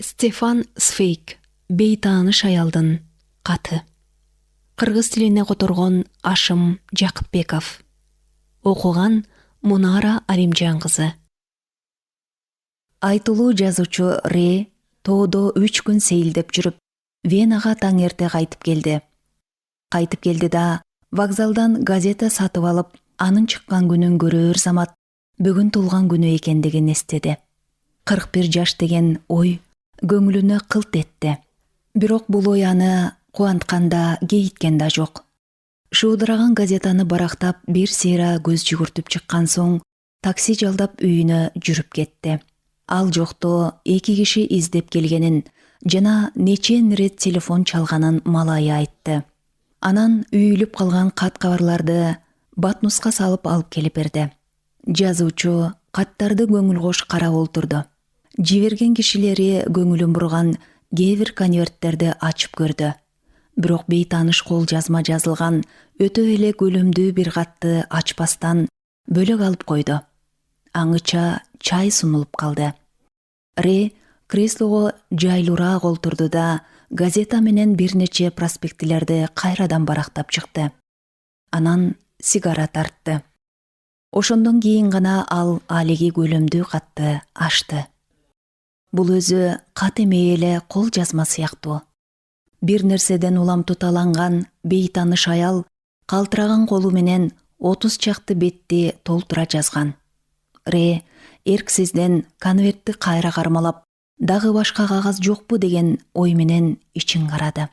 Стефан Цвейг, бейтааныш аялдын каты. Кыргыз тилине которгон Ашым Жакыпбеков. Окуган Мунара Алимжан кызы. Айтылуу жазуучу Ре тоодо 3 күн сейилдеп жүрүп, Венага таң эрте кайтып келди да вокзалдан газета сатып алып, анын чыккан күнүн көрөр замат бүгүн тулган күнү экендигин эстеди. 41 жаш деген ой көңүлүнө кылт этти. Бирок бул ой аны кубантканда, кейиткен да жок. Шуудураган газетаны барактап, бир сейра көз жүгүртүп чыккан соң, такси жалдап үйүнө жүрүп кетти. Ал жокто 2 киши издеп келгенин жана нечен рет телефон чалганын малайы айтты. Анан үйүлүп калган кат кабарларды батнуска салып алып келип берди. Жазуучу каттарды көңүл кош карап олтурду. Жиберген кишилери көңүлүн бурган кээ бир конверттерди ачып көрдү. Бирок бейтааныш кол жазма жазылган өтө эле көлөмдүү бир катты ачпастан бөлөк алып койду. Аңыча чай сунулуп калды. Ре креслого жайлуураак олтурду да газета менен бир нече проспектилерди кайрадан барактап чыкты. Анан сигара тартты. Ошондон кийин гана ал алиги көлөмдүү катты ачты. Бул өзү кат эмей эле кол жазма сыяктуу. Бир нерседен улам туталанган бейтааныш аял калтыраган колу менен 30 чакты бетти толтура жазган. Ре эрксизден конвертти кайра кармалап, дагы башка кагаз жокпу деген ой менен ичин карады.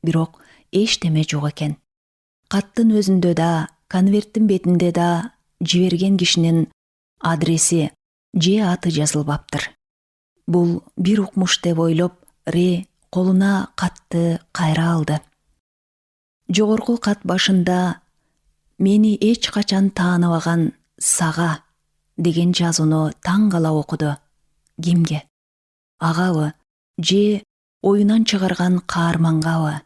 Бирок эчтеме жок экен. Каттын өзүндө да, конверттин бетинде да жиберген кишинин адреси же аты жазылбаптыр. Бул бир укмуш деп ойлоп, Ре колуна катты кайра алды. Жогорку кат башында «Мени эч качан тааныбаган сага» деген жазууну таң кала окуду. Кимге? Агабы же оюнан чыгарган каармангабы?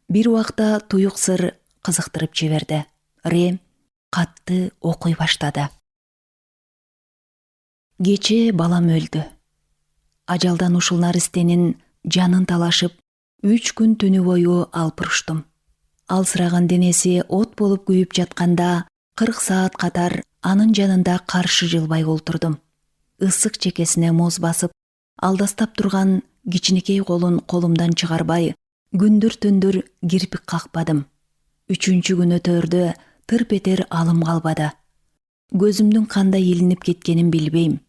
Бир убакта туюк сыр кызыктырып жиберди. Ре катты окуй баштады. Кечээ балам өлдү. Ажалдан ушул наристенин жанын талашып, 3 күн түнү бою алпыруштум. Алсыраган денеси от болуп күйүп жатканда 40 саат катар анын жанында каршы жылбай олтурдум. Ысык чекесине моз басып, алдастап турган кичинекей колун колумдан чыгарбай, күндүр-түндүр кирпик какпадым. 3-күн өтөрдө тырп этер алым калбады. Көзүмдүн кандай илинип кеткенин билбейм.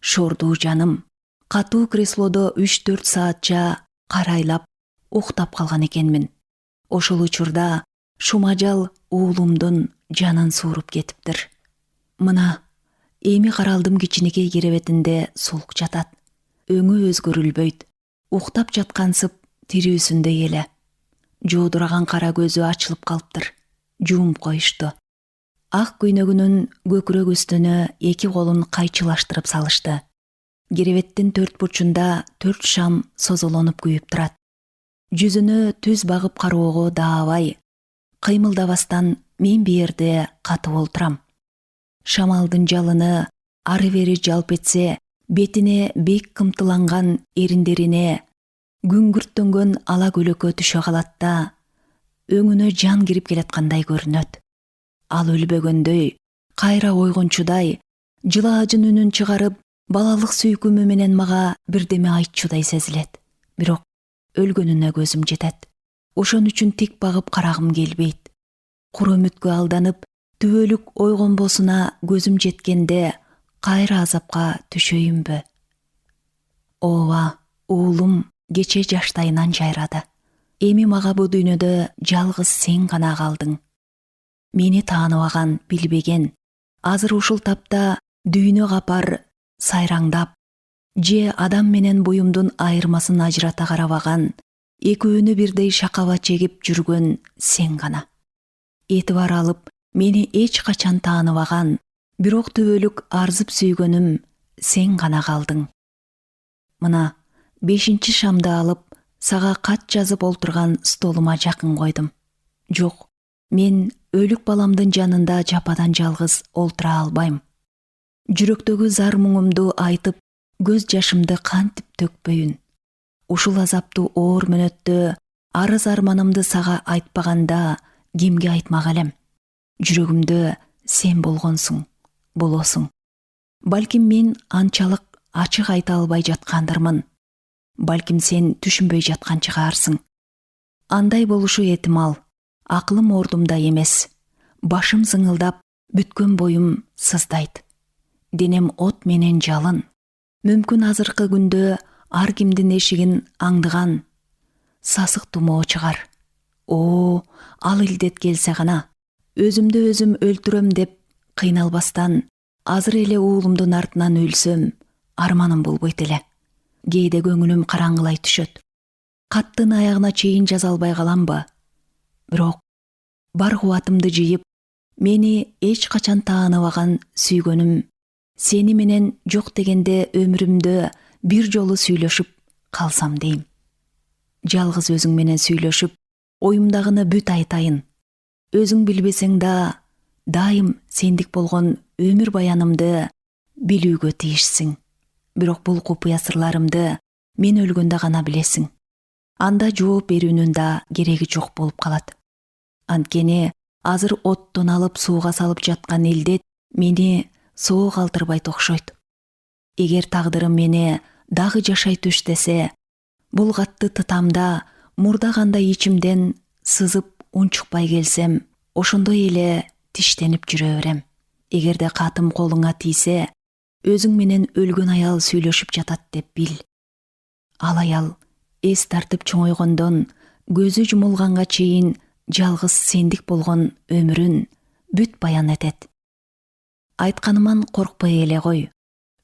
Шордуу жаным, катуу креслодо 3-4 саатча карайлап, уктап калган экенмин. Ошол учурда шумажал уулумдун жанын сууруп кетиптир. Мына, эми каралдым кичинекей керебетинде сулук жатат. Өңү өзгөрүлбөйт. Уктап жаткансып тирүүсүндөй эле. Жоодураган кара көзү ачылып калыптыр. Жууп коюшту. Ак көйнөгүнүн көкүрөк үстүнө 2 колун кайчылаштырып салышты. Керебеттин 4 бурчунда 4 шам созолонуп күйүп турат. Жүзүнө түз багып кароого даабай, кыймылдабастан мен биерде катып олтурам. Шамалдын жалыны ары-бери жалп этсе, бетине бек кымтыланган эриндерине күңгүрттөнгөн ала көлөкө түшө калат да, өңүнө жан кирип келаткандай көрүнөт. Ал өлбөгөндөй, кайра ойгончудай, жылаажын үнүн чыгарып, балалык сүйкүмү менен мага бирдеме айтчудай сезилет. Бирок өлгөнүнө көзүм жетет. Ошон үчүн тик багып карагым келбейт. Кур үмүткө алданып, түбөлүк ойгонбосуна көзүм жеткенде кайра азапка түшөйүмбү? Ооба, уулум кече жаштайынан жайрады. Эми мага бу дүйнөдө жалгыз сен гана калдың. Мени тааныбаган, билбеген, азыр ушул тапта дүйнө капар сайраңдап, же адам менен буюмдун айырмасын ажырата карабаган, экөөнү бирдей шакаба чегип жүргөн сен гана. Этибар алып, мени эч качан тааныбаган, бирок түбөлүк арзып сүйгөнүм сен гана калдың. Мына, 5-чи шамды алып, сага кат жазып олтурган столума жакын койдум. Жок, мен өлүк баламдын жанында жападан жалгыз олтура албайм. Жүрөктөгү зар муңумду айтып, көз жашымды кантип төкпөйүн. Ушул азаптуу оор мөнөттө арыз арманымды сага айтпаганда кимге айтмак элем? Жүрөгүмдө сен болгонсуң, болосуң. Балким мен анчалык ачык айта албай жаткандырмын. Балким сен түшүнбөй жаткан чыгарсың. Андай болушу этимал. Акылым ордумда эмес. Башым зыңылдап, бүткөн боюм сыздайт. Денем от менен жалын. Мүмкүн азыркы күндө ар кимдин эшигин аңдыган сасык тумоо чыгар. Ал илдет келсе гана. Өзүмдү өзүм өлтүрөм деп кыйналбастан, азыр эле уулумдун артынан өлсөм, арманым болбойт эле. Кээде көңүлүм караңгылай түшөт. Каттын аягына чейин жаза албай каламбы? Бирок бар кубатымды жыйып, мени эч качан тааныбаган сүйгөнүм сени менен жок дегенде өмүрүмдө бир жолу сүйлөшүп калсам дейм. Жалгыз өзүң менен сүйлөшүп, оюмдагыны бүт айтайын. Өзүң билбесең да, дайым сендик болгон өмүр баянымды билүүгө тийишсиң. Бирок бул купуя сырларымды мен өлгөндө гана билесиң. Анда жооп берүүнүн да кереги жок болуп калат. Анткени азыр оттон алып сууга салып жаткан илдет мени соо калтырбайт окшойт. Эгер тагдырым мени дагы жашай түш десе, бул катты тытамда мурда кандай ичимден сызып унчукпай келсем, ошондой эле тиштенип жүрө берем. Эгерде катым колуңа тийсе, өзүң менен өлгөн аял сүйлөшүп жатат деп бил. Ал аял эс тартып чоңойгондон көзү жумулганга чейин жалгыз сендик болгон өмүрүн бүт баян этет. Айтканыман коркпой эле кой.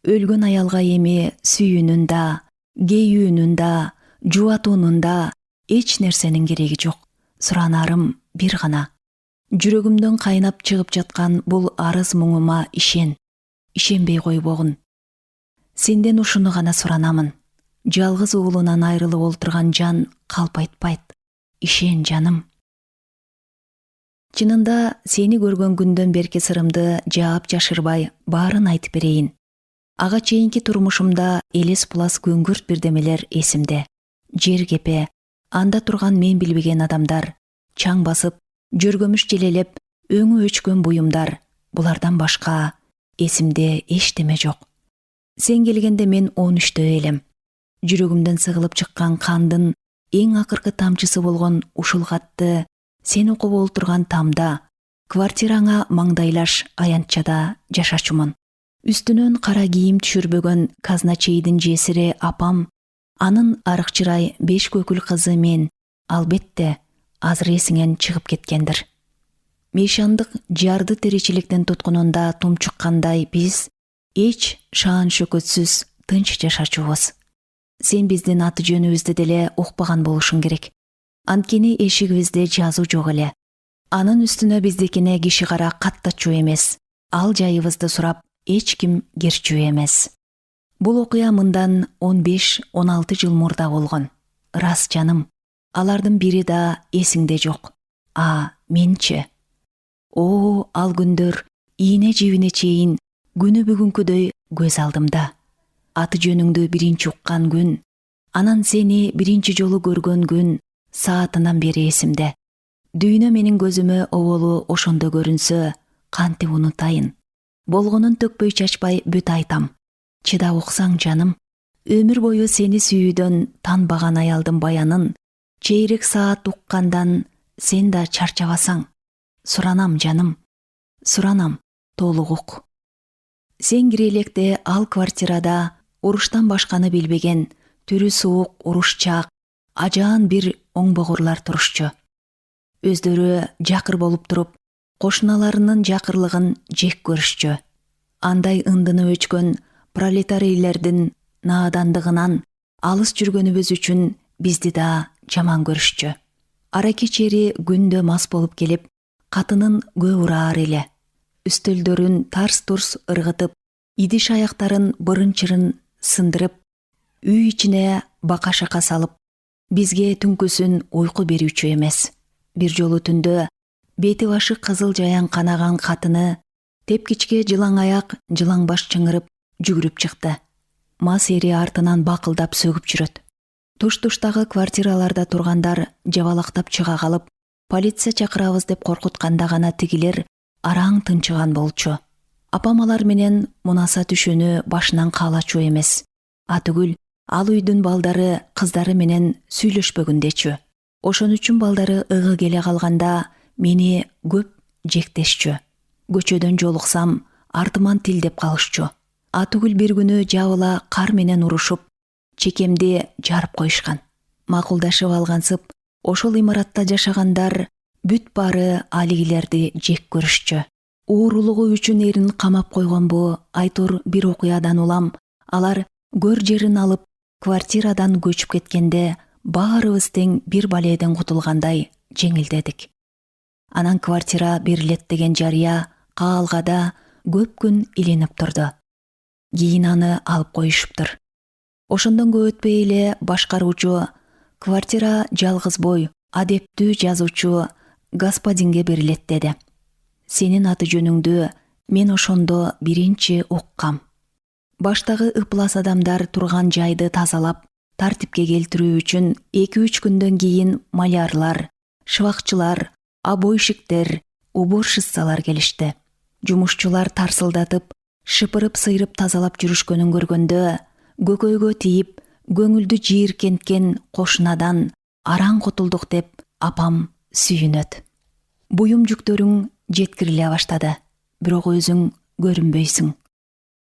Өлгөн аялга эми сүйүүнүн да, кейүүнүн да, жубатуунун да эч нерсенин кереги жок. Суранарым бир гана. Жүрөгүмдөн кайнап чыгып жаткан бул арыз муңума ишен. Ишенбей койбогун. Сенден ушуну гана суранамын. Жалгыз уулунан айрылып олтурган жан калп айтпайт. Ишен, жаным. Чынында сени көргөн күндөн берки сырымды жаап жашырбай баарын айтып берейин. Ага чейинки турмушумда элес пулас көңгүрт бирдемелер эсимде. Жер кепе, анда турган мен билбеген адамдар, чаң басып, жөргөмүш желелеп, өңү өчкөн буюмдар, булардан башка эсимде эчтеме жок. Сен келгенде мен 13-тө элем. Жүрөгүмдөн сыгылып чыккан кандын эң акыркы тамчысы болгон ушул катты сен окуп олтурган тамда, квартираңа маңдайлаш аянтчада жашачумун. Үстүнөн кара кийим түшүрбөгөн казначейдин жесири апам, анын арыкчырай 5 көкүл кызы мен, албетте, азыр эсиңен чыгып кеткендир. Мейшандык жарды теричиликтин туткунунда тумчуккандай биз эч шаан шөкөтсүз тынч жашачубуз. Сен биздин аты жөнүбүздү деле укпаган болушуң керек. Анткени эшигибизде жазуу жок эле. Анын үстүнө биздикине киши кара каттачу эмес. Ал жайыбызды сурап эч ким керчүү эмес. Бул окуя мындан 15-16 жыл мурда болгон. Рас, жаным. Алардын бири да эсиңде жок. Менчи? Ал күндөр ийне жибине чейин күнү бүгүнкүдөй көз алдымда. Аты жөнүңдү биринчи уккан күн, анан сени биринчи жолу көргөн күн саатынан бери эсимде. Дүйнө менин көзүмө оболу ошондо көрүнсө, кантип унутайын. Болгонун төкпөй чачпай бүт айтам. Чыдап уксаң, жаным. Өмүр бою сени сүйүүдөн танбаган аялдын баянын чейрек саат уккандан сен да чарчабасаң. Суранам, жаным. Суранам, толук ук. Сен кире электе ал квартирада уруштан башканы билбеген, түрү суук урушчак, ажаан бир оңбогорлар турушчу. Өздөрү жакыр болуп туруп, кошуналарынын жакырлыгын жек көрүшчү. Андай ындыны өчкөн пролетарийлердин наадандыгынан алыс жүргөнүбүз үчүн бизди да жаман көрүшчү. Ара кечери күндө мас болуп келип, катынын көп ураар эле. Үстөлдөрүн тарс-турс ыргытып, идиш аяктарын бырын-чырын сындырып, үй ичине бака-шака салып, бизге түнкүсүн уйку берүүчү эмес. Бир жолу түндө бети башы кызыл жаян канаган катыны тепкичке жылаң аяк, жылаң баш чыңырып жүгүрүп чыкты. мас эри артынан бакылдап сөгүп жүрөт. Туш-туштагы квартираларда тургандар жабалактап чыга калып, полиция чакырабыз деп коркутканда гана тигилер араң тынчыган болчу. Апам алар менен мунаса түшүүнү башынан каалачу эмес. Атүгүл ал үйдүн балдары кыздары менен сүйлөшпөгүндөчү. Ошон үчүн балдары ыгы келе калганда мени көп жектешчү. Көчөдөн жолуксам артыман тилдеп калышчу. Атүгүл бир күнү жабыла кар менен урушуп, чекемди жарып коюшкан. Макулдашып алгансып, ошол имаратта жашагандар бүт баары алигилерди жек көрүшчү. Уурулугу үчүн эрин камап койгонбу, айтор бир окуядан улам алар көр жерин алып квартирадан көчүп кеткенде баарыбыз тең бир баледен кутулгандай жеңилдедик. Анан квартира берилет деген жарыя каалгада көп күн илинип турду. Кийин аны алып коюшуптур. Ошондон көп өтпөй эле башкаруучу квартира жалгыз бой, адептүү жазуучу господинге берилет деди. Сенин аты жөнүңдү мен ошондо биринчи уккам. Баштагы ыплас адамдар турган жайды тазалап, тартипке келтирүү үчүн 2-3 күндөн кийин малярлар, шыбакчылар, обойщиктер, уборщицалар келишти. Жумушчулар тарсылдатып, шыпырып-сыйрып тазалап жүрүшкөнүн көргөндө, көкөйгө тийип, көңүлдү жийиркенткен кошунадан араң кутулдук деп апам сүйүнөт. Буюм жүктөрүң жеткириле баштады, бирок өзүң көрүнбөйсүң.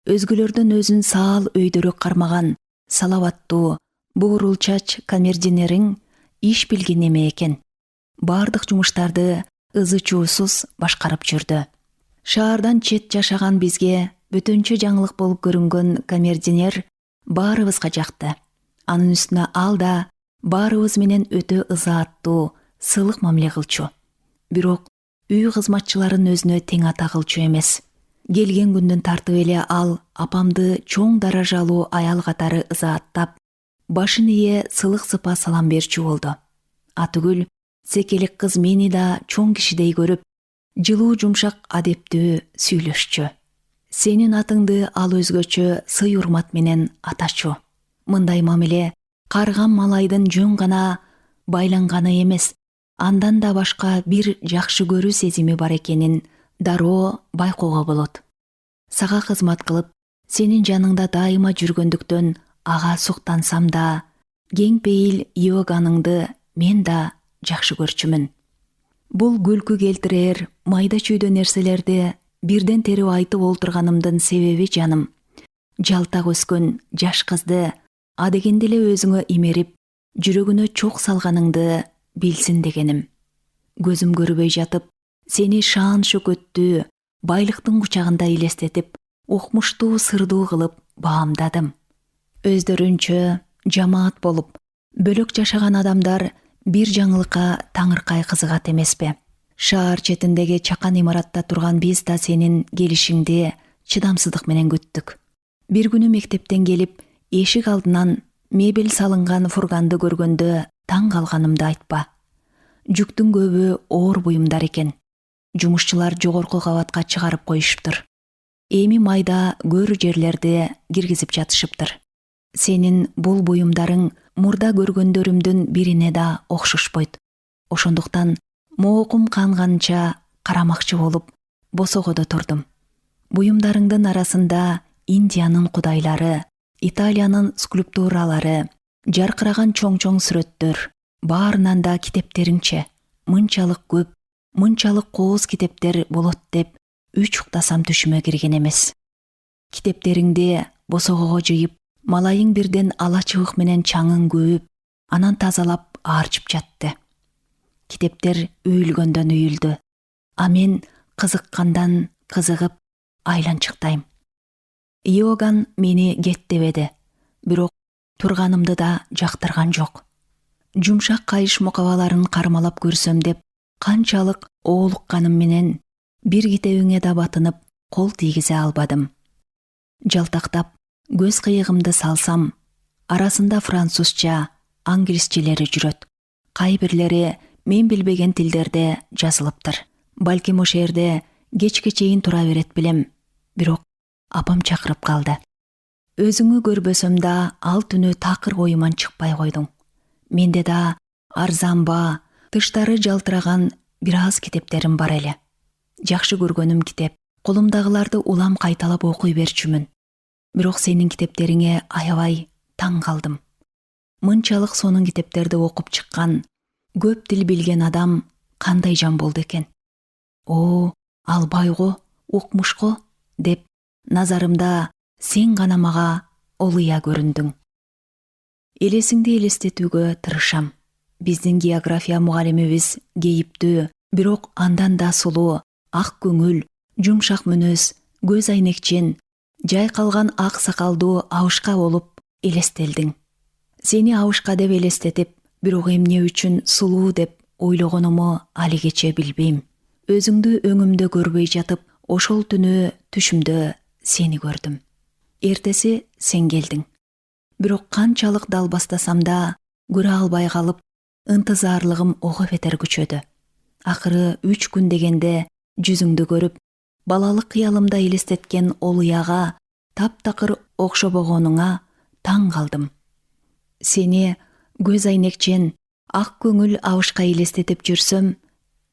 Өзгөлөрдөн өзүн саал өйдөрөк кармаган, салаваттуу, буурул чач камердинериң иш билген эме экен. Бардык жумуштарды ызы-чуусуз башкарып жүрдү. Шаардан чет жашаган бизге бөтөнчө жаңылык болуп көрүнгөн камердинер баарыбызга жакты. Анын үстүнө ал да баарыбыз менен өтө ызааттуу, сылык мамиле кылчу. Бирок үй кызматчыларын өзүнө тең ата кылчу эмес. Келген күндөн тартып эле ал апамды чоң даражалуу аял катары ызааттап, башын ие сылык сыпа салам берчү болду. Атүгүл секелик кыз мени да чоң кишидей көрүп, жылуу жумшак адептүү сүйлөшчү. Сенин атыңды ал өзгөчө сый-урмат менен атачу. Мындай мамиле карган малайдын жөн гана байланганы эмес, андан да башка бир жакшы көрүү сезими бар экенин дароо байкоого болот. Сага кызмат кылып, сенин жаныңда дайыма жүргөндүктөн ага суктансам да, кең пейил йоганыңды мен да жакшы көрчүмүн. Бул күлкү келтирер майда чүйдө нерселерди бирден терип айтып олтурганымдын себеби жаным, жалтак өскөн жаш кызды адегенде эле өзүңө имерип, жүрөгүнө чок салганыңды билсин дегеним. Көзүм көрбөй жатып, сени шаан шөкөттүү, байлыктын кучагында элестетип, укмуштуу сырдуу кылып баамдадым. Өздөрүнчө жамаат болуп, бөлөк жашаган адамдар бир жаңылыкка таңыркай кызыгат эмеспи? Шаар четиндеги чакан имаратта турган биз да сенин келишиңди чыдамсыздык менен күттүк. Бир күнү мектептен келип, эшик алдынан мебель салынган фурганды көргөндө таң калганымды айтпа. Жүктүн көбү оор буюмдар экен. Жумушчулар жогорку кабатка чыгарып коюшуптур. Эми майда көрү жерлерди киргизип жатышыптыр. Сенин бул буюмдарың мурда көргөндөрүмдүн бирине да окшошпойт. Ошондуктан моокум канганча карамакчы болуп, босогодо турдум. Буюмдарыңдын арасында Индиянын кудайлары, Италиянын скульптуралары, жаркыраган чоң-чоң сүрөттөр, баарынан да китептериңче, мынчалык көп, мынчалык кооз китептер болот деп 3 уктасам түшүмө кирген эмес. Китептериңди босогого жыйып, малайың бирден ала чыбык менен чаңын көөп, анан тазалап аарчып жатты. Китептер үйүлгөндөн үйүлдү. А мен кызыккандан кызыгып айланчыктайм. Йоган мени кеттебеди, бирок турганымды да жактырган жок. Жумшак кайыш мукабаларын кармалап көрсөм деп канчалык оолукканым менен бир китебиңе да батынып кол тийгизе албадым. Жалтактап көз кыйыгымды салсам, арасында французча, англисчелери жүрөт. Кайбирлери мен билбеген тилдерде жазылыптыр. Балким ошол жерде кечке чейин тура берет билем, бирок апам чакырып калды. Өзүңү көрбөсөм да ал түнү такыр оюман чыкпай койдуң. Менде да арзанба, тыштары жалтыраган бир аз китептерим бар эле. Жакшы көргөнүм китеп, колумдагыларды улам кайталап окуй берчүмүн. Бирок сенин китептериңе аябай таң калдым. Мынчалык сонун китептерди окуп чыккан, көп тил билген адам кандай жан болду экен? Ал байго, укмушко деп назарымда сен гана мага олуя көрүндүң. Элесиңди элестетүүгө тырышам. Биздин география мугалимибиз кейиптүү, бирок андан да сулуу, ак көңүл, жумшак мүнөз, көз айнекчен, жайкалган ак сакалдуу Абышка болуп элестелдиң. Сени Абышка деп элестетип, бирок эмне үчүн сулуу деп ойлогонуму алигече билбейм. Өзүңдү өңүмдө көрбөй жатып, ошол түнү түшүмдө сени көрдүм. Эртеси сен келдиң. Бирок канчалык далбастасам да көрө албай калып, ынтызарлыгым ого бетер күчөдү. Акыры 3 күн дегенде жүзүңдү көрүп, балалык кыялымда элестеткен олуяга таптакыр окшобогонуңа таң калдым. Сени көз айнекчен, ак көңүл Абышка элестетип жүрсөм,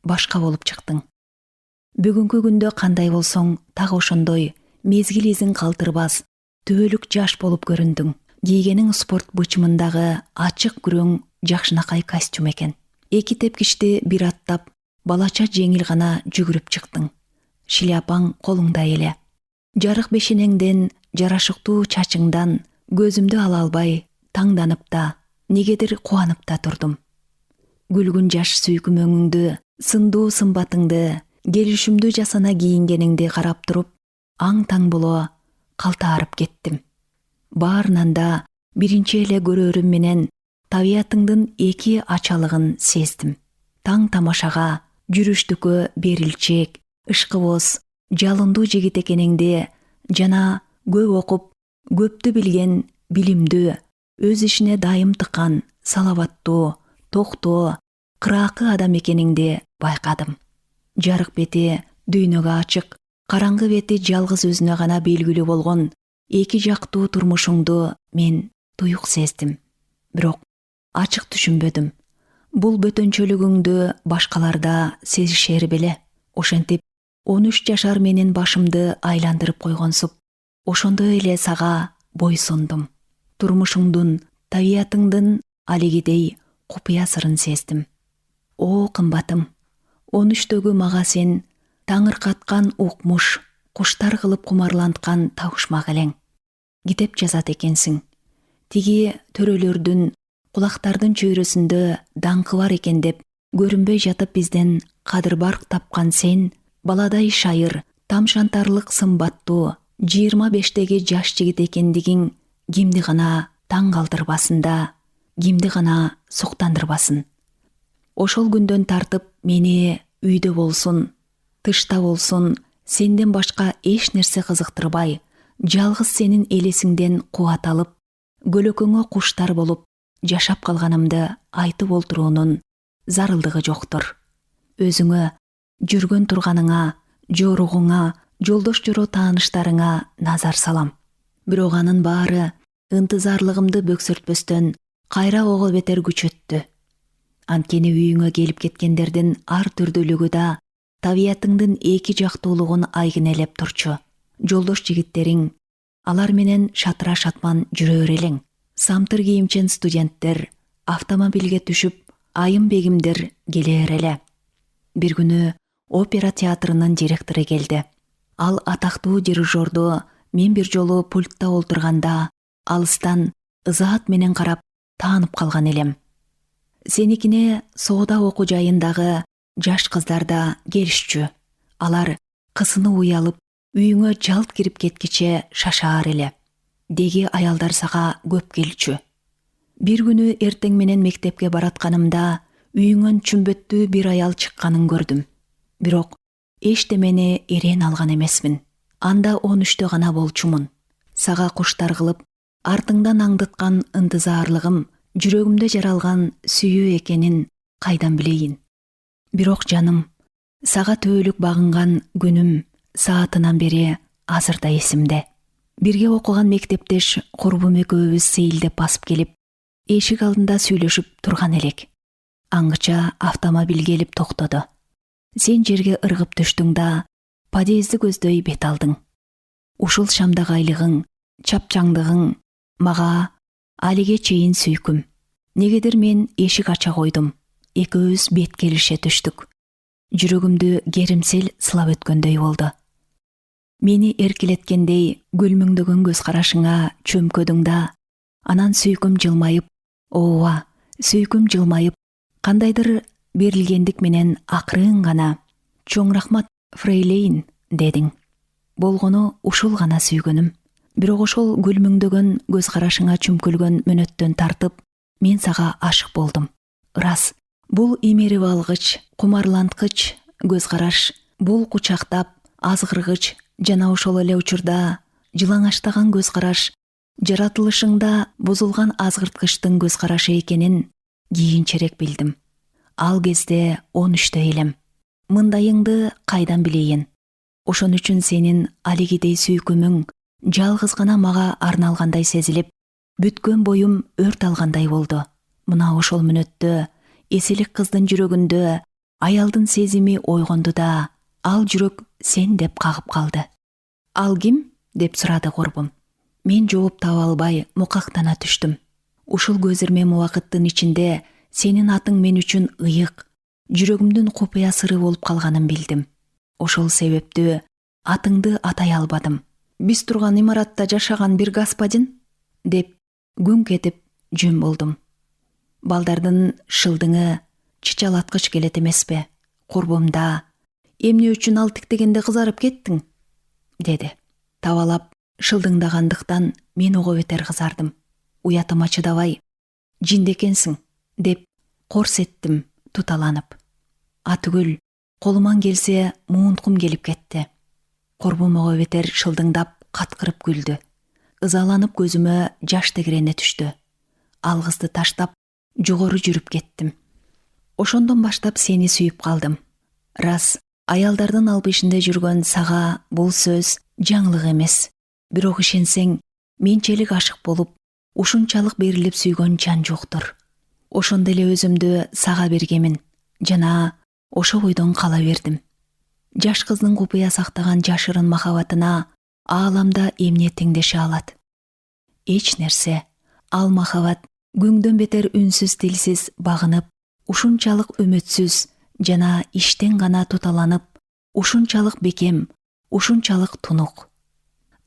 башка болуп чыктың. Бүгүнкү күндө кандай болсоң, так ошондой мезгил изин калтырбас, түбөлүк жаш болуп көрүндүң. Кийгениң спорт бычымындагы ачык күрөң жакшынакай костюм экен. 2 тепкичти бир аттап, балача жеңил гана жүгүрүп чыктың. Шляпаң колуңда эле. Жарык бешенеңден, жарашыктуу чачыңдан көзүмдү ала албай, таңданып да, негедир кубанып да турдум. Күлгүн жаш сүйкүм өңүңдү, сындуу сымбатыңды, келишимдүү жасана кийингениңди карап туруп, аң-таң боло калтаарып кеттим. Баарынан да биринчи эле көрөрүм менен табиятыңдын 2 ачалыгын сездим. Таң тамашага, жүрүштүккө берилчек, ышкыбоз, жалындуу жигит экениңди жана көп окуп, көптү билген, билимдүү, өз ишине дайым тыккан, салаваттуу, токтоо, кыраакы адам экениңди байкадым. Жарык бети дүйнөгө ачык, караңгы бети жалгыз өзүнө гана белгилүү болгон 2 жактуу турмушуңду мен туюк сездим. Бирок ачык түшүнбөдүм. Бул бөтөнчөлүгүңдү башкаларда сезишери беле. Ошентип 13 жашар менин башымды айландырып койгонсуп, ошондой эле сага бойсундум. Турмушуңдун, табиятыңдын алигидей купуя сырын сездим. О кымбатым, 13төгү мага сен таңыркаткан укмуш, куштар кылып кумарланткан табышмак элең. Китеп жазат экенсиң. Тиги төрөлөрдүн, кулактардын чөйрөсүндө даңкы бар экен деп көрүнбөй жатып бизден кадыр-барк тапкан сен, баладай шайыр, тамшантарлык сымбаттуу, 25теги жаш жигит экендигиң кимди гана таң калтырбасын да, кимди гана суктандырбасын. Ошол күндөн тартып мени үйдө болсун, тышта болсун, сенден башка эч нерсе кызыктырбай, жалгыз сенин элесиңден кубат алып, көлөкөңө куштар болуп жашап калганымды айтып олтуруунун зарылдыгы жоктур. Өзүңө, жүргөн турганыңа, жоругуңа, жолдош жоро тааныштарыңа назар салам. Бирок анын баары ынтызарлыгымды бөксөртпөстөн кайра ого бетер күчөттү. Анткени үйүңө келип кеткендердин ар түрдүүлүгү да табиятыңдын 2 жактуулугун айгинелеп турчу. Жолдош жигиттериң, алар менен шатыра шатман жүрөр элең. Самтыр кийимчен студенттер, автомобилге түшүп, айым бегимдер келээр эле. Бир күнү опера театрынын директору келди. Ал атактуу дирижерду мен бир жолу пультта олтурганда алыстан ызаат менен карап таанып калган элем. Сеникине соода окуу жайындагы жаш кыздар да келишчү. Алар кысыны уялып, үйүңө жалт кирип кеткиче шашаар эле. Деги аялдар сага көп келчү. Бир күнү эртең менен мектепке баратканымда үйүңөн чүмбөттүү бир аял чыкканын көрдүм. Бирок эчтемени эрен алган эмесмин. Анда 13тө гана болчумун. Сага куштар кылып, артыңдан аңдыткан ынтызарлыгым, жүрөгүмдө жаралган сүйүү экенин кайдан билейин. Бирок жаным, сага төөлүк багынган күнүм саатынан бери азыр да эсимде. Бирге окуган мектептеш курбум экөөбүз сейилдеп басып келип, эшик алдында сүйлөшүп турган элек. Аңгыча автомобиль келип токтоду. Сен жерге ыргып түштүң да, подъезди көздөй бет алдың. Ушул шамдагайлыгың, чапчаңдыгың мага алиге чейин сүйкүм. Негедир мен эшик ача койдум. Экөөбүз бет келише түштүк. Жүрөгүмдү керимсел сылап өткөндөй болду. Мени эркелеткендей гүлмүңдөгөн көз карашыңа чөмкөдүң да, анан сүйкүм жылмайып, ооба, сүйкүм жылмайып, кандайдыр берилгендик менен акырын гана «Чоң рахмат, фрейлейн» дедиң. Болгону ушул гана сүйгөнүм. Бирок ошол гүлмүңдөгөн көз карашыңа чүмкүлгөн мөнөттөн тартып, мен сага ашык болдум. Рас, бул имерип алгыч, кумарланткыч көз караш, бул кучактап, азгыргыч жана ошол эле учурда жылаңачтаган көз караш жаратылышыңда бузулган азгырткычтын көз карашы экенин кийинчерээк билдим. Ал кезде 13-тө элем. Мындайыңды кайдан билейин? Ошон үчүн сенин алигидей сүйкүмүң жалгыз гана мага арналгандай сезилип, бүткөн боюм өрт алгандай болду. Мына ошол мүнөттө эселик кыздын жүрөгүндө аялдын сезими ойгонду да, ал жүрөк сен деп кагып калды. Ал ким? Деп сурады курбум. Мен жооп таба албай мукактана түштүм. Ушул көз ирмем убакыттын ичинде сенин атың мен үчүн ыйык, жүрөгүмдүн купуя сыры болуп калганын билдим. Ошол себептүү атыңды атай албадым. Биз турган имаратта жашаган бир господин деп күңк этип жөн болдум. Балдардын шылдыңы чычалаткыч келет эмеспи? Курбумда эмне үчүн ал тиктегенде кызарып кеттиң? Деди. Табалап шылдыңдагандыктан мен ого бетер кызардым. Уятыма чыдабай, жиндекенсиң деп корс еттим туталанып. Атүгүл, колуман келсе муунткум келип кетти. Курбум ого бетер шылдыңдап каткырып күлдү. Ызаланып көзүмө жаш тегерене түштү. Ал кызды таштап жогору жүрүп кеттим. Ошондон баштап сени сүйүп калдым. Рас, аялдардын албышында жүргөн сага бул сөз жаңылык эмес. Бирок ишенсең, менчелик ашык болуп, ушунчалык берилип сүйгөн жан жоктур. Ошондо эле өзүмдү сага бергемин жана ошо бойдон кала бердим. Жаш кыздын купуя сактаган жашырын махабатына ааламда эмне теңдеше алат? Эч нерсе. Ал махабат күңдөн бетер үнсүз тилсиз багынып, ушунчалык үмүтсүз жана иштен гана туталанып, ушунчалык бекем, ушунчалык тунук.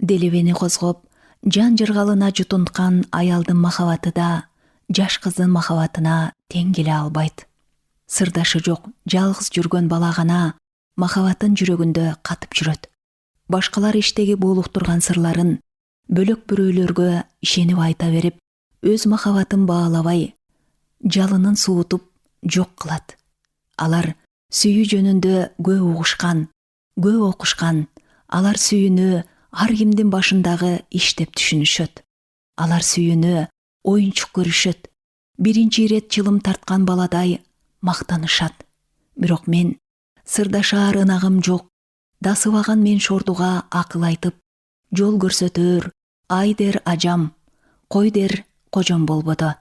Делебени козгоп, жан жыргалына жутунткан аялдын махабаты да жаш кыздын махабатына тең келе албайт. Сырдашы жок, жалгыз жүргөн бала гана махабатын жүрөгүндө катып жүрөт. Башкалар иштеги буулуктурган сырларын бөлөк бирөөлөргө ишенип айта берип, өз махабатын баалабай, жалынын суутуп жок кылат. Алар сүйүү жөнүндө көп угушкан, көп окушкан, алар сүйүүнү ар кимдин башындагы иш деп түшүнүшөт. Алар сүйүүнү оюнчук көрүшөт. Биринчи ирет чылым тарткан баладай мактанышат. Бирок мен сырдашаар ынагым жок, дасыбаган мен шордуга акыл айтып, жол көрсөтөр, ай дер ажам, кой дер кожом болбодо.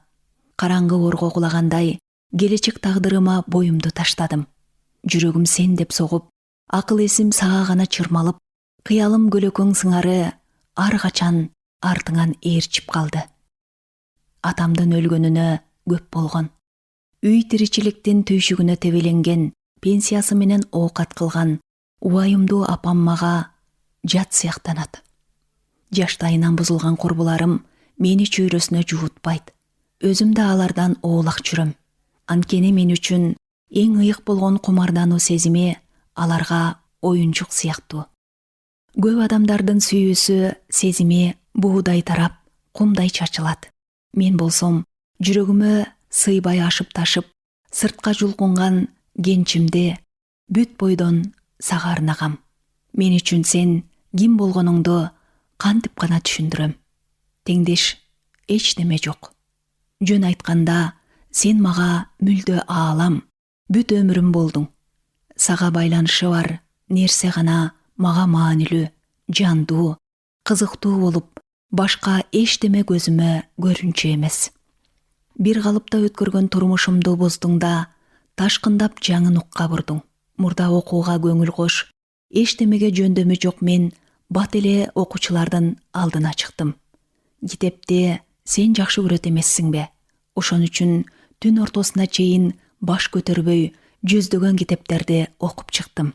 Караңгы орго кулагандай, келечек тагдырыма боюмду таштадым. Жүрөгүм сен деп согуп, акыл эсим сага гана чырмалып, кыялым көлөкөң сыңары ар качан артыңан ээрчип калды. Атамдын өлгөнүнө көп болгон. Үй тиричиликтин түйшүгүнө тебеленген, пенсиясы менен оокат кылган убайымдуу апам мага жат сыяктанат. Жаштайынан бузулган курбуларым мени чөйрөсүнө жуутпайт. Өзүм да алардан оолак жүрөм. Анткени мен үчүн эң ыйык болгон кумардануу сезими аларга оюнчук сыяктуу. Көп адамдардын сүйүүсү, сезими буудай тарап, кумдай чачылат. Мен болсом, жүрөгүмө сыйбай ашып ташып, сыртка жулкунган кенчимди бүт бойдон сага арнагам. Мен үчүн сен ким болгонуңду кантип гана түшүндүрөм. Теңдеш эч неме жок. Жөн айтканда, сен мага мүлдө аалам, бүт өмүрүм болдуң. Сага байланышы бар нерсе гана мага маанилүү, жандуу, кызыктуу болуп, башка эчтеме көзүмө көрүнчү эмес. Бир калыпта өткөргөн турмушумду буздуң да, ташкындап жаңы нукка бурдуң. Мурда окууга көңүл кош, эчтемеге жөндөмү жок мен бат эле окуучулардын алдына чыктым. Китепти сен жакшы көрөт эмессиңби? Ошон үчүн түн ортосуна чейин баш көтөрбөй жүздөгөн китептерди окуп чыктым.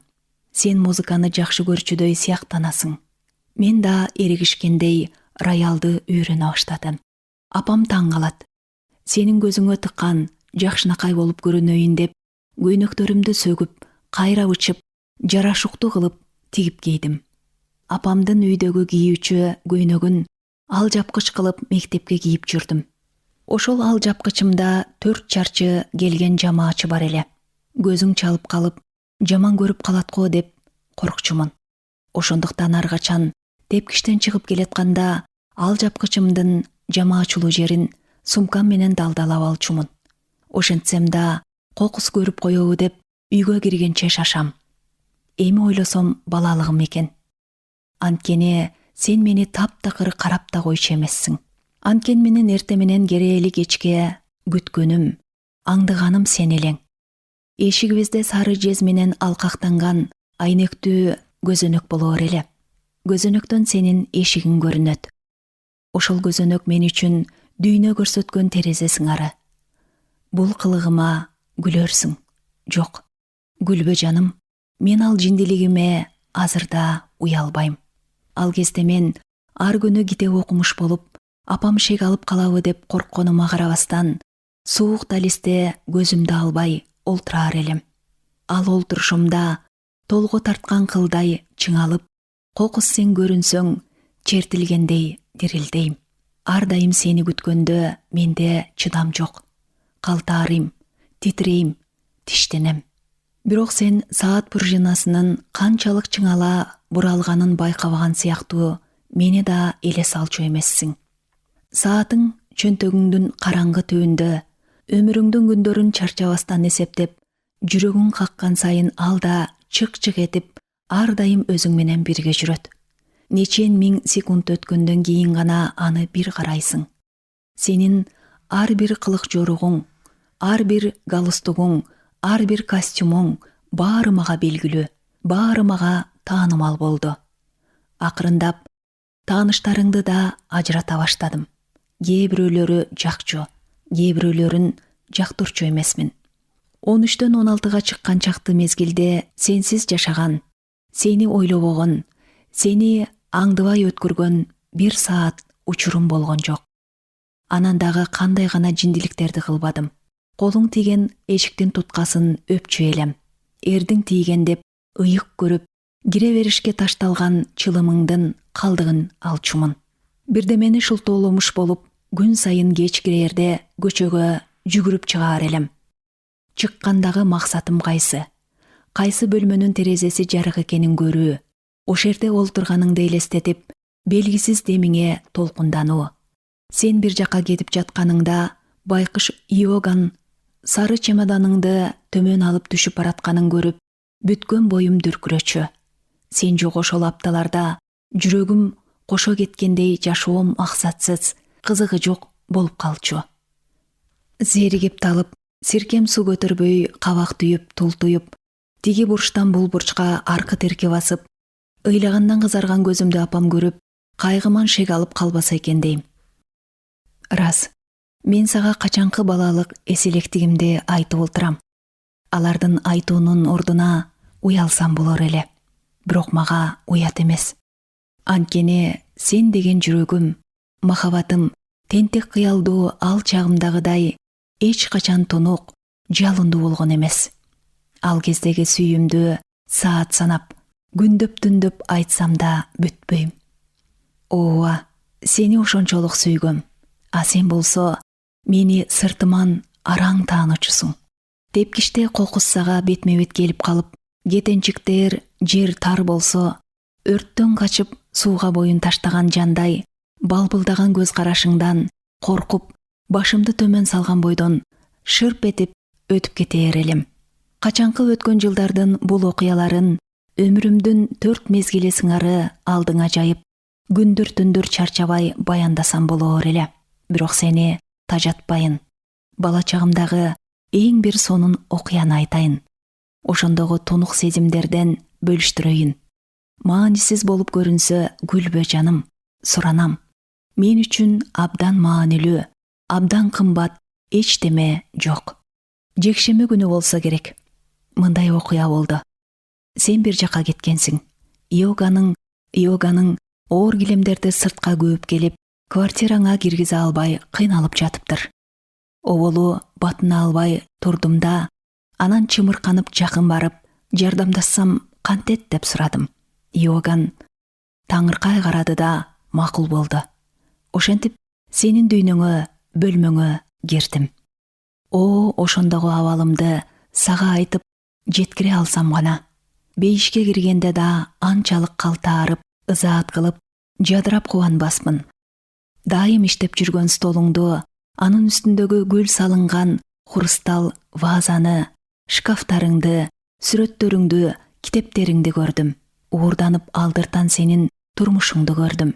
Сен музыканы жакшы көрчүдөй сыяктанасың. Мен да эригишкендей роялды үйрөнө баштадым. Апам таң калат. Сенин көзүңө тыккан, жакшынакай болуп көрүнөйүн деп, көйнөктөрүмдү сөгүп, кайра ычып, жарашуктуу кылып тигип кийдим. Апамдын үйдөгү кийүүчү көйнөгүн ал жапкыч кылып мектепке кийип жүрдүм. Ошол ал жапкычымда 4 чарчы келген жамаачы бар эле. Көзүң чалып калып, жаман көрүп калат го деп коркчумун. Ошондуктан ар качан тепкиштен чыгып келатканда ал жапкычымдын жамаачылуу жерин сумкам менен далдалап алчумун. Ошентсем да кокус көрүп коебу деп үйгө киргенче шашам. Эми ойлосом балалыгым экен. Анткени сен мени таптакыр карап да койчу эмессиң. Анткени менен эрте менен керээли кечке күткөнүм, аңдыганым сен элең. Эшигибизде сары жез менен алкактанган айнектүү көзөнөк болор эле. Көзөнөктөн сенин эшигиң көрүнөт. Ошол көзөнөк мен үчүн дүйнө көрсөткөн терезе сыңары. Бул кылыгыма күлөрсүң. Жок, күлбө жаным. Мен ал жиндилигиме азырда уялбайм. Ал кезде мен ар күнү китеп окумуш болуп, апам шек алып калабы деп коркконума карабастан, суук далисте көзүмдү албай олтурар элем. Ал олтурушумда толго тарткан кылдай чыңалып, кокус сен көрүнсөң, чертилгендей дирилдейм. Ар дайым сени күткөндө менде чыдам жок. Калтаарым, титрейм, тиштенем. Бирок сен саат пружинасынын канчалык чыңала буралганын байкабаган сыяктуу мени да эле салчу эмессиң. Саатың чөнтөгүңдүн караңгы түбүндө өмүрүңдүн күндөрүн чарчабастан эсептеп, жүрөгүң каккан сайын ал да чык-чык этип, ар дайым өзүң менен бирге жүрөт. Нечен миң секунд өткөндөн кийин гана аны бир карайсың. Сенин ар бир кылык жоругуң, ар бир галстугуң, ар бир костюмуң баары мага белгилүү, баары мага таанымал болду. Акырындап тааныштарыңды да ажырата баштадым. Кээ бирөөлөрү жакчу, кээ бирөөлөрүн жактырчу эмесмин. 13-төн 16-га чыккан чакты мезгилде сенсиз жашаган, сени ойлобогон, сени аңдыбай өткөргөн бир саат учурум болгон жок. Анан дагы кандай гана жиндиликтерди кылбадым. Колуң тийген эшиктин туткасын өпчү элем. Эрдиң тийген деп ыйык көрүп, кире беришке ташталган чылымыңдын калдыгын алчумун. Бирде мени шултооломуш болуп, күн сайын кеч кирээрде көчөгө жүгүрүп чыгаар элем. Чыккандагы максатым кайсы? Кайсы бөлмөнүн терезеси жарык экенин көрүү, ошол жерде олтурганыңды элестетип, белгисиз демиңе толкундануу. Сен бир жака кетип жатканыңда байкуш Иоган сары чемоданыңды төмөн алып түшүп баратканын көрүп, бүткөн боюм дүркүрөчү. Сен жок ошол апталарда жүрөгүм кошо кеткендей жашоом максатсыз, кызыгы жок болуп калчу. Зеригип талып, сиркем суу көтөрбөй кабак түйүп, тултуюп, тиги бурчтан бул бурчка аркы терки басып, ыйлагандан кызарган көзүмдү апам көрүп, кайгыман шек алып калбаса экен дейм. Рас, мен сага качанкы балалык эселектигимди айтып олтурам. Алардын айтуунун ордуна уялсам болор эле. Бирок мага уят эмес. Анткени сен деген жүрөгүм, махабатым тентек кыялдуу ал чагымдагыдай эч качан тонук, жалындуу болгон эмес. Ал кездеги сүйүүмдү саат санап, күндөп-түндөп айтсам да бүтпөйм. Ооба, сени ошончолук сүйгөм. А сен болсо мени сыртыман араң таанычусуң. Тепкиште кокуссага бетме-бет келип калып, кетенчиктер жер тар болсо, өрттөн качып сууга боюн таштаган жандай, балбылдаган көз карашыңдан коркуп, башымды төмөн салган бойдон шырп этип өтүп кетээр элем. Качанкы өткөн жылдардын бул окуяларын өмүрүмдүн 4 мезгили сыңары алдыңа жайып, күндүр түндүр чарчабай баяндасам болоор эле. Бирок сени тажатпайын. Бала чагымдагы эң бир сонун окуяны айтайын. Ошондогу тунук сезимдерден бөлүштүрөйүн. Маанисиз болуп көрүнсө күлбө жаным, суранам. Мен үчүн абдан маанилүү, абдан кымбат эчтеме жок. Жекшеме күнү болсо керек. Мындай окуя болду. Сен бир жака кеткенсиң. Йоганың оор килемдерди сыртка көөп келип, квартираңа киргизе албай кыйналып жатыптыр. Оболу батына албай турдум да, анан чымырканып жакын барып, жардамдассам кантет деп сурадым. Йоган таңыркай карады да макул болду. Ошентип сенин дүйнөңө, бөлмөңө кирдим. Ошондогу абалымды сага айтып жеткире алсам гана. Бейишке киргенде да анчалык калтаарып, ызаат кылып, жадырап кубанбаспын. Дайым иштеп жүргөн столуңду, анын үстүндөгү гүл салынган хрусталь вазаны, шкафтарыңды, сүрөттөрүңдү, китептериңди көрдүм. Уурданып алдыртан сенин турмушуңду көрдүм.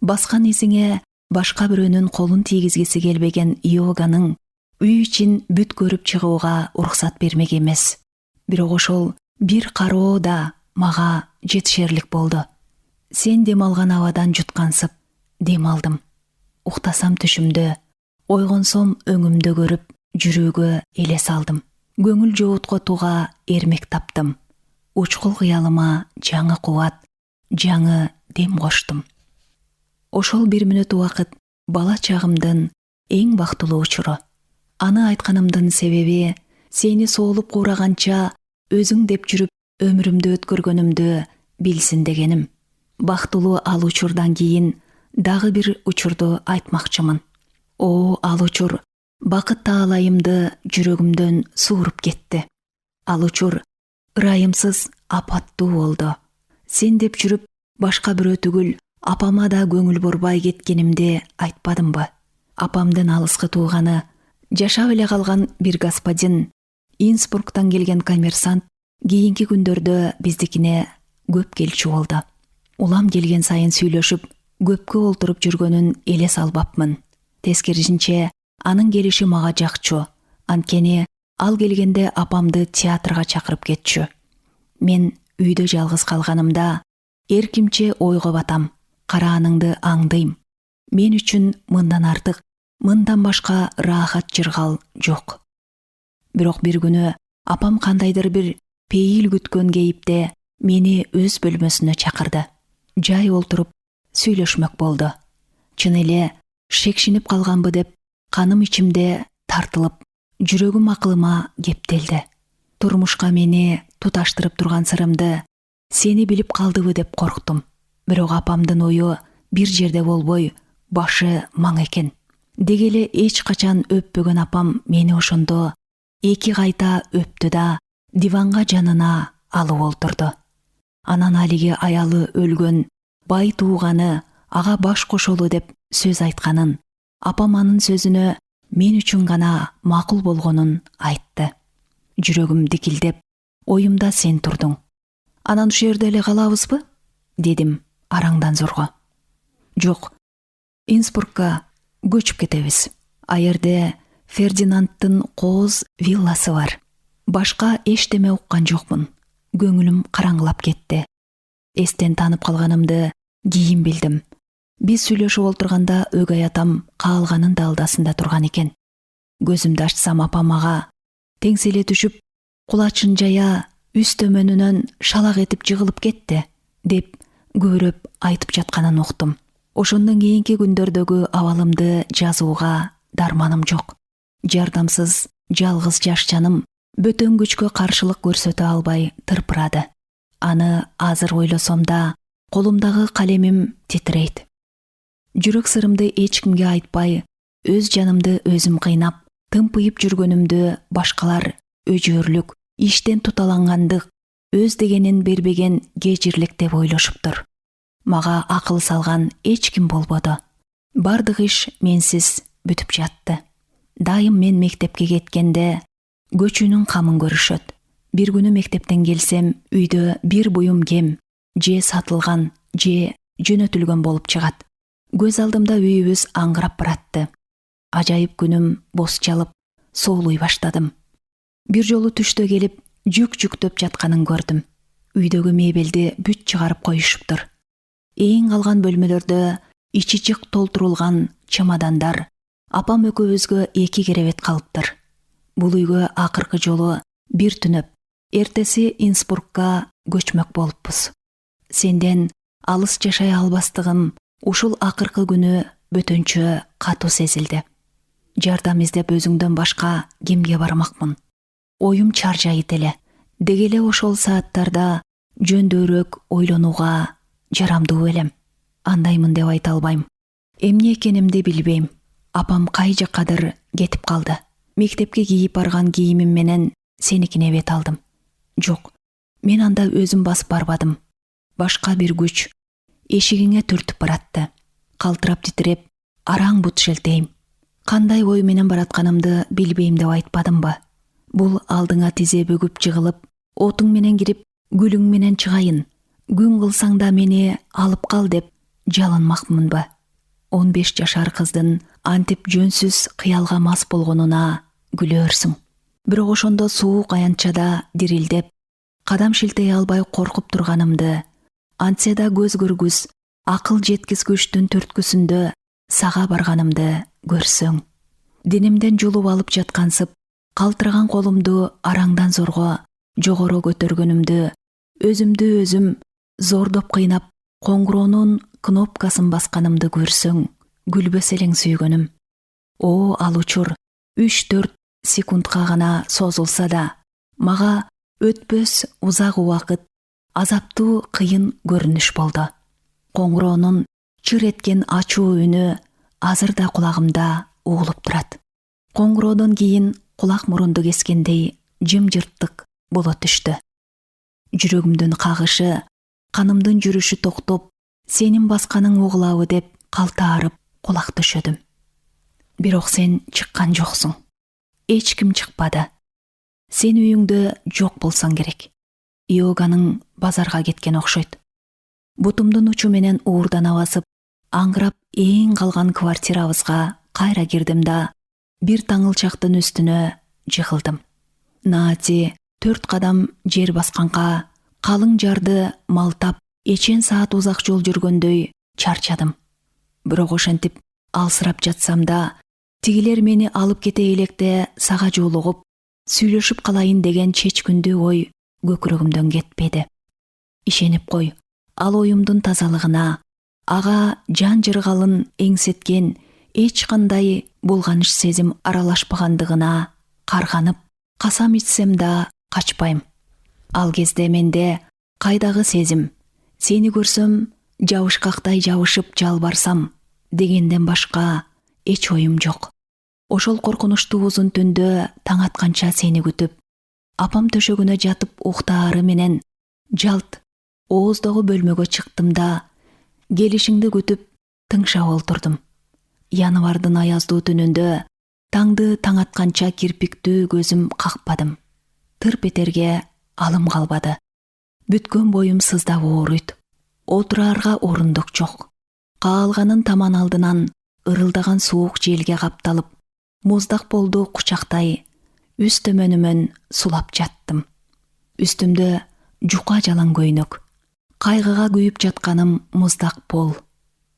Баскан изиңе башка бирөөнүн колун тийгизгиси келбеген Йоганың үй ичин бүт көрүп чыгууга уруксат бермек эмес. Бирок ошол бир кароо да мага жетишерлик болду. Сен дем алган абадан жуткансып дем алдым. Уктасам түшүмдө, ойгонсом өңүмдө көрүп, жүрөгө элес алдым. Көңүл жоотко эрмек таптым. Учкул кыялыма жаңы кубат, жаңы дем коштум. Ошол 1 мүнөт убакыт бала чагымдын эң бактылуу учуру. Аны айтканымдын себеби сени соолуп кураганча өзүң деп жүрүп өмүрүмдү өткөргөнүмдү билсин дегеним. Бактылуу ал учурдан кийин дагы бир учурду айтмакчымын. Ал учур бакыт таалайымды жүрөгүмдөн сууруп кетти. Ал учур ырайымсыз апаттуу болду. Сен деп жүрүп башка бирөө түгүл, апама да көңүл бурбай кеткенимди айтпадымбы? Апамдын алыскы тууганы, жашап эле калган бир господин, Инсбруктан келген коммерсант кийинки күндөрдө биздикине көп келчү болду. Улам келген сайын сүйлөшүп, көпкө олтуруп жүргөнүн элес албапмын. Тескерисинче, анын келиши мага жакчу. Анткени ал келгенде апамды театрга чакырып кетчү. Мен үйдө жалгыз калганымда эркимче ойго батам, карааныңды аңдыйм. Мен үчүн мындан артык, мындан башка раахат жыргал жок. Бирок бир күнү апам кандайдыр бир пейил күткөн кейипте мени өз бөлмөсүнө чакырды. Жай олтуруп сүйлөшмөк болду. Чын эле шекшинип калганбы деп каным ичимде тартылып, жүрөгүм акылыма кептелди. Турмушка мени туташтырып турган сырымды сени билип калдыбы деп корктум. Бирок апамдын ою бир жерде болбой, башы маң экен. Деги эле эч качан өппөгөн апам мени ошондо 2 кайта өптү да диванга жанына алып олтурду. Анан алиги аялы өлгөн, бай тууганы ага баш кошолу деп сөз айтканын, апам анын сөзүнө мен үчүн гана макул болгонун айтты. Жүрөгүм дикилдеп, оюмда сен турдуң. Анан ушул жерде эле калабызбы? Дедим араңдан зорго. Жок, Инсбрукка көчүп кетебиз. А жерде Фердинандтын кооз вилласы бар. Башка эчтеме уккан жокмун. Көңүлүм караңгылап кетти. Эстен танып калганымды кийин билдим. Биз сүйлөшүп олтурганда өгөй атам каалганын далдасында турган экен. Көзүмдү ачсам апам ага теңселе түшүп, кулачын жая үстөмөнүнөн шалак этип жыгылып кетти деп көбүрөп айтып жатканын уктум. Ошондон кийинки күндөрдөгү абалымды жазууга дарманым жок. Жардамсыз, жалгыз жаш жаным бөтөн күчкө каршылык көрсөтө албай тырпырады. Аны азыр ойлосом да, колумдагы калемим титрейт. Жүрөк сырымды эч кимге айтпай, өз жанымды өзүм кыйнап, тымпыйып жүргөнүмдү башкалар өжөрлүк, иштен туталангандык, өз дегенин бербеген кежирлик деп ойлошуптур. Мага акыл салган эч ким болбоду. Бардык иш менсиз бүтүп жатты. Дайым мен мектепке кеткенде көчүүнүн камын көрүшөт. Бир күнү мектептен келсем, үйдө бир буюм кем, же сатылган, же жөнөтүлгөн болуп чыгат. Көз алдымда үйүбүз аңгырап баратты. Ажайып күнүм бос чалып, соолуй баштадым. Бир жолу түштө келип, жүк жүктөп жатканын көрдүм. Үйдөгү мебелди бүт чыгарып коюшуптур. Эң калган бөлмөлөрдө ичи жык толтурулган чемодандар апам экөөбүзгө 2 керебет калыптыр. Бул үйгө акыркы жолу бир түнөп, эртеси Инсбургка көчмөк болуппуз. Сенден алыс жашай албастыгым ушул акыркы күнү бөтөнчө катуу сезилди. Жардам издеп өзүңдөн башка кимге бармакмын? Оюм чаржайт эле. Деги эле ошол сааттарда жөндөөрөөк ойлонууга жарамдуу элем. Андаймын деп айта албайм. Эмне экенимди билбейм. Апам кай жаккадыр кетип калды. Мектепке кийип барган кийимим менен сеникине бет алдым. Жок, мен анда өзүм басып барбадым. Башка бир күч эшигиңе түртүп баратты. Калтырап титиреп, араң бут шелтейм. Кандай ой менен баратканымды билбейм деп айтпадымбы? Бул алдыңа тизе бөгүп жыгылып, отуң менен кирип, гүлүң менен чыгайын. Күн кылсаң да мени алып кал деп жалынмакмынбы? 15 жашар кыздын антип жөнсүз кыялга мас болгонуна күлөөрсүң. Бирок ошондо суук аянтчада дирилдеп, кадам шилтей албай коркуп турганымды, антсе да көз көргүс, акыл жеткизгүчтүн түрткүсүндө сага барганымды көрсөң. Денимден жулуп алып жаткансып, калтыраган колумду араңдан зорго жогору көтөргөнүмдү, өзүмдү өзүм зордоп кыйнап, коңгуроонун кнопкасын басканымды көрсөң, күлбөс элең сүйгөнүм. Ал учур 3-4 секундка гана созулса да, мага өтпөс узак убакыт азаптуу кыйын көрүнүш болду. Коңгуроонун чыр эткен ачуу үнү азыр да кулагымда угулуп турат. Коңгуроодон кийин кулак мурунду кескендей жымжырттык боло түштү. Жүрөгүмдүн кагышы, канымдын жүрүшү токтоп, сенин басканың угулабы деп калтаарып кулак төшөдүм. Бирок сен чыккан жоксуң. Эч ким чыкпады. Сен үйүңдө жок болсоң керек. Иоганың базарга кеткен окшойт. Бутумдун учу менен уурдана басып, аңгырап эң калган квартирабызга кайра кирдим да, бир таңылчактын үстүнө жыгылдым. Наати 4 кадам жер басканга калың жарды малтап, эчен саат узак жол жүргөндөй чарчадым. Бирок ошентип алсырап жатсам да, тигилер мени алып кете электе сага жолугуп, сүйлөшүп калайын деген чечкүндүү ой көкүрөгүмдөн кетпеди. Ишенип кой, ал оюмдун тазалыгына, ага жан жыргалын эңсеткен эч кандай булганыч сезим аралашпагандыгына карганып, касам ичсем да качпайм. Ал кезде менде кайдагы сезим, сени көрсөм жабышкактай жабышып жалбарсам дегенден башка эч оюм жок. Ошол коркунучтуу узун түндө таң атканча сени күтүп, апам төшөгүнө жатып уктаары менен жалт ооздогу бөлмөгө чыктым да, келишиңди күтүп тыңшап олтурдум. Январдын аяздуу түнүндө таңды таң атканча кирпиктүү көзүм какпадым. Тырп этерге алым калбады. Бүткөн боюм сыздап ооруйт. Отураарга орундук жок. Каалганын таман алдынан ырылдаган суук желге капталып, муздак болду кучактай, үст төмөнүмөн сулап жаттым. Үстүмдө жука жалаң көйнөк. Кайгыга күйүп жатканым муздак пол.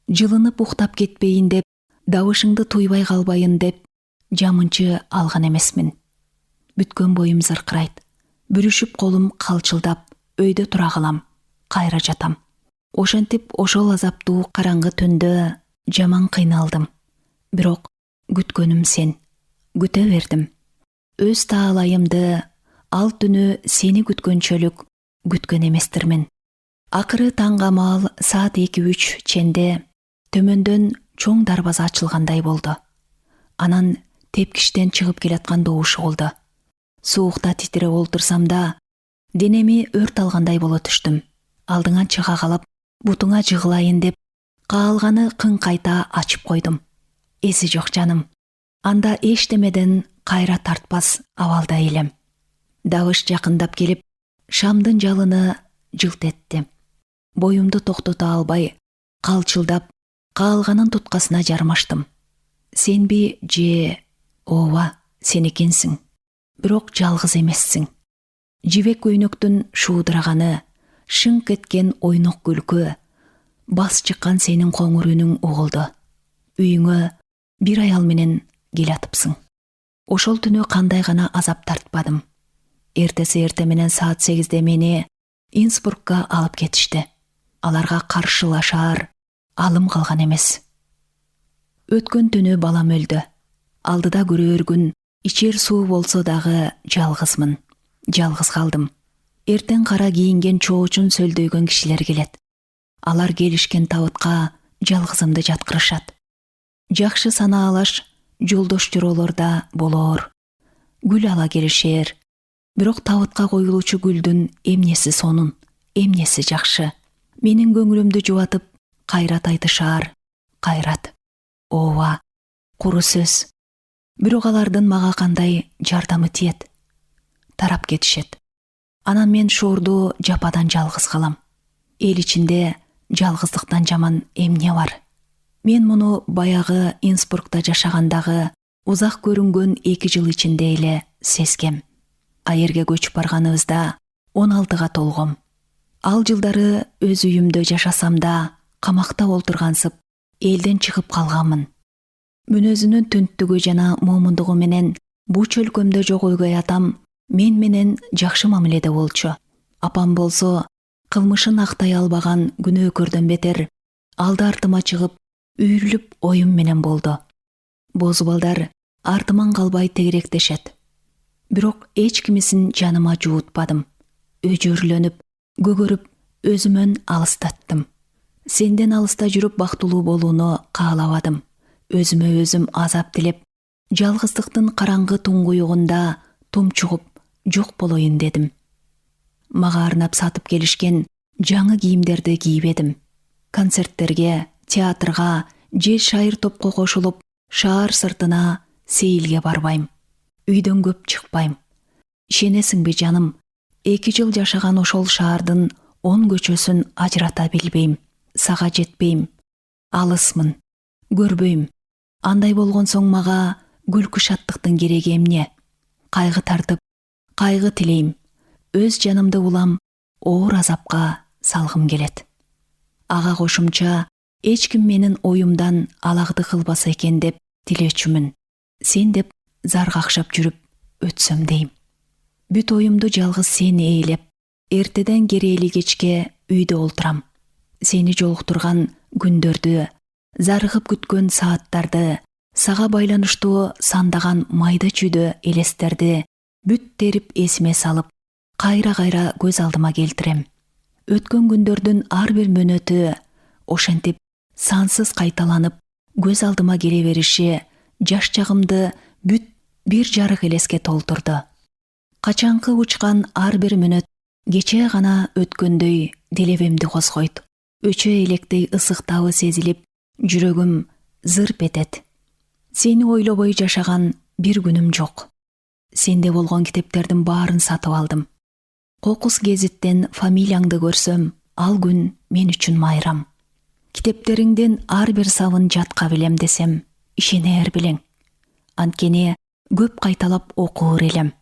Жылынып уктап кетпейин деп, дабышыңды туйбай калбайын деп, жамынчы алган эмесмин. Бүткөн боюм зыркырайт. Бүрүшүп колум калчылдап, өйдө тура калам, кайра жатам. Ошентип ошол азаптуу караңгы түндө жаман кыйналдым. Бирок күткөнүм сен. Күтө бердим. Өз таалайымды ал түнү сени күткөнчөлүк күткөн эместирмин. Акыры таңга маал саат 2-3 ченде төмөндөн чоң дарбаза ачылгандай болду. Анан тепкичтен чыгып келаткан добуш болду. Суукта титиреп олтурсам да, денеми өрт алгандай боло түштүм. Алдыңа чыга калап, бутуңа жыгылайын деп, каалганы кайта ачып койдум. Эси жок жаным. Анда эчтемеден кайра тартпас абалда элем. Дабыш жакындап келип, шамдын жалыны жылт этти. Боюмду токтото албай, калчылдап, каалганын туткасына жармаштым. Сенби же ооба, сен экенсиң. Бирок жалгыз эмессиң. Жибек көйнөктүн шуудураганы, шыңк эткен ойнок күлкү, бас чыккан сенин коңур үнүң угулду. Үйүңө бир аял менен келатыпсың. Ошол түнү кандай гана азап тартпадым. Эртеси эрте менен саат 8-де мени Инсбрукка алып кетишти. Аларга каршылашаар алым калган эмес. Өткөн түнү балам өлдү. Алдыда көрөөр күн, ичер суу болсо дагы жалгызмын. Жалгыз калдым. Эртең кара кийинген чоочун сөлдөйгөн кишилер келет. Алар келишкен табытка жалгызымды жаткырышат. Жакшы санаалаш жолдош журолорда болоор. Гүл ала келишер. Бирок табытка коюлуучу гүлдүн эмнеси сонун, эмнеси жакшы. Менин көңүлүмдү жубатып, кайрат айтышаар. Кайрат. Ооба, куру сөз. Бирок алардын мага кандай жардамы тиет? Тарап кетишет. Анан мен шоордуу жападан жалгыз калам. Эл ичинде жалгыздыктан жаман эмне бар? Мен муну баягы Инсбрукта жашагандагы узак көрүнгөн 2 жыл ичинде эле сезгем. Айерге көчүп барганыбызда 16-га толгом. Ал жылдары өз үйүмдө жашасам да, камакта олтургансып, элден чыгып калганмын. Мүнөзүнүн түнттүгү жана момундугу менен бу чөлкөмдө жок ойгой атам мен менен жакшы мамиледе болчу. Апам болсо, кылмышын актай албаган күнөөкөрдөн бетер, алды артыма чыгып, үйрүлүп оюм менен болду. Бозу балдар артыман калбай тегеректешет. Бирок эч кимисин жаныма жуутпадым. Өжөрлөнүп, көгөрүп, өзүмөн алыстаттым. Сенден алыста жүрүп бактылуу болууну каалабадым. Өзүмө өзүм азап тилеп, жалгыздыктын караңгы туңгуюгунда тумчугуп жок болоюн дедим. Мага арнап сатып келишкен жаңы кийимдерди кийип едим. Концерттерге, театрга, же шайыр топко кошулуп, шаар сыртына сейилге барбайм. Үйдөн көп чыкпайм. Ишенесиңби жаным, 2 жыл жашаган ошол шаардын 10 көчөсүн ажырата билбейм, сага жетпейм. Алысмын, көрбөйм. Андай болгон соң мага күлкү шаттыктын кереги эмне? Кайгы тартып, кайгы тилейм. Өз жанымды улам оор азапка салгым келет. Ага кошумча, эч ким менин оюмдан алагды кылбаса экен деп тилечүмүн. Сен деп зар какшап жүрүп өтсөм дейм. Бүт оюмду жалгыз сен ээлеп, эртеден керели кечке үйдө олтурам. Сени жолуктурган күндөрдү, зарыгып күткөн сааттарды, сага байланыштуу сандаган майда чүйдө элестерди бүт терип эсиме салып, кайра-кайра көз алдыма келтирем. Өткөн күндөрдүн ар бир мөнөтү ошентип сансыз кайталанып көз алдыма келе бериши жаш чагымды бүт бир жарык элеске толтурду. Качанкы учкан ар бир мүнөт кечээ гана өткөндөй делебемди козгойт. Өчө электей ысык табы сезилип, жүрөгүм зырп этет. Сени ойлобой жашаган бир күнүм жок. Сенде болгон китептердин баарын сатып алдым. Кокус гезиттен фамилияңды көрсөм, ал күн мен үчүн майрам. Китептериңден ар бир сабын жатка билем десем, ишенер белең. Анткени көп кайталап окуур элем.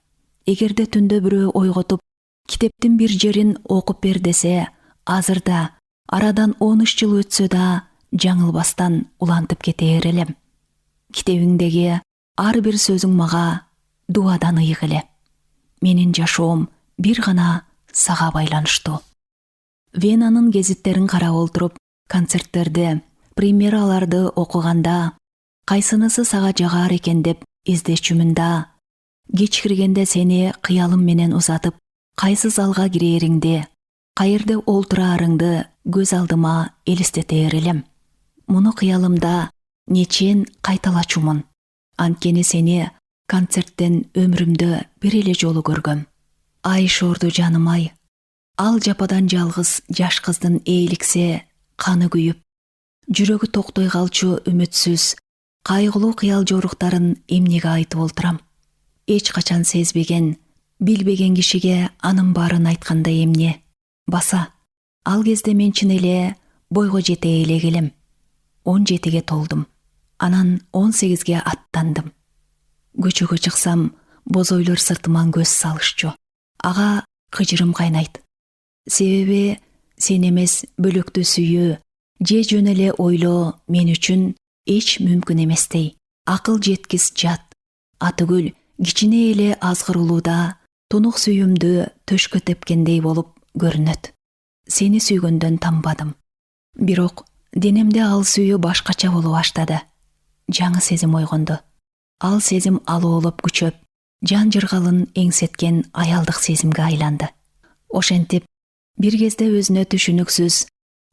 Эгерде түндө бирөө ойготуп, китептин бир жерин окуп бер десе, азырда арадан 13 жыл өтсө да жаңылбастан улантып кетээр элем. Китебиңдеги ар бир сөзүң мага дуадан ыйык эле. Менин жашоом бир гана сага байланыштуу. Венанын гезиттерин карап олтуруп, концерттерди, премьераларды окуганда, кайсынысы сага жагар экен деп издечүмүн да, кеч киргенде сени кыялым менен узатып, кайсы залга кирериңди, каерде олтураарыңды көз алдыма элестетээр элем. Муну кыялымда нечен кайталачумун. Анткени сени концерттен өмүрүмдө бир эле жолу көргөм. Ай шорду жаным ай. Ал жападан жалгыз жаш кыздын ээликсе каны күйүп, жүрөгү токтой калчу үмүтсүз, кайгылуу кыял жоруктарын эмнеге айтып олтурам. Эч качан сезбеген, билбеген кишиге анын баарын айтканда эмне? Баса, ал кезде мен чын эле бойго жете эле келем. 17-ге толдум. Анан 18-ге аттандым. Көчөгө чыксам, бозойлор сыртыман көз салышчу. Ага кыжырым кайнайт. Себеби сен эмес бөлөктү сүйүү, же жөн эле ойлоо мен үчүн эч мүмкүн эместей. Акыл жеткис жат. Атыгүл кичине эле азгырылууда тунук сүйүмдү төшкө тепкендей болуп көрүнөт. Сени сүйгөндөн танбадым. Бирок денемде ал сүйүү башкача боло баштады. Жаңы сезим ойгонду. Ал сезим алоолоп күчөп, жан жыргалын эңсеткен аялдык сезимге айланды. Ошентип, бир кезде өзүнө түшүнүксүз,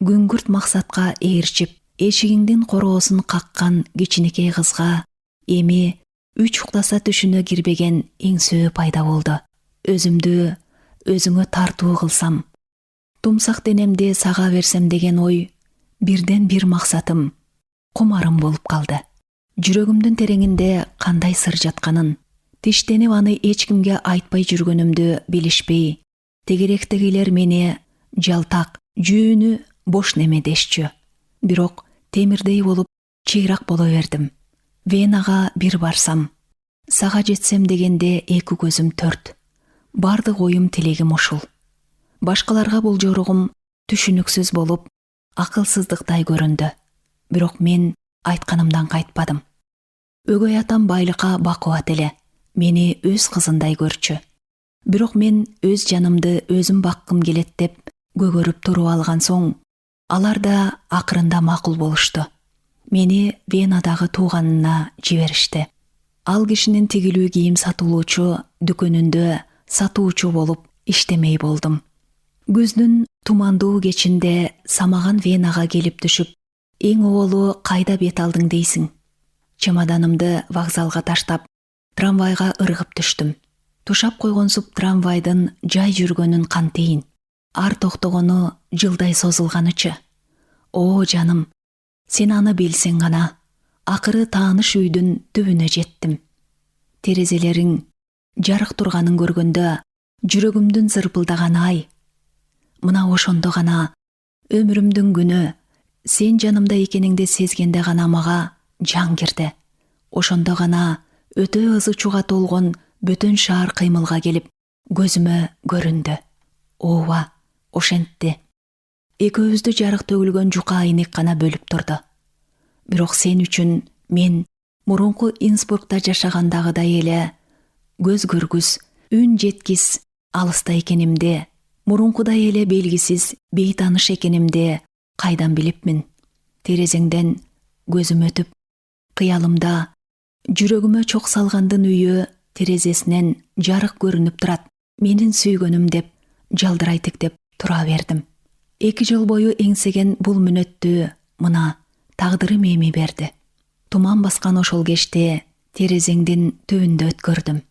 күңгүрт максатка ээрчип, эшигиңдин короосун каккан кичинекей кызга эми 3 уктаса түшүнө кирбеген эңсөө пайда болду. Өзүмдү өзүңө тартуу кылсам, тумсак денемди сага берсем деген ой бирден бир максатым, кумарым болуп калды. Жүрөгүмдүн тереңинде кандай сыр жатканын, тиштенип аны эч кимге айтпай жүргөнүмдү билишпей, тегеректегилер мени жалтак, жүүнү бош неме дешчү. Бирок темирдей болуп чыйрак боло бердим. Венага бир барсам, сага жетсем дегенде эки көзүм төрт. Бардык оюм тилегим ушул. Башкаларга бул жоругум түшүнүксүз болуп, акылсыздыктай көрүндү. Бирок мен айтканымдан кайтпадым. Өгөй атам байлыкка бакубат эле, мени өз кызындай көрчү. Бирок мен өз жанымды өзүм баккым келет деп көгөрүп туруп алган соң, алар да акырында макул болушту. Мени Венадагы тууганына жиберишти. Ал кишинин тигилүү кийим сатуулучу дүкөнүндө сатуучу болуп иштемей болдум. Күздүн тумандуу кечинде самаган Венага келип түшүп, эң оболу кайда бет алдың дейсиң? Чемоданымды вокзалга таштап, трамвайга ыргып түштүм. Тушап койгонсуп трамвайдын жай жүргөнүн кантейин. Ар токтогону жылдай созулганычы. О, жаным, сен аны билсең гана. Акыры тааныш үйдүн түбүнө жеттим. Терезелериң жарык турганын көргөндө жүрөгүмдүн зырпылдаганы ай. Мына ошондо гана өмүрүмдүн күнү, сен жанымда экениңди сезгенде гана мага жан кирди. Ошондо гана өтө ызы чууга толгон бөтөн шаар кыймылга келип, көзүмө көрүндү. Ооба, ошентти. Экөөбүздү жарык төгүлгөн жука айнек гана бөлүп турду. Бирок сен үчүн мен мурунку Инсбургда жашагандагыдай эле көз көргүс, үн жеткис алыста экенимди, мурункудай эле белгисиз бейтаныш экенимди кайдан билипмин? Терезеңден көзүм өтүп, кыялымда жүрөгүмө чок салгандын үйү терезесинен жарык көрүнүп турат. Менин сүйгөнүм деп жалдырай тиктеп тура бердим. 2 жыл бою эңсеген бул мүнөттү мына тагдырым эми берди. Туман баскан ошол кечте терезеңдин түбүндө өткөрдүм.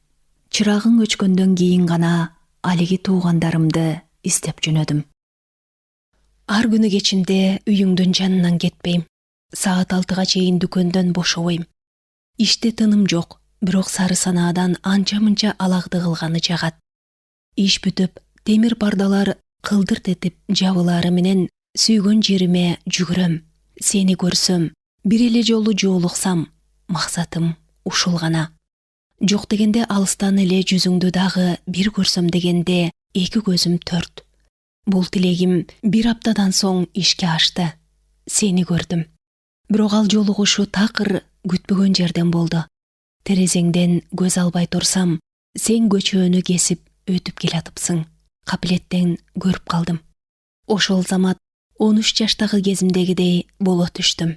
Чырагың өчкөндөн кийин гана алиги туугандарымды издеп жөнөдүм. Ар күнү кечинде үйүңдүн жанынан кетпейм. Саат 6-га чейин дүкөндөн бошобойм. Иште тыным жок, бирок сары санаадан анча-мынча алагды кылганы жагат. Иш бүтүп, темир пардалар кылдырт этип жабылары менен сүйгөн жериме жүгүрөм. Сени көрсөм, бир эле жолу жоолуксам, максатым ушул гана. Жок дегенде алыстан эле жүзүңдү дагы бир көрсөм дегенде 2 көзүм төрт. Бул тилегим 1 аптадан соң ишке ашты. Сени көрдүм. Бирок ал жолугушуу такыр күтпөгөн жерден болду. Терезеңден көз албай турсам, сен көчөнү кесип өтүп келатыпсың. Капилеттен көрүп калдым. Ошол замат 13 жаштагы кезимдегидей боло түштүм.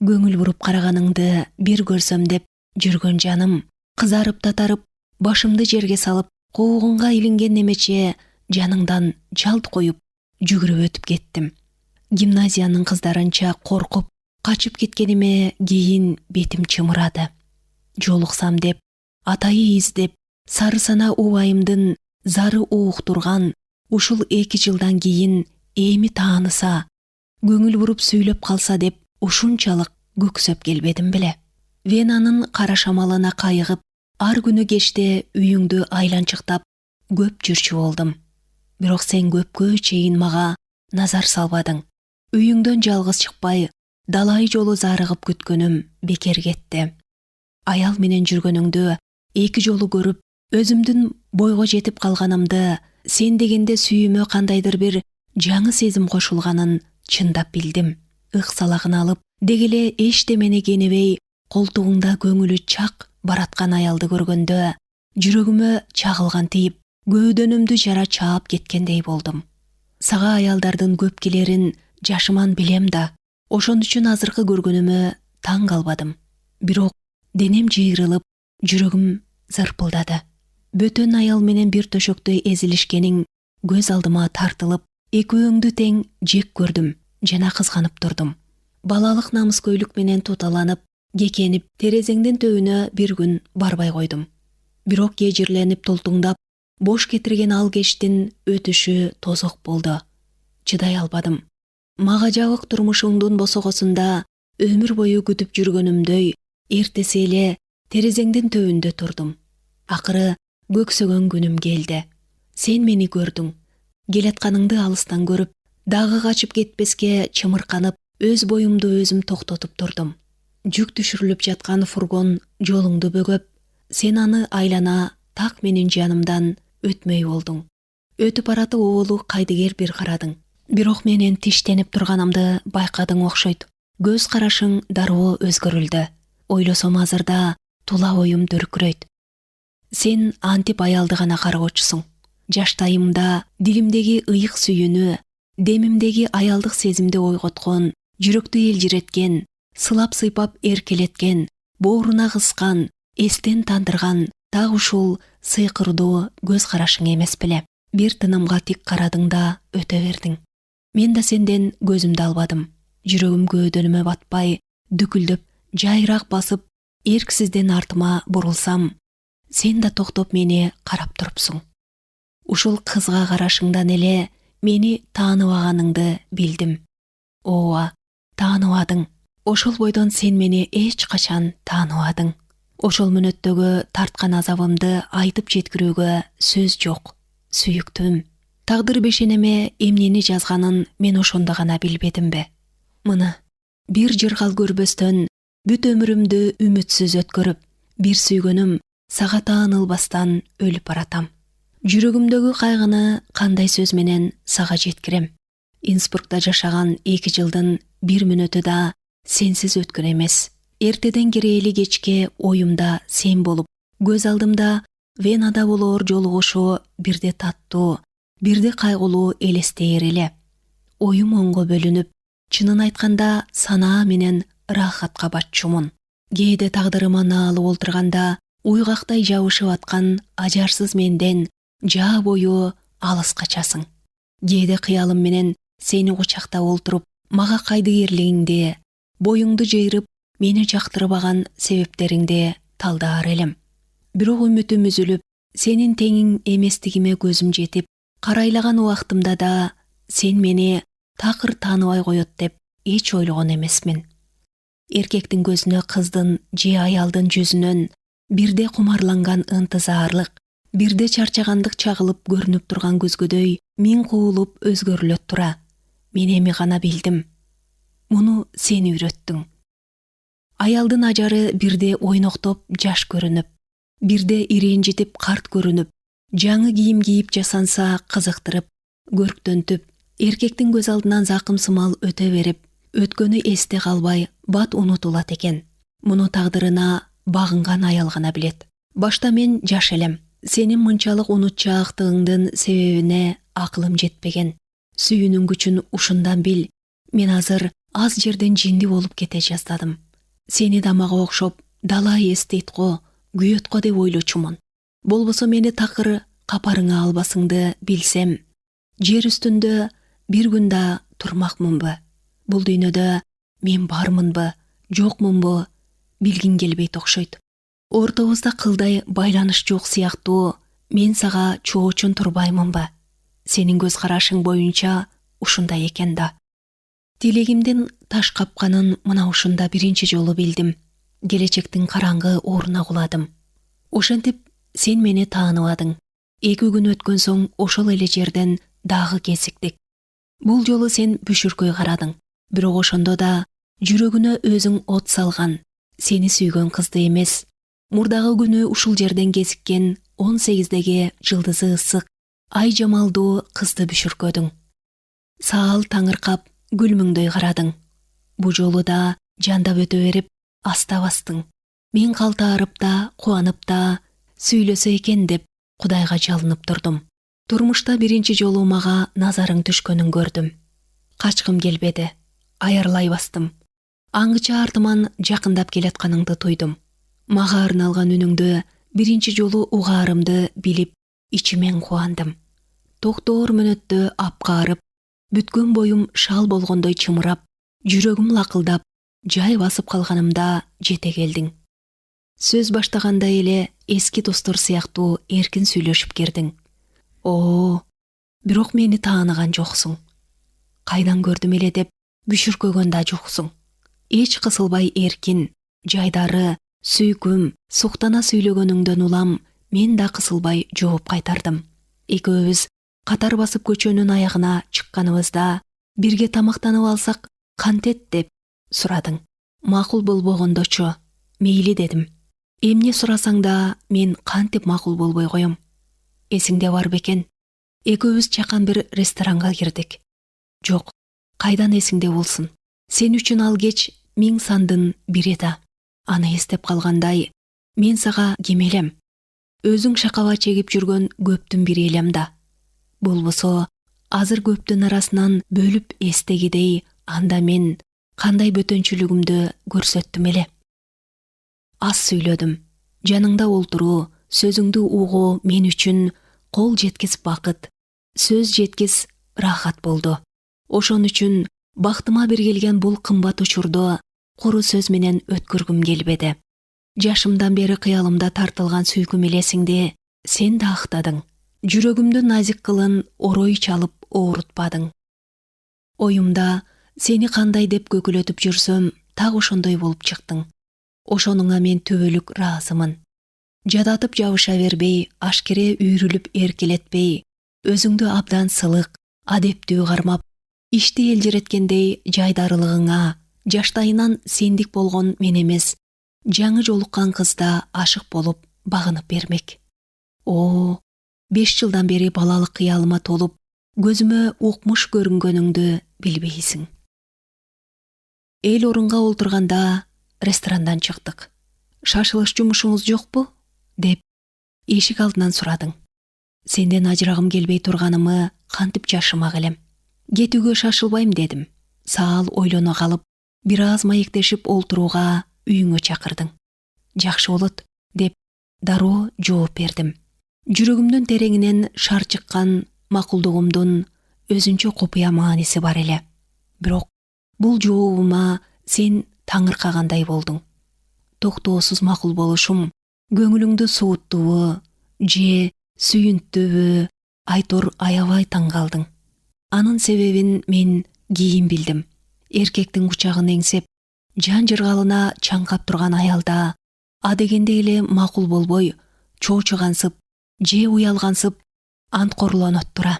Көңүл буруп караганыңды бир көрсөм деп жүргөн жаным, кызарып татарып, башымды жерге салып, коогунга илинген немече жаныңдан жалт коюп, жүгүрүп өтүп кеттим. Гимназиянын кыздарынча коркуп, качып кеткениме кийин бетим чымырады. Жолуксам деп, атайы издеп, сары сана убайымдын зары ууктурган ушул 2 жылдан кийин эми тааныса, көңүл буруп сүйлөп калса деп ушунчалык көксөп келбедим беле. Венанын кара шамалына кайыгып, ар күнү кечте үйүңдү айланчыктап көп жүрчү болдум. Бирок сен көпкө чейин мага назар салбадың. Үйүңдөн жалгыз чыкпай, далай жолу зарыгып күткөнүм бекер кетти. Аял менен жүргөнүңдү эки жолу көрүп, өзүмдүн бойго жетип калганымды, сен дегенде сүйүүмө кандайдыр бир жаңы сезим кошулганын чындап билдим. Ыксалагын алып, дегеле эчтемени кенебей, колтугуңда көңүлү чак бараткан аялды көргөндө, жүрөгүмө чагылган тийип, көөдөнүмдү жара чаап кеткендей болдум. Сага аялдардын көп келерин жашыман билем да, ошон үчүн азыркы көргөнүмө таң калбадым. Бирок денем жыйрылып, жүрөгүм зырпылдады. Бөтөн аял менен бир төшөктө эзилишкениң көз алдыма тартылып, экөөңдү тең жек көрдүм жана кызганып турдум. Балалык намыскөйлүк менен туталанып, кекенип, терезеңдин төбүнө бир күн барбай койдум. Бирок кежирленип толтуңдап, бош кетирген ал кештин өтүшү тозок болду. Чыдай албадым. Мага жабык турмушуңдун босогосунда өмүр бою күтүп жүргөнүмдөй, эртеси эле терезеңдин төбүндө турдум. Акыры көксөгөн күнүм келди. Сен мени көрдүң. Келатканыңды алыстан көрүп, дагы качып кетпеске чымырканып, өз боюмду өзүм токтотуп турдум. Жүк түшүрүлүп жаткан фургон жолуңду бөгөп, сен аны айлана так менин жанымдан өтмөй болдуң. Өтүп баратып оолу кайдыгер бир карадың. Бирок менин тиштенип турганымды байкадың окшойт. Көз карашың дароо өзгөрүлдү. Ойлосом азырда тула оюм дөркүрөйт. Сен антип аялды гана кароочусуң. Жаштайымда дилимдеги ыйык сүйүүнү, демимдеги аялдык сезимди ойготкон, жүрөктү элжиреткен, сылап-сыйпап эркелеткен, бооруна кыскан, эстен тандырган так ушул сыйкырдуу көз карашың эмес беле. Бир тынымга тик карадың да өтө бердиң. Мен да сенден көзүмдү албадым. Жүрөгүм көөдөнүмө батпай, дүкүлдөп, жайыраак басып, эрксизден артыма бурулсам, сен да токтоп мени карап турупсуң. Ушул кызга карашыңдан эле мени тааныбаганыңды билдим. Ооба, тааныбадың. Ошол бойдон сен мени эч качан тааныбадың. Ошол мүнөттөгү тарткан азабымды айтып жеткирүүгө сөз жок. Сүйүктүүм, тагдыр бешенеме эмнени жазганын мен ошондо гана билбедимби? Мына, бир жыргал көрбөстөн, бүт өмүрүмдү үмүтсүз өткөрүп, бир сүйгөнүм сага таанылбастан өлүп баратам. Жүрөгүмдөгү кайгыны кандай сөз менен сага жеткирем? Инсбрукта жашаган 2 жылдын бир мүнөтү да сенсиз өткөн эмес. Эртеден кирээли кечке оюмда сен болуп, көз алдымда Венада болоор жолугушуу бирде таттуу, бирде кайгылуу элестээр эле. Оюм оңго бөлүнүп, чынын айтканда санаа менен рахатка батчумун. Кээде тагдырыма наалып олтурганда, уйгактай жабышып аткан ажарсыз менден жаа бою алыс качасың. Кээде кыялым менен сени кучактап олтуруп, мага кайдыгерлигиңди, боюңду жыйрып, мени жактырбаган себептериңди талдаар элем. Бирок үмүтүм үзүлүп, сенин теңиң эместигиме көзүм жетип, карайлаган убактымда да сен мени такыр тааныбай коет деп эч ойлогон эмесмин. Эркектин көзүнө кыздын же аялдын жүзүнөн бирде кумарланган ынтызаарлык, бирде чарчагандык чагылып көрүнүп турган көзгөдөй миң куулуп өзгөрүлөт тура. Мен эми гана билдим. Муну сен үйрөттүң. Аялдын ажары бирде ойноктоп жаш көрүнүп, бирде ирэнжитип карт көрүнүп, жаңы кийим кийип жасанса кызыктырып, көрктөнтүп, эркектин көз алдынан закым сымал өтө берип, өткөнү эсте калбай, бат унутулат экен. Муну тагдырына багынган аял гана билет. Башта мен жаш элем. Сенин мынчалык унутчаактыгыңдын себебине акылым жетпеген. Сүйүүнүн күчүн ушундан бил. Мен азыр аз жерден жинди болуп кете жаздадым. Сени да мага окшоп, далай эстейт го, күйөт го деп ойлочумун. Болбосо мени такыр капарыңа албасыңды билсем, жер үстүндө бир күн да турмакмынбы? Бул дүйнөдө мен бармынбы, жокмунбу, билгиң келбейт окшойт. Ортобузда кылдай байланыш жок сыяктуу, мен сага чоочун турбаймынбы? Сенин көз карашың боюнча ушундай экен да. Тилегимдин таш капканын мына ушунда биринчи жолу билдим. Келечектин караңгы ооруна куладым. Ошентип сен мени тааныбадың. 2 күн өткөн соң ошол эле жерден дагы кезиктик. Бул жолу сен бүшүркөй карадың. Бирок ошондо да жүрөгүнө өзүң от салган, сени сүйгөн кызды эмес, мурдагы күнү ушул жерден кезиккен 18-деги жылдызы ысык, ай жамалдуу кызды бүшүркөдүң. Саал таңыркап, күлмүңдөй карадың. Бу жолу да жандап өтө берип, аста бастың. Мен калтаарып да, кубанып да, сүйлөсө экен деп Кудайга жалынып турдум. Турмушта биринчи жолу мага назарың түшкөнүн көрдүм. Качкым келбеди, аярлай бастым. Аңгыча артыман жакындап келатканыңды туйдум. Мага арналган үнүңдү биринчи жолу угаарымды билип, ичимен кубандым. Токтоор мүнөттө апкаарып, бүткөн боюм шал болгондой чымырап, жүрөгүм лакылдап, жай басып калганымда жете келдиң. Сөз баштагандай эле эски достор сыяктуу эркин сүйлөшүп кирдиң. Бирок мени тааныган жоксуң. Кайдан көрдүм эле деп бүшүркөгөн да жоксуң. Эч кысылбай эркин, жайдары, сүйкүм, суктана сүйлөгөнүңдөн улам мен да кысылбай жооп кайтардым. Экөөбүз катар басып көчөнүн аягына чыкканыбызда бирге тамактанып алсак кантет деп сурадың. Макул болбогондочу, мейли дедим. Эмне сурасаң да мен кантип макул болбой коем. Эсиңде бар бекен? Экөөбүз чакан бир ресторанга кирдик. Жок, кайдан эсиңде болсун. Сен үчүн ал кеч 1000 сандын бири да. Аны эстеп калгандай, мен сага ким элем? Өзүң шакаба чегип жүргөн көптүн бири элем да. Болбосо, азыр көптүн арасынан бөлүп эстегидей, анда мен кандай бөтөнчүлүгүмдү көрсөттүм эле. Аз сүйлөдүм. Жаныңда олтуруу, сөзүңдү угуу мен үчүн кол жеткис бакыт, сөз жеткис рахат болду. Ошон үчүн бактыма бир келген бул кымбат учурду куру сөз менен өткөргүм келбеди. Жашымдан бери кыялымда тартылган сүйкүм элесиңди сен да актадың. Жүрөгүмдү назик кылын орой чалып оорутпадың. Оюмда сени кандай деп көкүлөтүп жүрсөм, так ошондой болуп чыктың. Ошонуңа мен түбөлүк ыраазымын. Жадатып жабыша бербей, ашкере үйрүлүп эркелетпей, өзүңдү абдан сылык, адептүү кармап, ишти элжиреткендей жайдарылыгыңа, жаштайынан сендик болгон мен эмес, жаңы жолуккан кызда ашык болуп багынып бермек. 5 жылдан бери балалык кыялыма толуп, көзүмө укмуш көрүнгөнүңдү билбейсиң. Эл орунга олтурганда ресторандан чыктык. Шашылыш жумушуңуз жокпу? Деп эшик алдынан сурадың. Сенден ажырагым келбей турганымы кантип жашырмак элем. Кетүүгө шашылбайм дедим. Саал ойлоно калып, бир аз маектешип олтурууга үйүңө чакырдың. Жакшы болот, деп дароо жооп бердим. Жүрөгүмдүн тереңинен шар чыккан макулдугумдун өзүнчө купуя мааниси бар эле. Бирок бул жообума сен таңыркагандай болдуң. Токтоосуз макул болушум көңүлүңдү сууттубу же сүйүнттүбү айтор аябай таң калдың. Анын себебин мен кийин билдим. Эркектин кучагын эңсеп, жан жыргалына чаңкап турган аялда адегенде эле макул болбой, чоочугансып же уялгансып анткорлонот тура.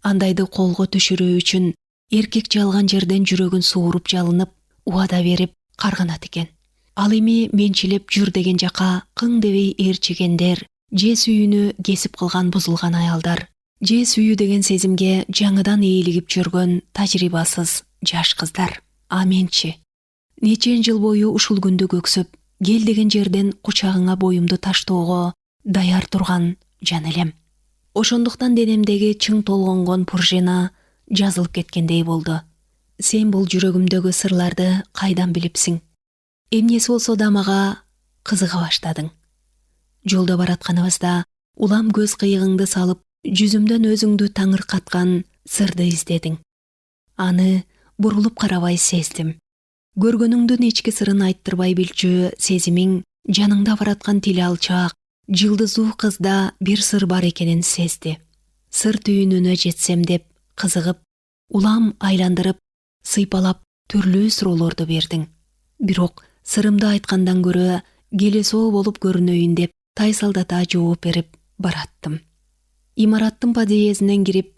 Андайды колго түшүрүү үчүн эркек жалган жерден жүрөгүн сууруп жалынып, убада берип карганат экен. Ал эми менчилеп жүр деген жака кың дебей ээрчигендер, же сүйүүнү кесип кылган бузулган аялдар, же сүйүү деген сезимге жаңыдан ээлигип жүргөн тажрыйбасыз жаш кыздар. А менчи? Нечен жыл бою ушул күндү көксөп, кел деген жерден кучагыңа боюмду таштоого даяр турган жан элем. Ошондуктан денемдеги чың толгонгон пружина жазылып кеткендей болду. Сен бул жүрөгүмдөгү сырларды кайдан билипсиң? Эмнеси болсо да мага кызыга баштадың. Жолдо баратканыбызда улам көз кыйыгыңды салып, жүзүмдөн өзүңдү таңыркаткан сырды издедиң. Аны бурулуп карабай сездим. Көргөнүңдүн ички сырын айттырбай билчү сезимиң жаныңда бараткан тили алчаак, жылдыздуу кызда бир сыр бар экенин сезди. Сыр түйүнүнө жетсем деп кызыгып, улам айландырып, сыйпалап түрлүү суроолорду бердиң. Бирок сырымды айткандан көрө келесоо болуп көрүнөйүн деп тайсалдата жооп берип бараттым. Имараттын подъездинен кирип,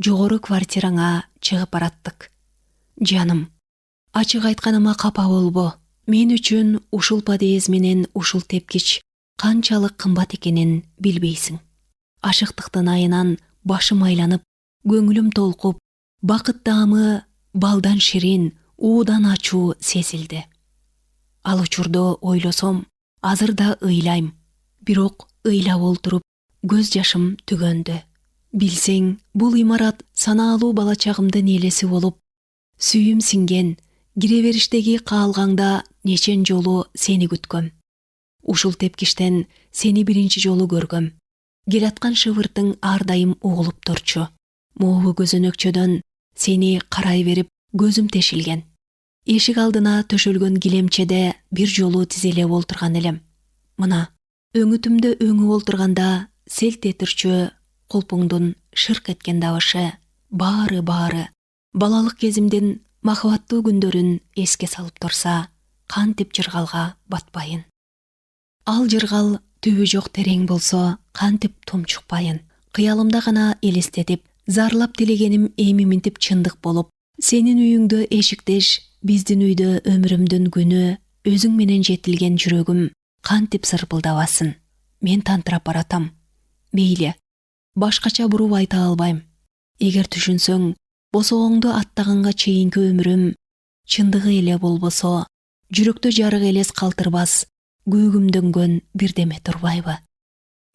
жогору квартираңа чыгып бараттык. Жаным, Ачык айтканыма капа болбо. Мен үчүн ушул подъезд менен ушул тепкич канчалык кымбат экенин билбейсиң. Ашыктыктын айынан башым айланып, көңүлүм толкуп, бакыт даамы балдан ширин, уудан ачуу сезилди. Ал учурда ойлосом, азыр да ыйлайм. Бирок ыйлап олтуруп, көз жашым түгөндү. Билсең, бул имарат санаалуу бала чагымдын элеси болуп, сүйүм синген, кире бериштеги каалгаңда нечен жолу сени күткөм. Ушул тепкиштен сени биринчи жолу көргөм. Келаткан шыбыртың ар дайым угулуп турчу. Могу көзөнөкчөдөн сени карай берип көзүм тешилген. Эшик алдына төшөлгөн килемчеде бир жолу тизелеп олтурган элем. Мына, өңүтүмдө өңүп олтурганда селт этирчү колпуңдун шырк эткен дабышы, баары балалык кезимдин махабаттуу күндөрүн эске салып турса, кантип жыргалга батпайын. Ал жыргал түбү жок терең болсо, кантип тумчукпайын. Кыялымда гана элестетип, зарлап тилегеним эми минтип чындык болуп, сенин үйүңдө эшиктеш, биздин үйдө өмүрүмдүн күнү, өзүң менен жетилген жүрөгүм кантип сырпылдабасын. Мен тантырап баратам. Мейли, башкача буруп айта албайм. Эгер түшүнсөң, босогоңду аттаганга чейинки өмүрүм чындыгы эле болбосо, жүрөктө жарык элес калтырбас, көгүмдөнгөн бирдеме турбайбы?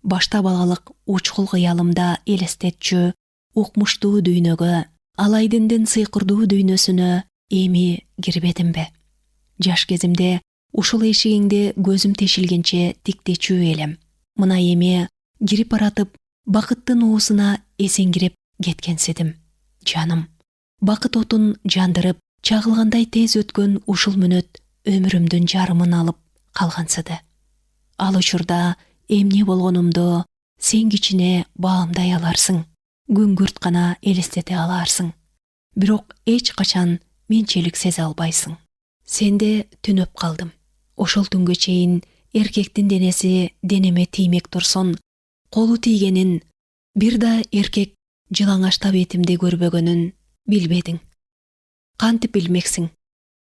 Башта балалык учкул кыялымда элестетчү, укмуштуу дүйнөгө, алайдындын сыйкырдуу дүйнөсүнө эми кирбедимби? Жаш кезимде ушул эшигиңде көзүм тешилгенче тиктечүү элем. Мына эми кирип баратып, бакыттын уусуна эсеңкирип кеткенсидим. Жаным, бакыт отун жандырып, чагылгандай тез өткөн ушул мүнөт өмүрүмдүн жарымын алып калгансыды. Ал учурда эмне болгонумду сен кичине баамдай аларсың, күңгүрт гана элестете аларсың. Бирок эч качан менчелик сезе албайсың. Сенде түнөп калдым. Ошол түнгө чейин эркектин денеси денеме тиймек турсун, колу тийгенин, бир да эркек жылаңаштап этимди көрбөгөнүн билбедиң. Кантип билмексиң?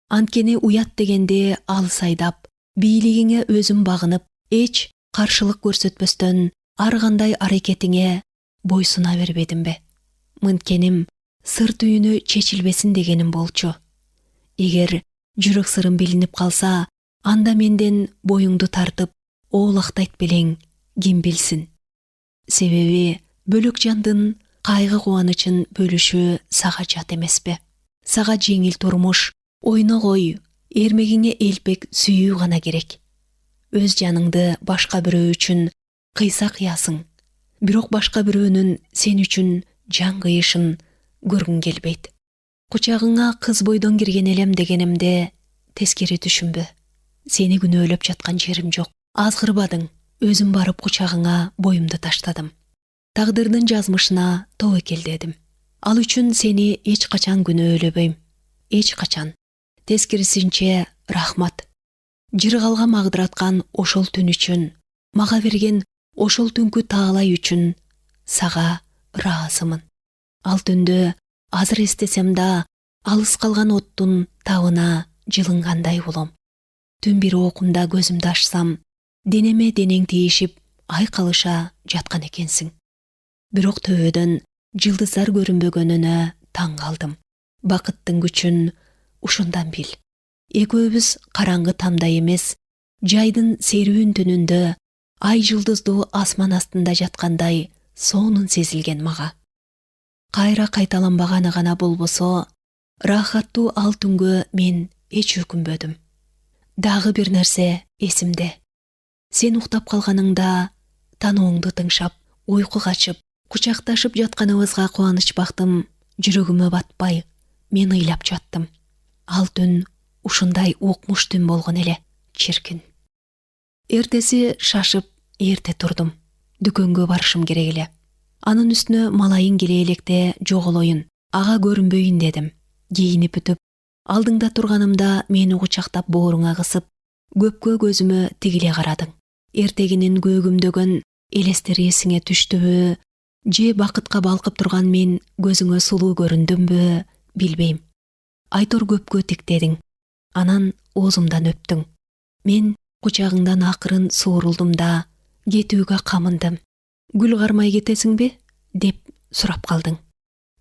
Анткени уят дегенде алыс айдап, бийлигиңе өзүм багынып, эч каршылык көрсөтпөстөн ар кандай аракетиңе бойсуна бербедимби? Мынткеним сыр түйүнү чечилбесин дегеним болчу. Эгер жүрөк сырым билинип калса, анда менден боюңду тартып, оолактайт белең, ким билсин. Себеби бөлөк жандын кайгы кубанычын бөлүшүү сага жат эмеспи? Сага жеңил турмуш, ойнок ой, эрмегиңе элпек сүйүү гана керек. Өз жаныңды башка бирөө үчүн кыйса кыясың, бирок башка бирөөнүн сен үчүн жан кыйышын көргүң келбейт. Кучагыңа кыз бойдон кирген элем дегенимде тескери түшүнбө. Сени күнөөлөп жаткан жерим жок. Азгырбадың, өзүм барып кучагыңа боюмду таштадым. Тагдырдын жазмышына тобокел дедим. Ал үчүн сени эч качан күнөөлөбөйм. Эч качан. Тескерисинче рахмат. Жыргалга магдыраткан ошол түн үчүн, мага берген ошол түнкү таалай үчүн сага ыраазымын. Ал түндө азыр эстесем да, алыс калган оттун табына жылынгандай болом. Түн бир окумда көзүмдү ачсам, денеме денең тийишип, айкалыша жаткан экенсиң. Бирок төбөдөн жылдыздар көрүнбөгөнүнө таң калдым. Бакыттын күчүн ушундан бил. Экөөбүз караңгы тамда эмес, жайдын серүүн түнүндө ай жылдыздуу асман астында жаткандай сонун сезилген мага. Кайра кайталанбаганы гана болбосо, рахаттуу ал түнгө мен эч өкүнбөдүм. Дагы бир нерсе эсимде. Сен уктап калганыңда танооңду тыңшап, уйку качып, кучакташып жатканыбызга кубаныч бактым жүрөгүмө батпай, мен ыйлап жаттым. Ал түн ушундай укмуш түн болгон эле, чиркин. Эртеси шашып, эрте турдум. Дүкөнгө барышым керек эле. Анын үстүнө малайың келе электе жоголоюн, ага көрүнбөйүн дедим. Кийинип бүтүп, алдыңда турганымда мени кучактап бооруңа кысып, көпкө көзүмө тигиле карадың. Эртегинин көгүмдөгөн элестери эсиңе түштүбү, же бакытка балкып турган мен көзүңө сулуу көрүндүмбү, билбейм. Айтор көпкө тиктедиң. анан оозумдан өптүң. Мен кучагыңдан акырын суурулдум да кетүүгө камындым. Гүл кармай кетесиңби? Деп сурап калдың.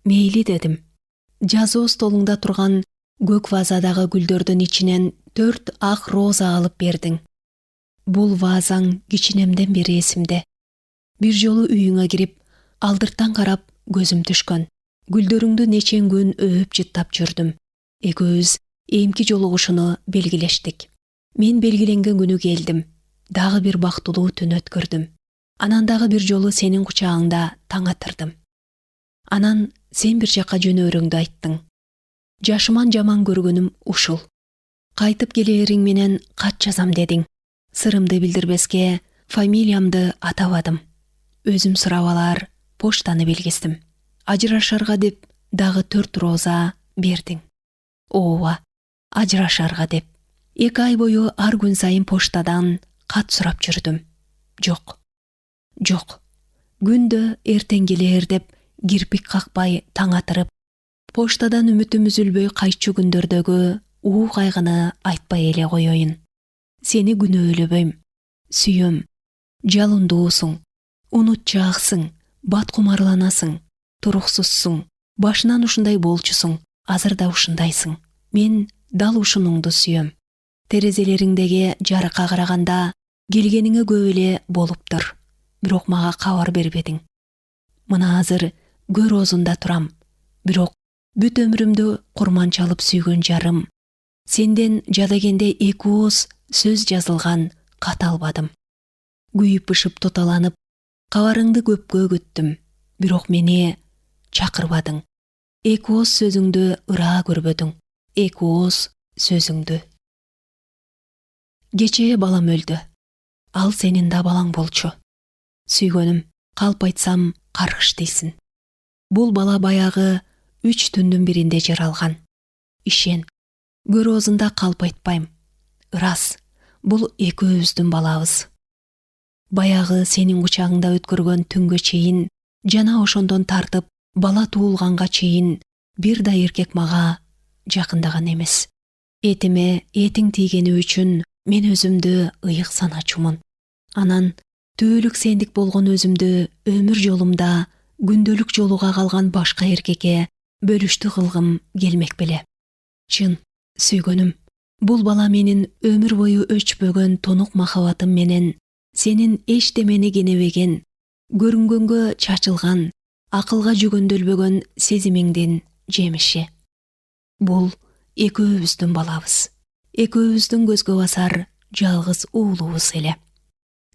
Мейли дедим. Жазуу столуңда турган көк вазадагы гүлдөрдүн ичинен 4 ак роза алып бердиң. Бул вазаң кичинемден бери эсимде. Бир жолу үйүңө кирип, алдыртан карап көзүм түшкөн. Гүлдөрүңдү нечен күн өөп жыттап жүрдүм. Экөөбүз эмки жолугушууну белгилештик. Мен белгиленген күнү келдим. Дагы бир бактылуу түн өткөрдүм. Анан дагы бир жолу сенин кучагыңда таң атырдым. Анан сен бир жака жөнөөрүңдү айттың. Жашыман жаман көргөнүм ушул. Кайтып келээриң менен кат жазам дедиң. Сырымды билдирбеске фамилиямды атабадым. Өзүм сурап алар поштаны белгиздим. Ажырашарга деп дагы 4 роза бердиң. Ооба, ажырашарга деп. 2 ай бою ар күн сайын поштадан кат сурап жүрдүм. Жок. Күндө эртең келээр деп кирпик какпай таң атырып, поштадан үмүтүм үзүлбөй кайчу күндөрдөгү уу кайгыны айтпай эле коеюн. Сени күнөөлөбөйм. Сүйөм. Жалындуусуң. Унутчааксың. Баткумарланасың. Туруксузсуң. Башынан ушундай болчусуң. Азыр да ушундайсың. Мен дал ушунуңду сүйөм. Терезелериңдеги жарыкка караганда келгениңе көп эле болуптур. Бирок мага кабар бербедиң. Мына азыр көр оозунда турам. Бирок бүт өмүрүмдү курманчалып сүйгөн жарым. Сенден жадагенде 2 ооз сөз жазылган кат албадым. Күйүп-бышып тоталанып, кабарыңды көпкө күттүм. Бирок мени чакырбадың. 2 ооз сөзүңдү ыраа көрбөдүң. 2 ооз сөзүңдү. Кечээ балам өлдү. Ал сенин да балаң болчу. Сүйгөнүм, калп айтсам каргыш дейсиң. Бул бала баягы 3 түндүн биринде жаралган. Ишен. Көр оозунда калп айтпайм. Ырас, бул экөөбүздүн балабыз. Баягы сенин кучагыңда өткөргөн түнгө чейин, жана ошондон тартып бала туулганга чейин бир да эркек мага жакындаган эмес. Этиме этиң тийгени үчүн мен өзүмдү ыйык саначумун. Анан түбөлүк сендик болгон өзүмдү өмүр жолумда күндөлүк жолуга калган башка эркекке бөлүштү кылгым келмек беле. Чын, сүйгөнүм, бул бала менин өмүр бою өчпөгөн тонук махабатым менен сенин эчтемени кенебеген, көрүнгөнгө чачылган, акылга жүгөндөлбөгөн сезимиңдин жемиши. Бул экөөбүздүн балабыз. Экөөбүздүн көзгө басар жалгыз уулубуз эле.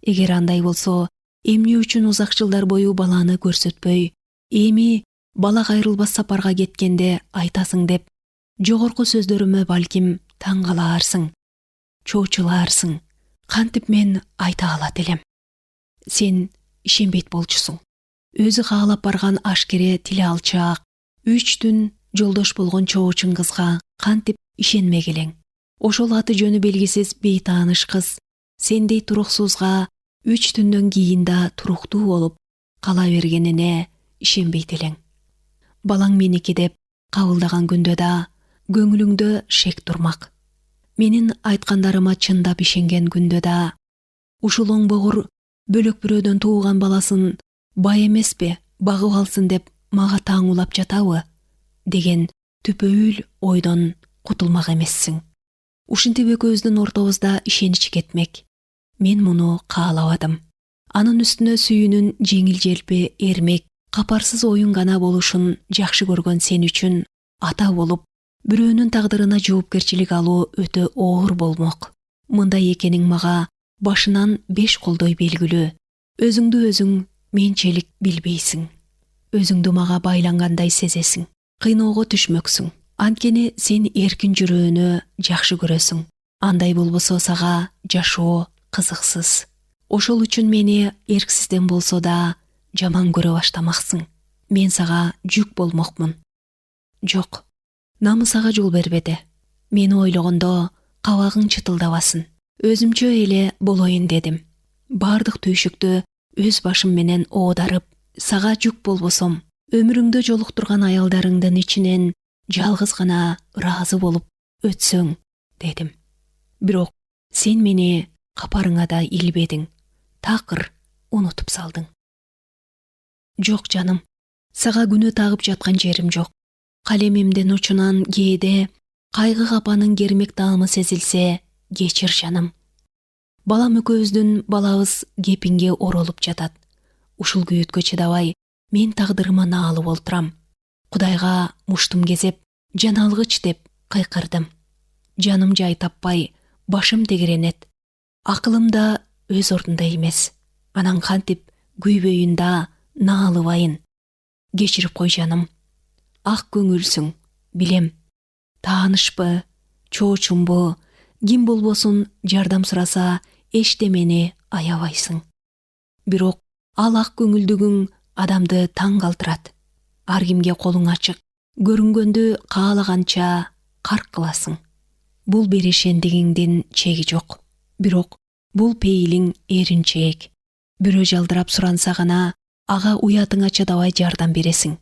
Эгер андай болсо, эмне үчүн узак жылдар бою баланы көрсөтпөй, эми бала кайрылбас сапарга кеткенде айтасың деп, жогорку сөздөрүмө балким таң калаарсың, чоочулаарсың. Кантип мен айта алат элем. Сен ишенбейт болчусуң. Өзү каалап барган ашкере тили алчаак, 3 түн жолдош болгон чоочун кызга кантип ишенмек элең. Ошол аты жөнү белгисиз бейтааныш кыз сендей туруксузга 3 түндөн кийин да туруктуу болуп кала бергенине ишенбейт элең. Балаң меники деп кабылдаган күндө да көңүлүңдө шек турмак. Менин айткандарыма чындап ишенген күндө да ушул оңбогур бөлөк бирөөдөн тууган баласын бай эмеспи, багып алсын деп мага таң улап жатабы деген түпөйүл ойдон кутулмак эмессиң. Ушинтип экөөбүздүн ортобузда ишенич кетмек. Мен муну каалабадым. Анын үстүнө сүйүүнүн жеңил-желпи, эрмек, капарсыз оюн гана болушун жакшы көргөн сен үчүн ата болуп, бирөөнүн тагдырына жоопкерчилик алуу өтө оор болмок. Мындай экениң мага башынан 5 колдой белгилүү. Өзүңдү өзүң менчелик билбейсиң. Өзүңдү мага байлангандай сезесиң. Кыйноого түшмөксүң. Анткени сен эркин жүрөөнү жакшы көрөсүң. Андай болбосо сага жашоо кызыксыз. Ошол үчүн мени эрксизден болсо да жаман көрө баштамаксың. Мен сага жүк болмокмун. Жок, намыс ага жол бербеди. Мени ойлогондо кабагың чытылдабасын. Өзүмчө эле болоюн дедим. Бардык түйшүктү өз башым менен оодарып, сага жүк болбосом, өмүрүңдө жолуктурган аялдарыңдын ичинен жалгыз гана ыраазы болуп өтсөң дедим. Бирок сен мени капарыңа да илбедиң, такыр унутуп салдың. Жок жаным, сага күнөө тагып жаткан жерим жок. Калемимдин учунан кээде кайгы капанын кермек даамы сезилсе, кечир жаным. Балам экөөбүздүн балабыз кепинге оролуп жатат. Ушул күйөткө чыдабай, мен тагдырыма наалып олтурам. Кудайга муштум кезеп, жан алгыч деп кыйкырдым. Жаным жай таппай, башым тегеренет. Акылым да өз ордунда эмес. Анан кантип күйбөйүн да наалыбайын. Кечирип кой жаным. Ак көңүлсүң, билем. Таанышпы, чоочумбу, ким болбосун жардам сураса эчтемени аябайсың. Бирок ал ак көңүлдүгүң адамды таң калтырат. Ар кимге колуң ачык, көрүнгөндү каалаганча карк кыласың. Бул беришендигиңдин чеги жок. Бирок бул пейилиң эринчээк. Бирөө жалдырап суранса гана ага уятыңа чыдабай жардам бересиң.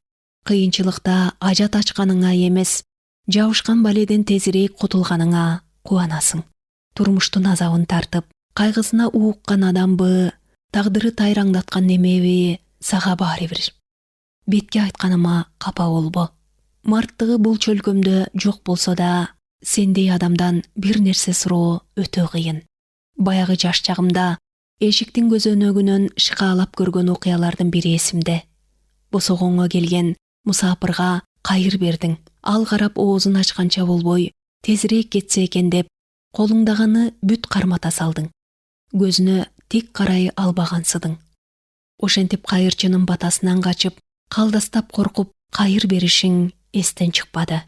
Кыйынчылыкта ажат ачканыңа эмес, жабышкан баледен тезирээк кутулганыңа кубанасың. Турмуштун азабын тартып, кайгысына ууккан адамбы, тагдыры тайраңдаткан немеби, сага баары бир. Бетке айтканыма капа болбо. Марттыгы бул чөлкөмдө жок болсо да, сендей адамдан бир нерсе суроо өтө кыйын. Баягы жаш чагымда эшиктин көзөнөгүнөн шыкаалап көргөн окуялардын бири эсимде. Босогонго келген мусапырга кайыр бердиң. Ал карап оозун ачканча болбой, тезирээк кетсе экен деп, колуңдаганы бүт кармата салдың. Көзүнө тик карай албагансыдың. Ошентип кайырчынын батасынан качып, калдастап коркуп кайыр беришиң эстен чыкпады.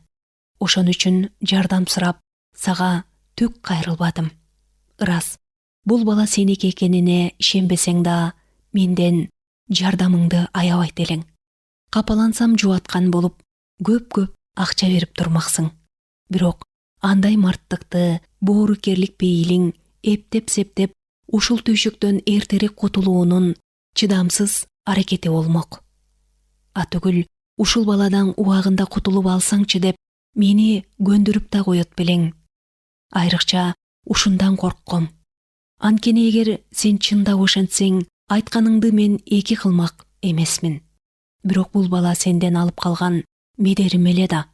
Ошон үчүн жардам сурап, сага түк кайрылбадым. Ырас, бул бала сеники экенине ишенбесең да, менден жардамыңды аябайт элең. Капалансам жубаткан болуп, көп акча берип турмаксың. Бирок андай марттыкты, боорукерлик пейилиң эптеп-септеп ушул түйшүктөн эртерээк кутулуунун чыдамсыз аракети болмок. Атүгүл ушул баладан убагында кутулуп алсаңчы деп мени көндүрүп да коет белең. Айрыкча ушундан коркком. Анткени эгер сен чындап ошентсең, айтканыңды мен эки кылмак эмесмин. Бирок бул бала сенден алып калган медерим эле да.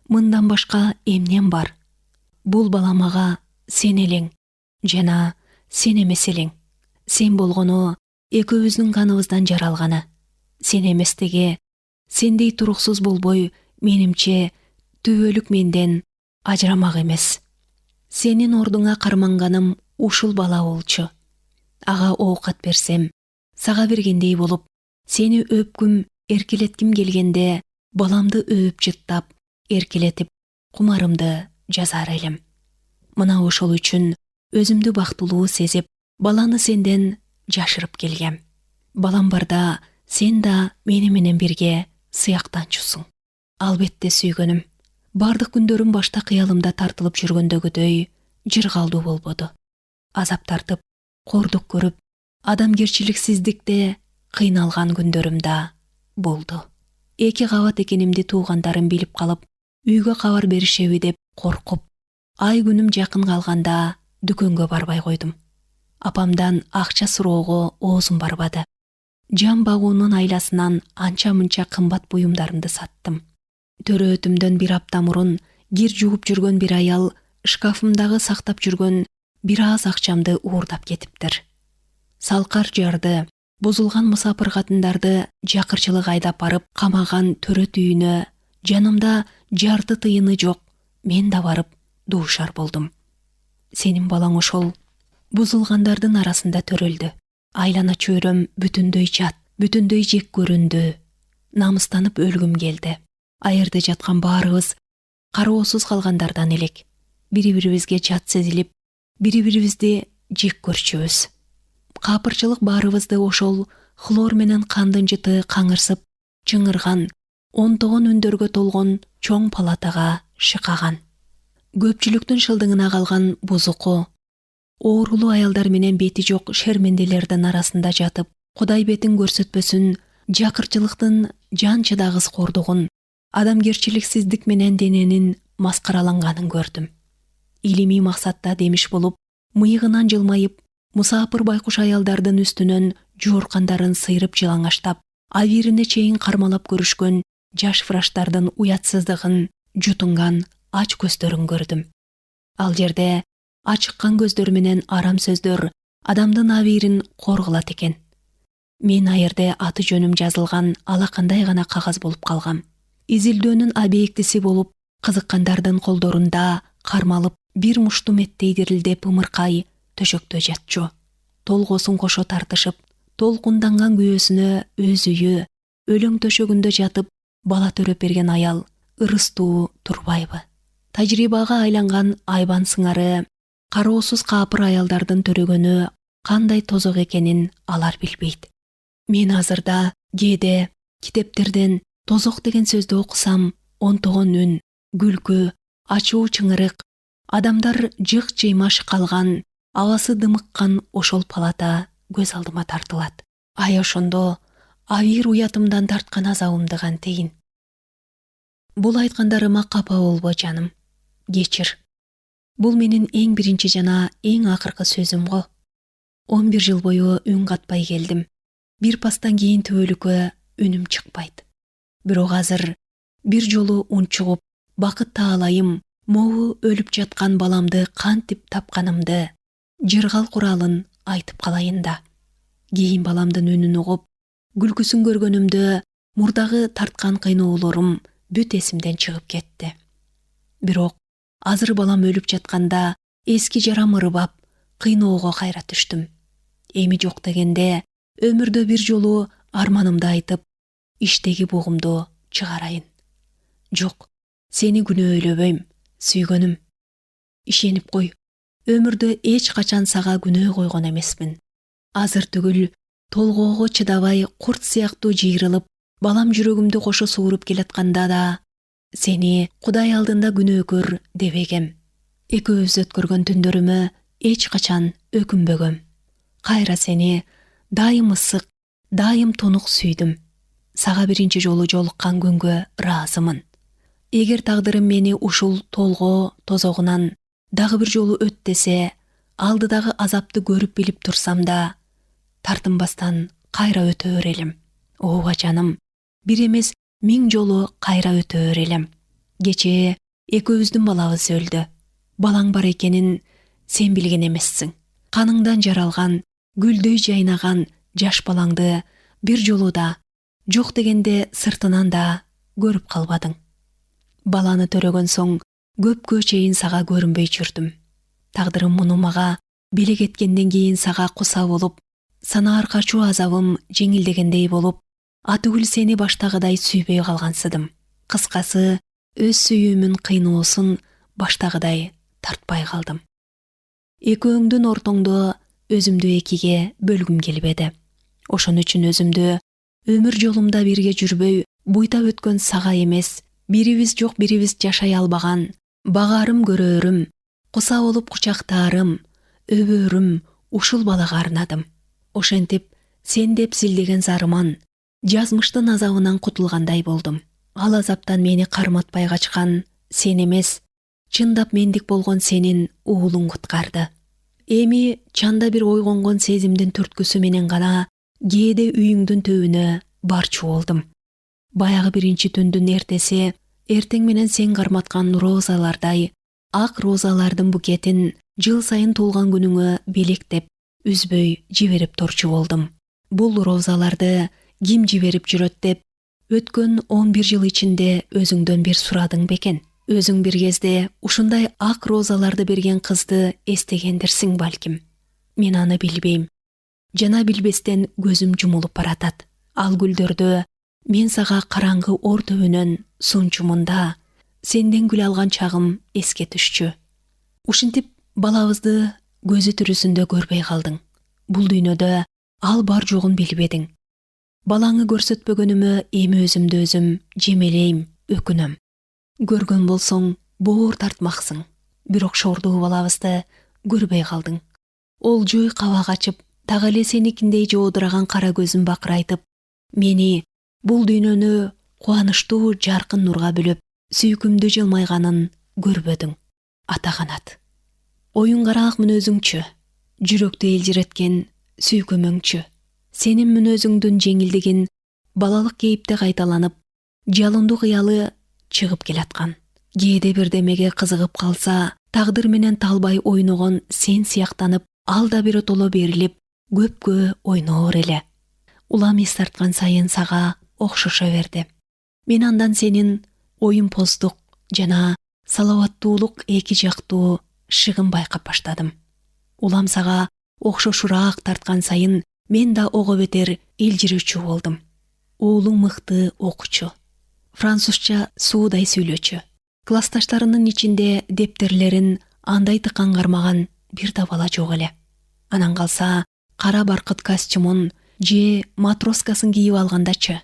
Мындан башка эмнем бар? Бул бала мага сен элең, жана сен эмес элең. Сен болгону экөөбүздүн каныбыздан жаралганы. Сен эместеге, сендей туруксуз болбой, менимче түбөлүк менден ажырамак эмес. Сенин ордуңа карманганым ушул бала болчу. Ага оокат берсем, сага бергендей болуп, сени өпкүм, эркелетким келгенде, баламды өөп жыттап, эркелетип, кумарымды жазар элем. Мына ошол үчүн өзүмдү бактылуу сезип, баланы сенден жашырып келгем. Балам барда, сен да мени менен бирге сыяктанчусуң. Албетте сүйгөнүм. Бардык күндөрүм башта кыялымда тартылып жүргөндөгүдөй жыргалдуу болбоду. Азап тартып, кордук көрүп, адамгерчиликсиздикте кыйналган күндөрүм да болду. Эки кабат экенимди туугандарым билип калып, үйгө кабар беришеби деп коркуп, ай күнүм жакын калганда дүкөнгө барбай койдум. Апамдан акча суроого оозум барбады. Жан багуунун айласынан анча-мынча кымбат буюмдарымды саттым. Төрөөтүмдөн бир апта мурун кир жууп жүргөн бир аял шкафымдагы сактап жүргөн бир аз акчамды уурдап кетиптир. Салкар жарды, бузулган мусапыр катындарды жакырчылык айдап барып камаган төрөт үйүнө жанымда жарты тыйыны жок, мен да барып дуушар болдум. Сенин балаң ошол бузулгандардын арасында төрөлдү. Айлана чөйрөм бүтүндөй жат, бүтүндөй жек көрүндү. Намыстанып өлгүм келди. Айырда жаткан баарыбыз кароосуз калгандардан элек. Бири-бирибизге жат сезилип, бири-бирибизди жек көрчүбүз. Капырчылык баарыбызды ошол хлор менен кандын жыты каңырсып, чыңырган, онтогон үндөргө толгон чоң палатага шыкаган. Көпчүлүктүн шылдыңына калган бузуку, оорулуу аялдар менен бети жок шерменделердин арасында жатып, Кудай бетин көрсөтпөсүн, жакырчылыктын жан чыдагыс кордугун, адамгерчиликсиздик менен дененин маскараланганын көрдүм. илимий максатта демиш болуп, мыйыгынан жылмайып, мусапыр байкуш аялдардын үстүнөн жооркандарын сыйрып жылаңаштап, авирине чейин кармалап көрүшкөн жаш врачтардын уятсыздыгын жутунган ач көздөрүн көрдүм. Ал жерде ачыккан көздөр менен арам сөздөр адамдын авирин коргулат экен. Мен айырде аты жөнүм жазылган алакандай гана кагаз болуп калгам. Изилдөөнүн объектиси болуп, кызыккандардын колдорунда кармалып бир муштум эттей дирилдеп ымыркай төшөктө жатчу. Толгосун кошо тартышып, толкунданган күйөөсүнө өз үйү, өлөң төшөгүндө жатып, бала төрөп берген аял ырыстуу турбайбы? Тажрыйбага айланган айбан сыңары, кароосуз каапыр аялдардын төрөгөнү кандай тозок экенин алар билбейт. Мен азырда кээде китептерден тозок деген сөздү окусам, онтогон үн, күлкү, ачуу чыңырык, адамдар жык-жыймаш калган, абасы дымыккан ошол палата көз алдыма тартылат. Ай ошондо авир уятымдан тарткан азабымды кантейин. Бул айткандарыма капа болбо жаным. Кечир. Бул менин эң биринчи жана эң акыркы сөзүм го. 11 жыл бою үн катпай келдим. Бир пастан кийин түбөлүккө үнүм чыкпайт. Бирок азыр бир жолу унчугуп, бакыт таалайым, могу өлүп жаткан баламды кантип тапканымды, жыргал куралын айтып калайын да. Кийин баламдын үнүн угуп, күлкүсүн көргөнүмдө мурдагы тарткан кыйноолорум бүт эсимден чыгып кетти. Бирок азыр балам өлүп жатканда эски жарам ырыбап, кыйноого кайра түштүм. Эми жок дегенде өмүрдө бир жолу арманымды айтып, иштеги бугумду чыгарайын. Жок, сени күнөөлөбөйм, сүйгөнүм. Ишенип кой, өмүрдө эч качан сага күнөө койгон эмесмин. Азыр түгүл, толгоого чыдабай курт сыяктуу жыйрылып, балам жүрөгүмдү кошо сууруп келатканда да сени Кудай алдында күнөөкөр дебегем. Экөөбүз өткөргөн түндөрүмө эч качан өкүнбөгөм. Кайра сени дайым ысык, дайым тунук сүйдүм. Сага биринчи жолу жолуккан күнгө ыраазымын. Эгер тагдырым мени ушул толгоо тозогунан дагы бир жолу өт десе, алдыдагы азапты көрүп билип турсам да, тартынбастан кайра өтө берелим. Ооба жаным, бир эмес 1000 жолу кайра өтө берелим. Кечээ экөөбүздүн балабыз өлдү. Балаң бар экенин сен билген эмессиң. Каныңдан жаралган, гүлдөй жайнаган жаш балаңды бир жолу да, жок дегенде сыртынан да көрүп калбадың. Баланы төрөгөн соң көпкө чейин сага көрүнбөй жүрдүм. Тагдырым муну мага белек эткенден кийин сага куса болуп, санаар качуу азабым жеңилдегендей болуп, атүгүл сени баштагыдай сүйбөй калгансыдым. Кыскасы, өз сүйүүмүн кыйноосун баштагыдай тартпай калдым. Экөөңдүн ортоңдо өзүмдү экиге бөлгүм келбеди. Ошон үчүн өзүмдү өмүр жолумда бирге жүрбөй, буйдап өткөн сага эмес, бирибиз жок бирибиз жашай албаган, багаарым көрөөрүм, куса болуп кучактаарым, өбөөрүм ушул балага арнадым. Ошентип, сен деп силдеген зарыман, жазмыштын азабынан кутулгандай болдум. Ал азаптан мени карматпай качкан сен эмес, чындап мендик болгон сенин уулуң куткарды. Эми чанда бир ойгонгон сезимдин түрткүсү менен гана кээде үйүңдүн төбүнө барчу болдум. Баягы биринчи түндүн эртеси, эртең менен сен карматкан розалардай, ак розалардын букетин жыл сайын туулган күнүңө белектеп, үзбөй жиберип турчу болдум. Бул розаларды ким жиберип жүрөт деп, өткөн 11 жыл ичинде өзүңдөн бир сурадың бекен? Өзүң бир кезде ушундай ак розаларды берген кызды эстегендирсиң балким. Мен аны билбейм. Жана билбестен көзүм жумулуп баратат. Ал гүлдөрдө мен сага караңгы ор төбүнөн сунчумунда сенден гүл алган чагым эске түшчү. Ушинтип балабызды көзү тирүүсүндө көрбөй калдың. Бул дүйнөдө ал бар жогун билбедиң. Балаңы көрсөтпөгөнүмө эми өзүмдү өзүм жемелейм, өкүнөм. Көргөн болсоң, боор тартмаксың. Бирок шордуу балабызды көрбөй калдың. Ол жой каба качып, так эле сеникиндей жоодураган кара көзүн бакырайтып, мени бул дүйнөнү кубанычтуу жаркын нурга бөлөп, сүйкүмдүү жылмайганын көрбөдүң. Ата канат. Оюн караак мүнөзүңчү, жүрөктү элжиреткен сүйкөмөңчү, сенин мүнөзүңдүн жеңилдигин балалык кейипте кайталанып, жалындуу кыялы чыгып келаткан. Кээде бирдемеге кызыгып калса, тагдыр менен талбай ойногон сен сыяктанып, ал да биротоло берилип, көпкө ойноор эле. Улам эс тарткан сайын сага окшошо берди. Мен андан сенин оюнпоздук жана салаваттуулук эки жактуу шыгын байкап баштадым. Улам сага окшошураак тарткан сайын мен да ого бетер элжирүүчү болдум. Уулуң мыкты окуучу, французча суудай сүйлөчү. Классташтарынын ичинде дептерлерин андай тыккан кармаган бир да бала жок эле. Анан калса кара баркыт костюмун же матроскасын кийип алгандачы,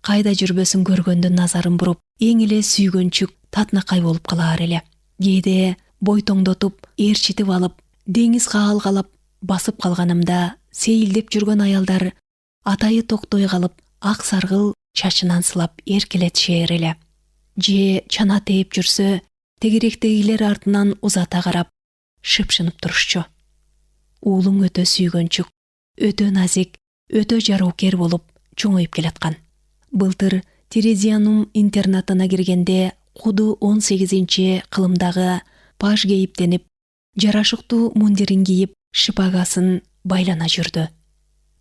кайда жүрбөсүн көргөндө назарын буруп, эң эле сүйгөнчүк татынакай болуп калаар эле. Кээде бойтоңдотуп, ээрчитип алып, деңиз каалгалап басып калганымда сейилдеп жүргөн аялдар атайы токтой калып, ак саргыл чачынан сылап эркелетишээр эле. Же чана тээп жүрсө, тегеректегилер артынан узата карап, шыпшынып турушчу. Уулуң өтө сүйгөнчүк, өтө назик, өтө жароокер болуп чоңоюп келаткан. Былтыр Терезианум интернатына киргенде куду 18-кылымдагы паж кейиптенип, жарашыктуу мундирин кийип, шыпагасын байлана жүрдү.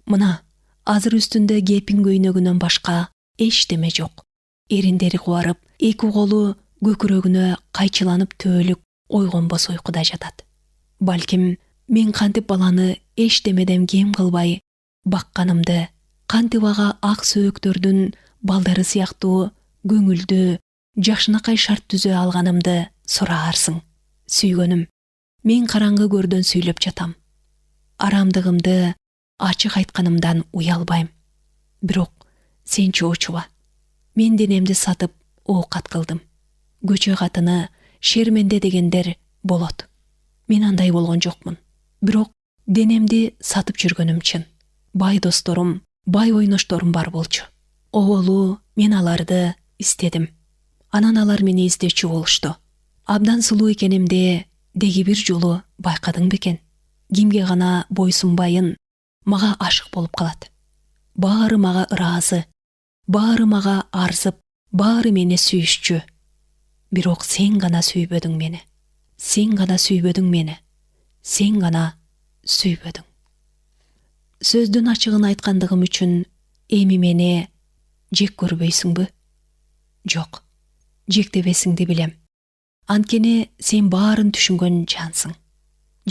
Мына, азыр үстүндө кепин көйнөгүнөн башка эчтеме жок. Эриндери кубарып, эки колу көкүрөгүнө кайчыланып төөлүк ойгонбос уйкуда жатат. Балким, мен кантип баланы эчтемеден кем кылбай бакканымды, кантип ага ак сөөктөрдүн балдары сыяктуу көңүлдүү, жакшынакай шарт түзө алганымды сураарсың. Сүйгөнүм, мен караңгы көрдөн сүйлөп жатам. Арамдыгымды ачык айтканымдан уялбайм. Бирок сен чоочуба. Мен денемди сатып оокат кылдым. Көчө катыны шерменде дегендер болот. Мен андай болгон жокмун. Бирок денемди сатып жүргөнүм чын. Бай досторум, бай ойношторум бар болчу. Оболу мен аларды издедим. Анан алар мени издечү болушту. Абдан сулуу экенимди деги бир жолу байкадың бекен? Кимге гана бойсунбайын, мага ашык болуп калат. Баары мага ыраазы, баары мага арзып, баары мени сүйүшчү. Бирок сен гана сүйбөдүң мени. Сен гана сүйбөдүң мени. Сен гана сүйбөдүң. Сөздүн ачыгын айткандыгым үчүн эми мени жек көрбөйсүңбү? Жок, жектебесиңди билем. Анткени сен баарын түшүнгөн жансың.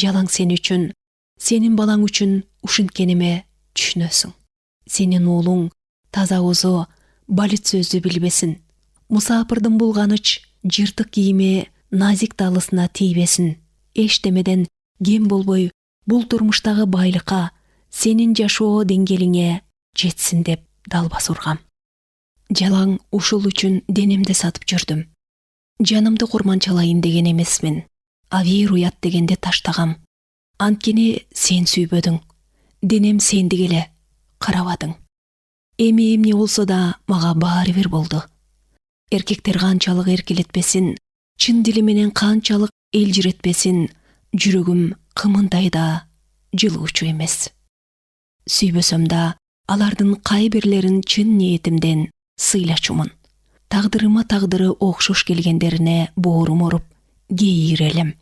Жалаң сен үчүн, сенин балаң үчүн ушинткениме түшүнөсүң. Сенин уулуң таза оозу, балет сөздү билбесин. Мусапырдын булганыч, жыртык кийими назик талысына тийбесин. Эчтемеден кем болбой, бул турмуштагы байлыкка, сенин жашоо деңгээлиңе жетсин деп далбас ургам. Жалаң ушул үчүн денемди сатып жүрдүм. Жанымды курманчалайын деген эмесмин. Авир уят дегенде таштагам. Анткени сен сүйбөдүң. Денем сендик эле. Карабадың. Эми эмне болсо да мага баары бир болду. Эркектер канчалык эркелетпесин, чын дили менен канчалык элжиретпесин, жүрөгүм кымындай да жылуучу эмес. Сүйбөсөм да алардын кай бирлерин чын ниетимден сыйлачумун. Тагдырыма тагдыры окшош келгендерине боорум оруп, кейирелем.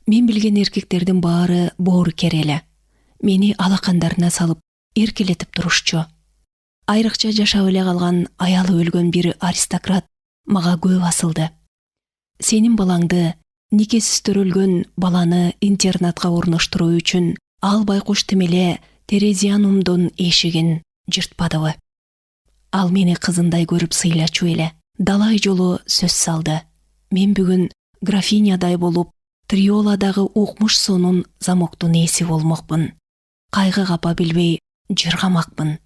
Мен билген эркектердин баары боорукер эле. Мени алакандарына салып, эркелетип турушчу. Айрыкча жашап эле калган аялы өлгөн бир аристократ мага көп асылды. Сенин балаңды, никесиз төрөлгөн баланы интернатка орноштуруу үчүн ал байкуш тимеле Терезианумдун эшигин жыртпадыбы? Ал мени кызындай көрүп сыйлачу эле. Далай жолу сөз салды. Мен бүгүн графинядай болуп, Триоладагы укмуш сонун замоктун ээси болмокмун. Кайгы капа билбей жыргамакмын.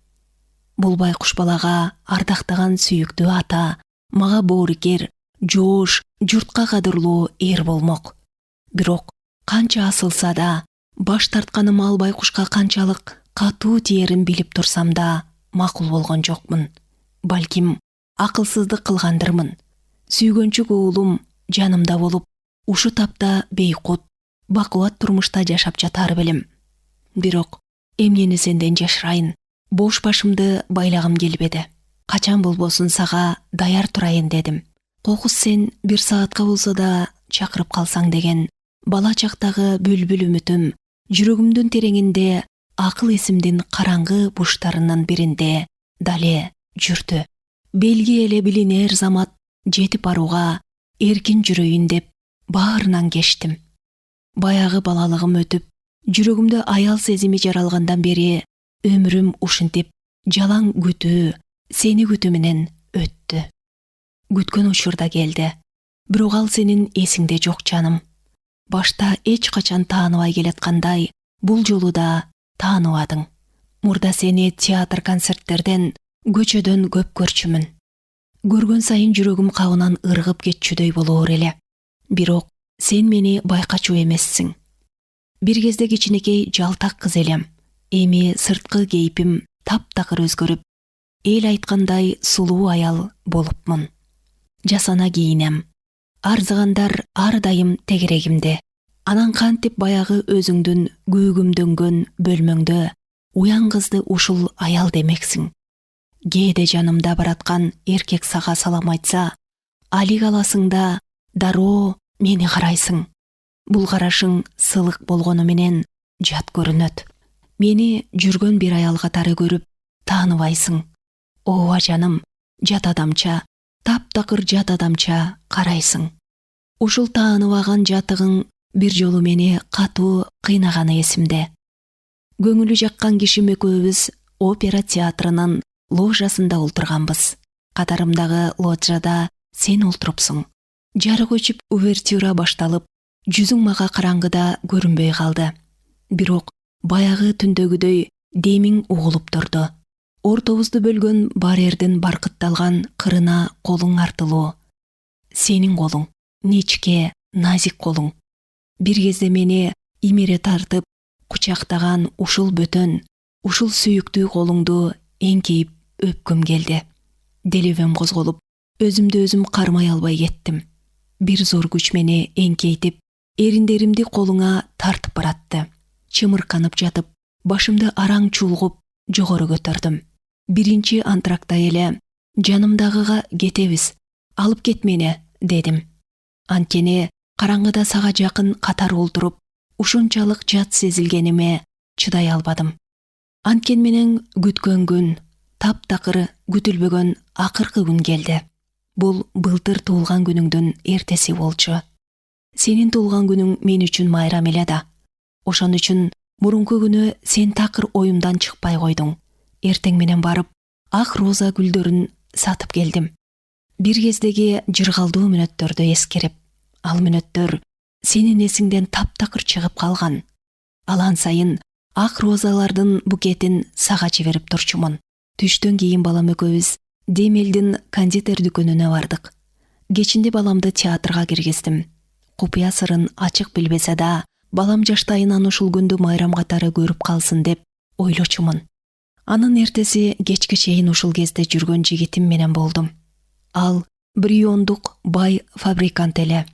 Бул байкуш балага ардактаган сүйүктүү ата, мага боорукер, жоош, журтка кадырлуу эр болмок. Бирок канча асылса да, баш тартканым ал байкушка канчалык катуу тиерин билип турсам да, макул болгон жокмун. Балким акылсыздык кылгандырмын. Сүйгөнчүк уулум жанымда болуп, ушу тапта бейкут, бакубат турмушта жашап жатар белем. Бирок эмнени сенден жашырайын, бош башымды байлагым келбеди. Качан болбосун сага даяр турайын дедим. Кокус сен 1 саатка болсо да чакырып калсаң деген бала чактагы бүлбүл үмүтүм жүрөгүмдүн тереңинде акыл эсимдин караңгы буштарынын биринде дале жүрдү. Белги эле билинер замат жетип барууга эркин жүрөйүн деп баарынан кечтим. Баягы балалыгым өтүп, жүрөгүмдө аял сезими жаралгандан бери өмүрүм ушинтип жалаң күтүү, сени күтүү менен өттү. Күткөн учурда келди. Бирок ал сенин эсиңде жок жаным. Башта эч качан тааныбай келаткандай, бул жолу да тааныбадың. Мурда сени театр концерттерден, көчөдөн көп көрчүмүн. Көргөн сайын жүрөгүм кабынан ыргып кетчүдөй болоор эле. Бирок сен мени байкачу эмессиң. Бир кезде кичинекей жалтак кыз элем. Эми сырткы кейпим таптакыр өзгөрүп, эл айткандай сулуу аял болупмун. Жасана кийинем. Арзыгандар ар дайым тегерегимде. Анан кантип баягы өзүңдүн күүгүмдөнгөн бөлмөңдө уян кызды ушул аял демексиң. Кээде жанымда бараткан эркек сага салам айтса, алик аласың да дароо мени карайсың. Бул карашың сылык болгону менен жат көрүнөт. Мени жүргөн бир аял катары көрүп тааныбайсың. Ооба жаным, жат адамча, таптакыр жат адамча карайсың. Ушул тааныбаган жатыгың бир жолу мени катуу кыйнаганы эсимде. Көңүлү жаккан кишим экөөбүз опера театрынын ложасында олтурганбыз. Катарымдагы ложада сен олтурупсуң. Жарык өчүп увертюра башталып, жүзүң мага караңгыда көрүнбөй калды. Бирок баягы түндөгүдөй демиң угулуп турду. Ортобузду бөлгөн барьердин баркытталган кырына колуң артылуу. Сенин колуң, нечке, назик колуң. Бир кезде мени имере тартып, кучактаган ушул бөтөн, ушул сүйүктүү колуңду эңкейип өпкүм келди. Делебем козголуп, өзүмдү өзүм кармай албай кеттим. Бир зор күч мени эңкейтип, эриндеримди колуңа тартып баратты. Чымырканып жатып, башымды араң чулгуп, жогору көтөрдүм. Биринчи антракта эле жанымдагыга кетебиз, алып кет мени, дедим. Анткени караңгыда сага жакын катар олтуруп, ушунчалык жат сезилгениме чыдай албадым. Анткени менен күткөн күн, таптакыр күтүлбөгөн акыркы күн келди. Бул былтыр туулган күнүңдүн эртеси болчу. Сенин туулган күнүң мен үчүн майрам эле да. Ошон үчүн мурунку күнү сен такыр оюмдан чыкпай койдуң. Эртең менен барып, ак роза гүлдөрүн сатып келдим. Бир кездеги жыргалдуу мүнөттөрдү эскерип, ал мүнөттөр сенин эсиңден таптакыр чыгып калган. Алан сайын ак розалардын букетин сага жиберип турчумун. Түштөн кийин балам экөөбүз Демелдин кондитер дүкөнүнө бардык. Кечинде баламды театрга киргиздим. Купуя сырын ачык билбесе да, балам жаштайынан ушул күндү майрам катары көрүп калсын деп ойлочумун. Анын эртеси кечке чейин ушул кезде жүргөн жигитим менен болдум. Ал бриондук бай фабрикант эле.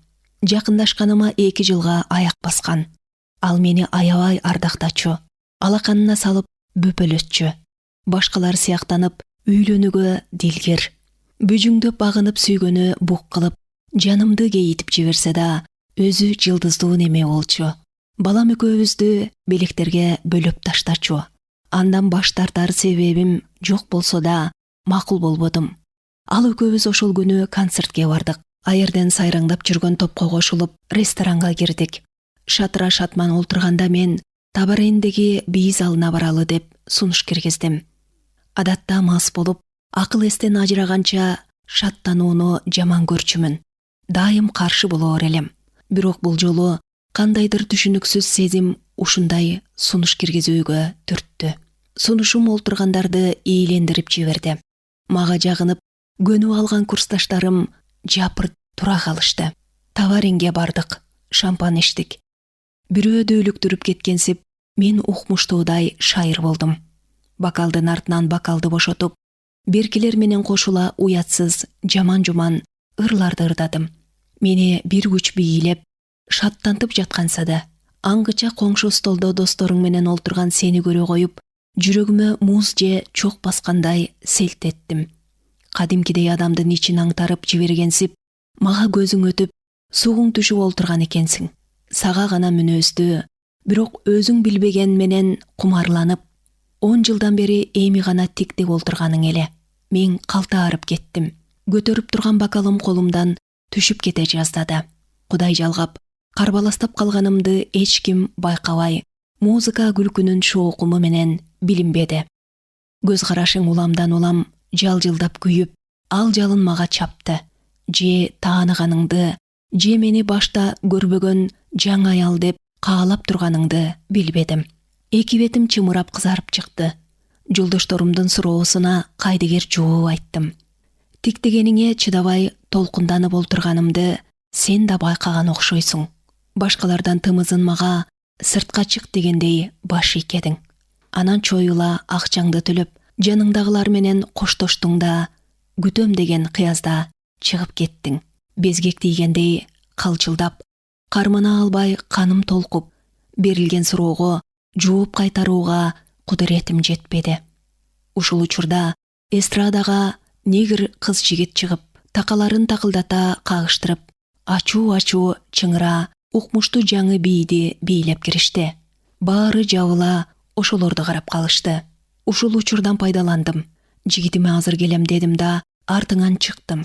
Жакындашканыма 2 жылга аяк баскан. Ал мени аябай ардактачу, алаканына салып бөпөлөтчү. Башкалар сыяктанып, үйлөнүүгө дилгир. Бүжүңдөп багынып сүйгөнү бук кылып, жанымды кейитип жиберсе да, өзү жылдыздуу неме болчу. Балам экөөбүздү белектерге бөлөп таштачу. Андан баш тартар себебим жок болсо да, макул болбодум. Ал экөөбүз ошол күнү концертке бардык. Айырден сайраңдап жүргөн топко кошулуп, ресторанга кирдик. Шатыра шатман олтурганда мен табарендеги бий залына баралы деп сунуш киргиздим. Адатта мас болуп, акыл эстен ажыраганча шаттанууну жаман көрчүмүн. Дайым каршы болоор элем. Бирок бул жолу кандайдыр түшүнүксүз сезим ушундай сунуш киргизүүгө түрттү. Сунушум олтургандарды ээлендирип жиберди. Мага жагынып, көнүп алган курсташтарым жапырт тура калышты. Таваренге бардык, шампан иштик. Бирөөдү өлүктүрүп кеткенсип, мен укмуштуудай шайыр болдум. Бакалдын артынан бакалды бошотуп, беркилер менен кошула уятсыз, жаман-жуман ырларды ырдадым. Мени бир күч бийлеп, шаттантып жатканса да, аңгыча коңшу столдо досторуң менен олтурган сени көрө коюп, жүрөгүмө муз же чок баскандай селт эттим. Кадимкидей адамдын ичин аңтарып жибергенсип, мага көзүң өтүп, сугуң түшүп олтурган экенсиң. Сага гана мүнөздүү, бирок өзүң билбеген менен кумарланып, 10 жылдан бери эми гана тиктеп олтурганың эле. Мен калтаарып кеттим. Көтөрүп турган бокалым колумдан түшүп кете жаздады. Кудай жалгап, карбаластап калганымды эч ким байкабай, музыка күлкүнүн шоокуму менен билинбеди. Көз карашың уламдан улам жалжылдап күйүп, ал жалын мага чапты. Же тааныганыңды, же мени башта көрбөгөн жаңы аял деп каалап турганыңды билбедим. Эки бетим чымырап кызарып чыкты. Жолдошторумдун суроосуна кайдыгер жооп айттым. Тиктегениңе чыдабай толкунданып олтурганымды сен да байкаган окшойсуң. Башкалардан тымызын мага сыртка чык дегендей баш ийкедиң. Анан чоюла акчаңды төлөп, жаныңдагылар менен коштоштуң да, күтөм деген кыязда чыгып кеттиң. Безгек тийгендей калчылдап, кармана албай каным толкуп, берилген суроого жооп кайтарууга кудуретим жетпеди. Ушул учурда эстрадага негр кыз-жигит чыгып, такаларын такылдата кагыштырып, ачуу чыңыра, укмуштуу жаңы бийди бийлеп киришти. Баары жабыла ошолорду карап калышты. Ушул учурдан пайдаландым. Жигитиме азыр келем дедим да, артыңан чыктым.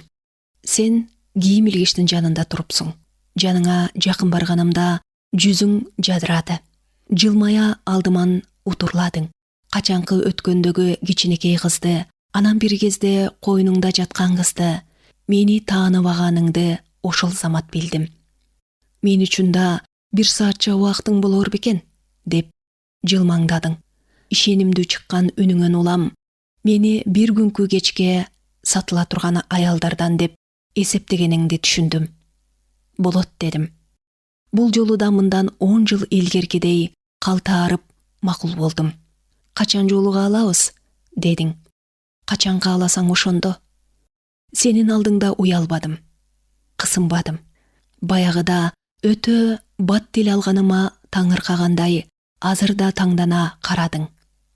Сен кийим илгичтин жанында турупсуң. Жаныңа жакын барганымда жүзүң жадырады. Жылмая алдыман утурладың. Качанкы өткөндөгү кичинекей кызды, анан бир кезде койнуңда жаткан кызды, мени тааныбаганыңды ошол замат билдим. Мен үчүн да 1 саатча убактың болор бекен, деп жылмаңдадың. Ишенимдүү чыккан үнүңөн улам, мени бир күнкү кечке сатыла турган аялдардан деп эсептегениңди түшүндүм. Болот дедим. Бул жолу да мындан 10 жыл илгеркидей калтаарып макул болдум. Качан жолуга алабыз, дедиң. Качан кааласаң ошондо. Сенин алдыңда уялбадым, кысынбадым. Баягыда өтө бат тил алганыма таңыркагандай, азыр да таңдана карадың.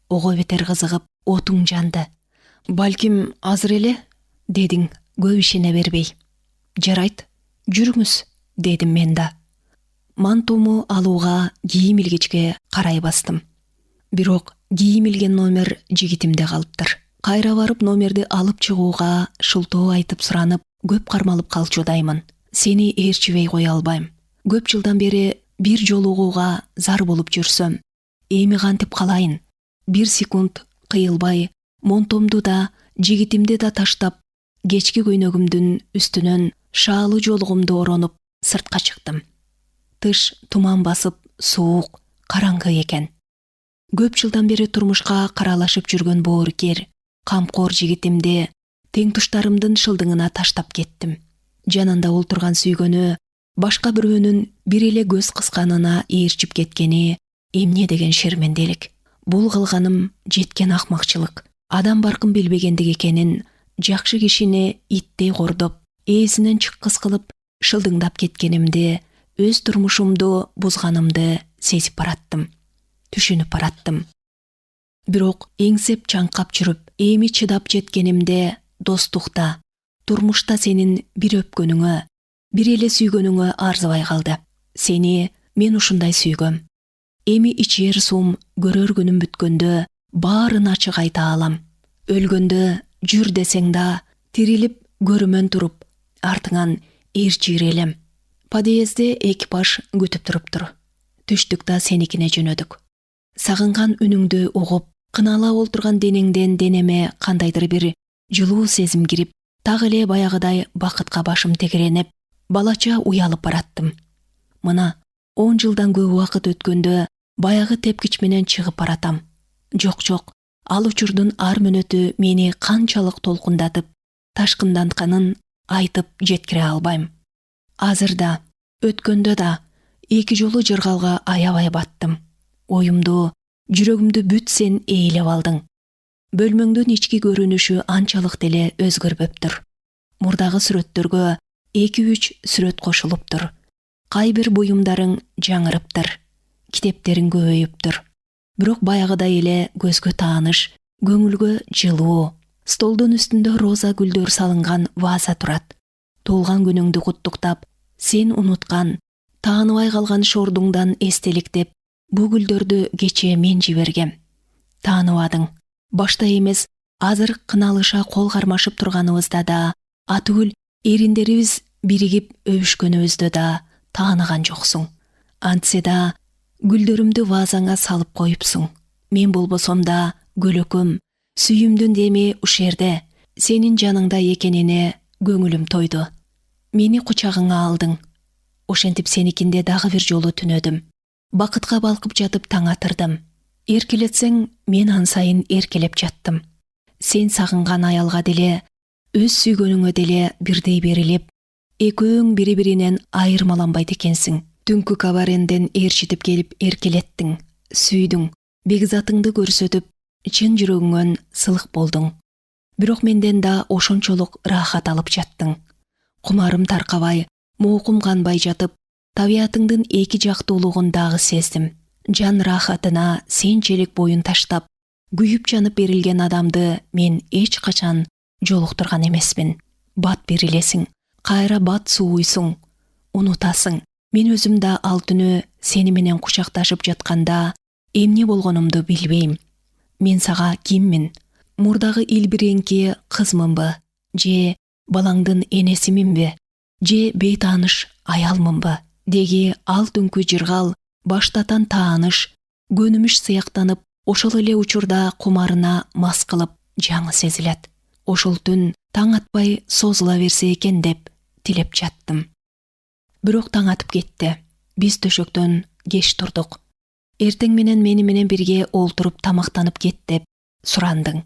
Ого бетер кызыгып, отуң жанды. Балким азыр эле, дедиң көп ишене бербей. Жарайт, жүрүңүз, дедим мен да. Мантууму алууга кийим илгичке карай бастым. Бирок кийим илген номер жигитимде калыптыр. Кайра барып номерди алып чыгууга шылтоо айтып суранып, көп кармалып калчудаймын. Сени ээрчибей кое албайм. Көп жылдан бери бир жолугууга зар болуп жүрсөм, эми кантип калайын? 1 секунд кыйылбай, монтомду да, жигитимди да таштап, кечки көйнөгүмдүн үстүнөн шаалы жолугумду оронуп, сыртка чыктым. Тыш туман басып, суук, караңгы экен. Көп жылдан бери турмушка каралашып жүргөн боорукер, камкор жигитимди тең туштарымдын шылдыңына таштап кеттим. Жанында олтурган сүйгөнү, башка бирөөнүн бир эле көз кысканына ээрчип кеткени эмне деген шерменделик. Бул кылганым жеткен акмакчылык. Адам баркын билбегендик экенин, жакшы кишини иттей кордоп, ээсинен чыккыс кылып, шылдыңдап кеткенимди, өз турмушумду бузганымды сезип бараттым. Түшүнүп бараттым. Бирок эңсеп чаңкап жүрүп, эми чыдап жеткенимде достукта, турмушта сенин бир өпкөнүңө, бир эле сүйгөнүңө арзыбай калды. Сени мен ушундай сүйгөм. Эми ичер суум, көрөр күнүм бүткөндө баарын ачык айта алам. Өлгөндө жүр десең да, тирилип көрүмөн туруп, артыңан ээрчир элем. Подъездде экипаж күтүп туруптур. Түштүктө сеникине жөнөдүк. Сагынган үнүңдү угуп, кынала олтурган денеңден денеме кандайдыр бир жылуу сезим кирип, так эле баягыдай бакытка башым тегеренип, балача уялып бараттым. Мына 10 жылдан көп убакыт өткөндө баягы тепкич менен чыгып баратам. Жок, ал учурдун ар мүнөтү мени канчалык толкундатып, ташкындантканын айтып жеткире албайм. Азыр да, өткөндө да 2 жолу жыргалга аябай баттым. Оюмду, жүрөгүмдү бүт сен ээлеп алдың. Бөлмөңдүн ички көрүнүшү анчалык деле өзгөрбөптүр. Мурдагы сүрөттөргө 2-3 сүрөт кошулуптур. Кайбир буюмдарың жаңырыптыр. китептериң көбөйүптүр. Бирок баягыдай эле көзгө тааныш, көңүлгө жылуу, столдун үстүндө роза гүлдөр салынган ваза турат. Туулган күнүңдү куттуктап, сен унуткан, тааныбай калган шордуңдан эстеликтеп, бу гүлдөрдү кечээ мен жибергем. Тааныбадың. Башта эмес, азыр кыналыша кол кармашып турганыбызда да, атүгүл эриндерибиз биригип өбүшкөнүбүздө да тааныган жоксуң. Антсе да гүлдөрүмдү вазаңа салып коюпсуң. Мен болбосом да көлөкөм, сүйүмдүн деми ушерде, сенин жаныңда экенине көңүлүм тойду. Мени кучагыңа алдың. Ошентип сеникинде дагы бир жолу түнөдүм. Бакытка балкып жатып таң атырдым. Эркелетсең, мен ансайын эркелеп жаттым. Сен сагынган аялга деле, өз сүйгөнүңө деле бирдей берилип, экөөң бири-биринен айырмаланбайт экенсиң. Түнкү кабаренден ээрчитип келип эркелеттиң, сүйдүң, бекзатыңды көрсөтүп, чын жүрөгүңөн сылык болдуң. Бирок менден да ошончолук рахат алып жаттың. Кумарым таркабай, моокум канбай жатып, табиятыңдын эки жактуулугун дагы сездим. Жан рахатына сенчелик боюн таштап, күйүп жанып берилген адамды мен эч качан жолуктурган эмесмин. Бат берилесиң, кайра бат сууйсуң, унутасың. Мен өзүм да ал түнү сени менен кучакташып жатканда эмне болгонумду билбейм. Мен сага киммин? Мурдагы илбиреңки кызмынбы? Же балаңдын энесиминби? Же бейтааныш аялмынбы? Деги ал түнкү жыргал, баштатан тааныш, көнүмүш сыяктанып, ошол эле учурда кумарына мас кылып жаңы сезилет. Ошол түн таң атпай созула берсе экен деп тилеп жаттым. Бирок таң атып кетти. Биз төшөктөн кеч турдук. Эртең менен мени менен бирге олтуруп тамактанып кет деп сурандың.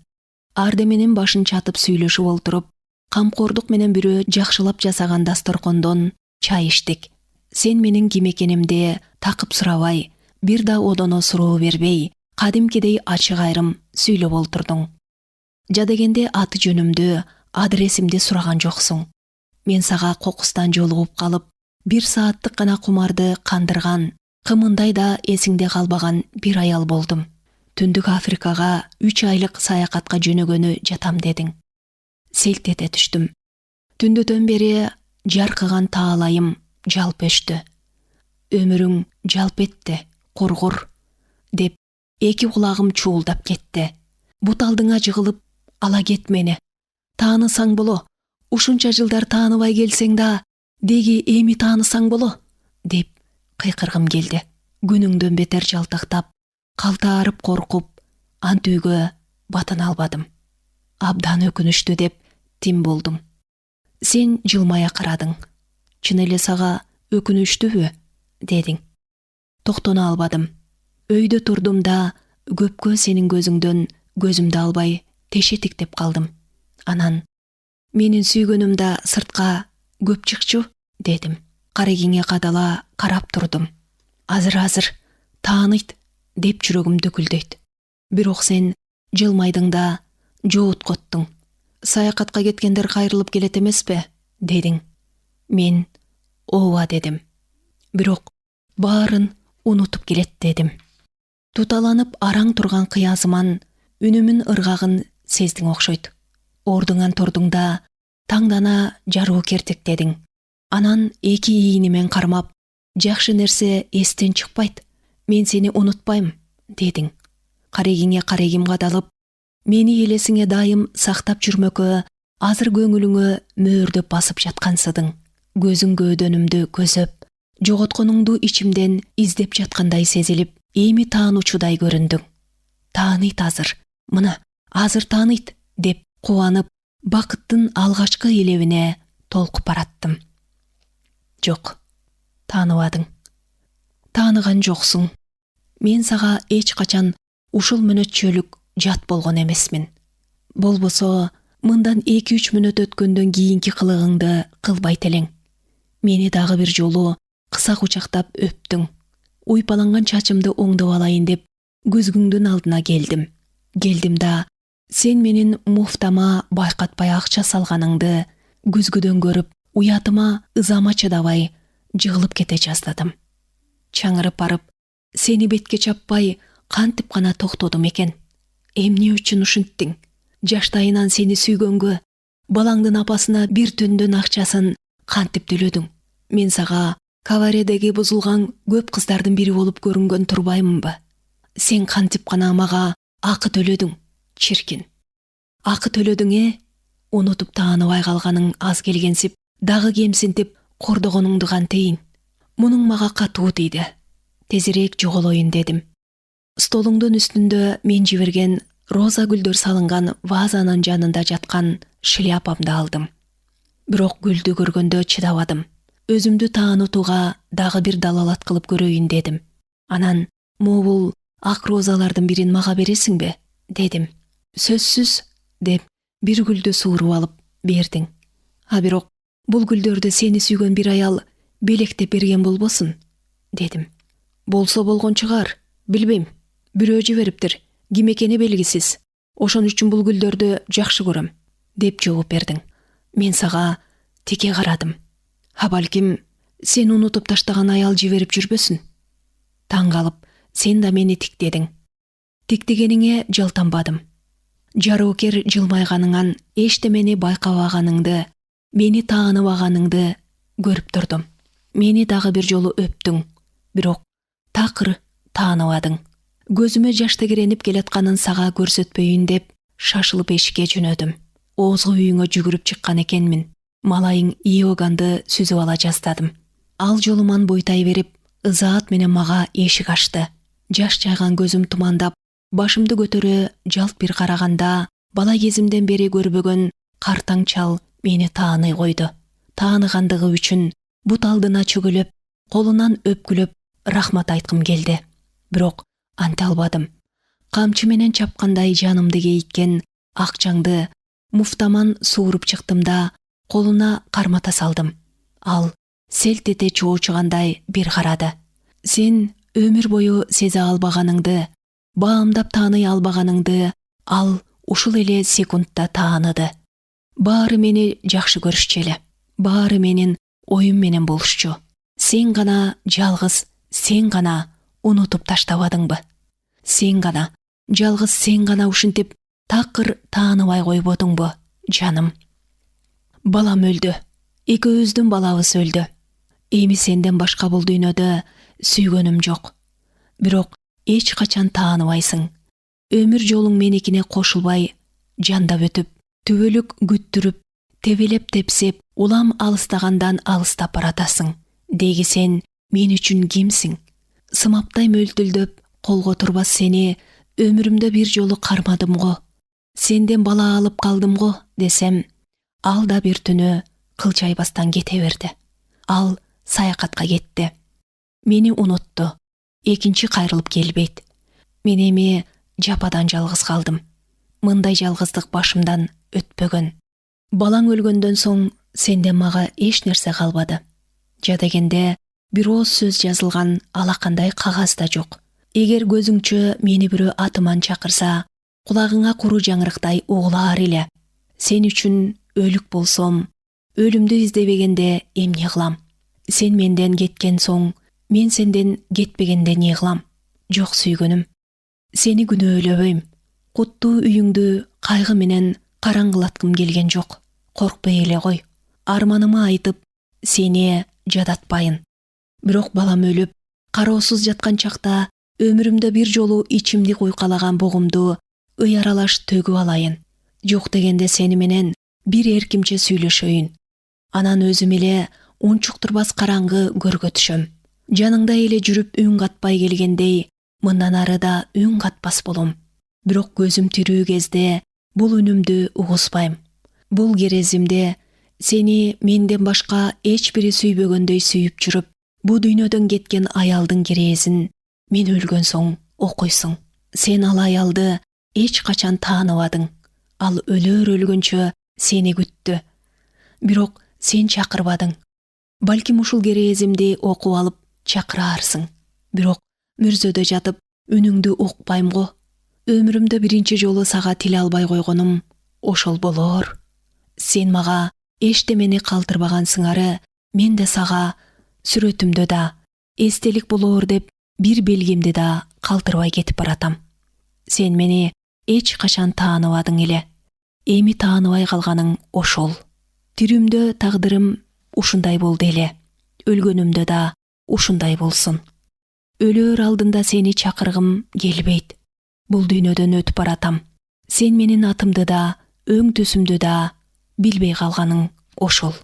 Арды менен башын чатып сүйлөшүп олтуруп, камкордук менен бирөө жакшылап жасаган дасторкондон чай иштик. Сен менин ким экенимди такып сурабай, бир да одоно суроо бербей, кадимкидей ачык айрым сүйлөп олтурдуң. Жадегенде аты жөнүмдү, адресимди сураган жоксуң. Мен сага кокустан жолугуп калып, 1 сааттык гана кумарды кандырган, кымындай да эсиңде калбаган бир аял болдум. Түндүк Африкага 3 айлык саякатка жөнөгөнү жатам дедиң. Селт эте түштүм. Түндөтөн бери жаркыган таалайым жалп өчтү. Өмүрүң жалп этти, кургур, деп эки кулагым чуулдап кетти. Бут алдыңа жыгылып, ала кет мени. Таанысаң боло, ушунча жылдар тааныбай келсең да, деги эми таанысаң боло, деп кыйкыргым келди. Күнүңдөн бетер жалтактап, калтаарып коркуп, ант үйгө батын албадым. Абдан өкүнүштүү деп тим болдум. Сен жылмая карадың. Чын эле сага өкүнүштүүбү? Дедиң. Токтоно албадым. Өйдө турдум да, көпкө сенин көзүңдөн көзүмдү албай тешетиктеп калдым. Анан, менин сүйгөнүм да сыртка көп чыкчу, дедим. Карегиңе кадала карап турдум. Азыр тааныйт, деп жүрөгүм дөкүлдөйт. Бирок сен жылмайдың да жооткоттуң. Саякатка кеткендер кайрылып келет эмеспи? Дедиң. Мен ооба дедим. Бирок баарын унутуп келет дедим. Туталанып араң турган кыязыман үнүмүн ыргагын сездиң окшойт. Ордуңан турдуң да таңдана жаруу кертектедиң. Анан эки ийинимен кармап, жакшы нерсе эстен чыкпайт. Мен сени унутпайм, дедиң. Карегиңе карегим кадалып, мени элесиңе дайым сактап жүрмөккө азыр көңүлүңө мөөрдөп басып жаткансыдың. Көзүң көөдөнүмдү көзөп, жоготконуңду ичимден издеп жаткандай сезилип, эми таануучудай көрүндүң. Тааныйт азыр, мына, азыр тааныйт, деп кубанып, бакыттын алгачкы элебине толкуп бараттым. Жок, тааныбадың. Тааныган жоксуң. Мен сага эч качан ушул мүнөтчөлүк жат болгон эмесмин. Болбосо, мындан 2-3 мүнөт өткөндөн кийинки кылыгыңды кылбайт элең. Мени дагы бир жолу кыса кучактап өптүң. Уйпаланган чачымды оңдоп алайын деп көзгүңдүн алдына келдим. Келдим да, сен менин муфтама байкатпай акча салганыңды көзгүдөн көрүп, уятыма ызама чыдабай жыгылып кете жаздадым. Чаңырып барып, Сени бетке чаппай кантип гана токтодум экен. Эмне үчүн ушинттиң? Жаштайынан сени сүйгөнгө, балаңдын апасына бир түндөн акчасын кантип төлөдүң? Мен сага каваредеги бузулган көп кыздардын бири болуп көрүнгөн турбаймынбы? Сен кантип гана мага акы төлөдүң? Чиркин. Акы төлөдүң, Унутуп тааныбай калганың аз келгенсип, дагы кемсинтип кордогонуңду кантейин? Мунуң мага катуу тийди. Тезирээк жоголоюн дедим. Столуңдун үстүндө мен жиберген роза гүлдөр салынган вазанын жанында жаткан шляпамды алдым. Бирок гүлдү көргөндө чыдабадым. Өзүмдү таанытууга дагы бир далалат кылып көрөйүн дедим. Анан, могул ак розалардын бирин мага бересиңби? Дедим. Сөзсүз, деп бир гүлдү сууруп алып бердиң. А бирок бул гүлдөрдү сени сүйгөн бир аял белектеп берген болбосун? Дедим. Болсо болгон чыгар, билбейм. Бирөө жибериптир, ким экени белгисиз. Ошон үчүн бул гүлдөрдү жакшы көрөм, деп жооп бердиң. Мен сага тике карадым. А балким сен унутуп таштаган аял жиберип жүрбөсүн? Таң калып, сен да мени тиктедиң. Тиктегениңе жалтанбадым. Жароокер жылмайганыңан эчтемени байкабаганыңды, мени тааныбаганыңды көрүп турдум. Мени дагы бир жолу өптүң, бирок такыр тааныбадың. Көзүмө жаш тегеренип келатканын сага көрсөтпөйүн деп шашылып эшикке жөнөдүм. Оозгу үйүңө жүгүрүп чыккан экенмин. Малайың Иоганды сүзүп ала жаздадым. Ал жолуман бойтай берип, ызаат менен мага эшик ачты. Жаш жайган көзүм тумандап, башымды көтөрө жалт бир караганда, бала кезимден бери көрбөгөн картаң чал мени тааный койду. Тааныгандыгы үчүн бут алдына чөгөлөп, колунан өпкүлөп рахмат айткым келди. Бирок анта албадым. Камчы менен чапкандай жанымды кейиткен акчаңды муфтаман сууруп чыктым да, колуна кармата салдым. Ал селт эте чоочугандай бир карады. Сен өмүр бою сезе албаганыңды, баамдап тааный албаганыңды ал ушул эле секундта тааныды. Баары мени жакшы көрүшчү эле. Баары менин оюм менен болушчу. Сен гана жалгыз, сен гана унутуп таштабадыңбы? Сен гана, жалгыз сен гана ушинтип такыр тааныбай койбодуңбу, жаным? Балам өлдү. Экөөбүздүн балабыз өлдү. Эми сенден башка бул дүйнөдө сүйгөнүм жок. Бирок эч качан тааныбайсың. Өмүр жолуң меникине кошулбай, жандап өтүп, түбөлүк күттүрүп, тебелеп тепсеп, улам алыстагандан алыстап баратасың. Деги сен мен үчүн кимсиң? Сымаптай мөлтүлдөп, колго турбас сени өмүрүмдө бир жолу кармадым го. Сенден бала алып калдым го десем, ал да бир түнү кылчайбастан кете берди. Ал саякатка кетти. Мени унутту. Экинчи кайрылып келбейт. Мен эми жападан жалгыз калдым. Мындай жалгыздык башымдан өтпөгөн. Балаң өлгөндөн соң сенден мага эч нерсе калбады. Жадегенде бир ооз сөз жазылган алакандай кагаз да жок. Эгер көзүңчө мени бирөө атыман чакырса, кулагыңа куру жаңырыктай угулаар эле. Сен үчүн өлүк болсом, өлүмдү издебегенде эмне кылам? Сен менден кеткен соң, мен сенден кетпегенде не кылам? Жок сүйгөнүм. Сени күнөөлөбөйм. Куттуу үйүңдү кайгы менен караңгылаткым келген жок. Коркпой эле кой. Арманымы айтып, сени жадатпайын. Бирок балам өлүп, кароосуз жаткан чакта өмүрүмдө бир жолу ичимди куйкалаган бугумду ый аралаш төгүп алайын. Жок дегенде сени менен бир эркимче сүйлөшөйүн. Анан өзүм эле унчуктурбас караңгы көргө түшөм. Жаныңда эле жүрүп үн катпай келгендей, мындан ары да үн катпас болом. Бирок көзүм тирүү кезде бул үнүмдү угузбайм. Бул керезимде сени менден башка эч бири сүйбөгөндөй сүйүп жүрүп, бу дүйнөдөн кеткен аялдын керезин мен өлгөн соң окуйсуң. Сен ал аялды эч качан тааныбадың. Ал өлгөнчө сени күттү. Бирок сен чакырбадың. Балким ушул керезимди окуп алып чакыраарсың. Бирок мөрзөдө жатып үнүңдү укпайм го. Өмүрүмдө биринчи жолу сага тил албай койгонум ошол болоор. Сен мага эчтемени калтырбаган сыңары, мен де сага сүрөтүмдө да эстелик болоор деп бир белгимди да калтырбай кетип баратам. Сен мени эч качан тааныбадың эле. Эми тааныбай калганың ошол. Тирүүмдө тагдырым ушундай болду эле. Өлгөнүмдө да ушундай болсун. Өлөр алдында сени чакыргым келбейт. Бул дүйнөдөн өтүп баратам. Сен менин атымды да, өң түсүмдү да билбей калганың ошол.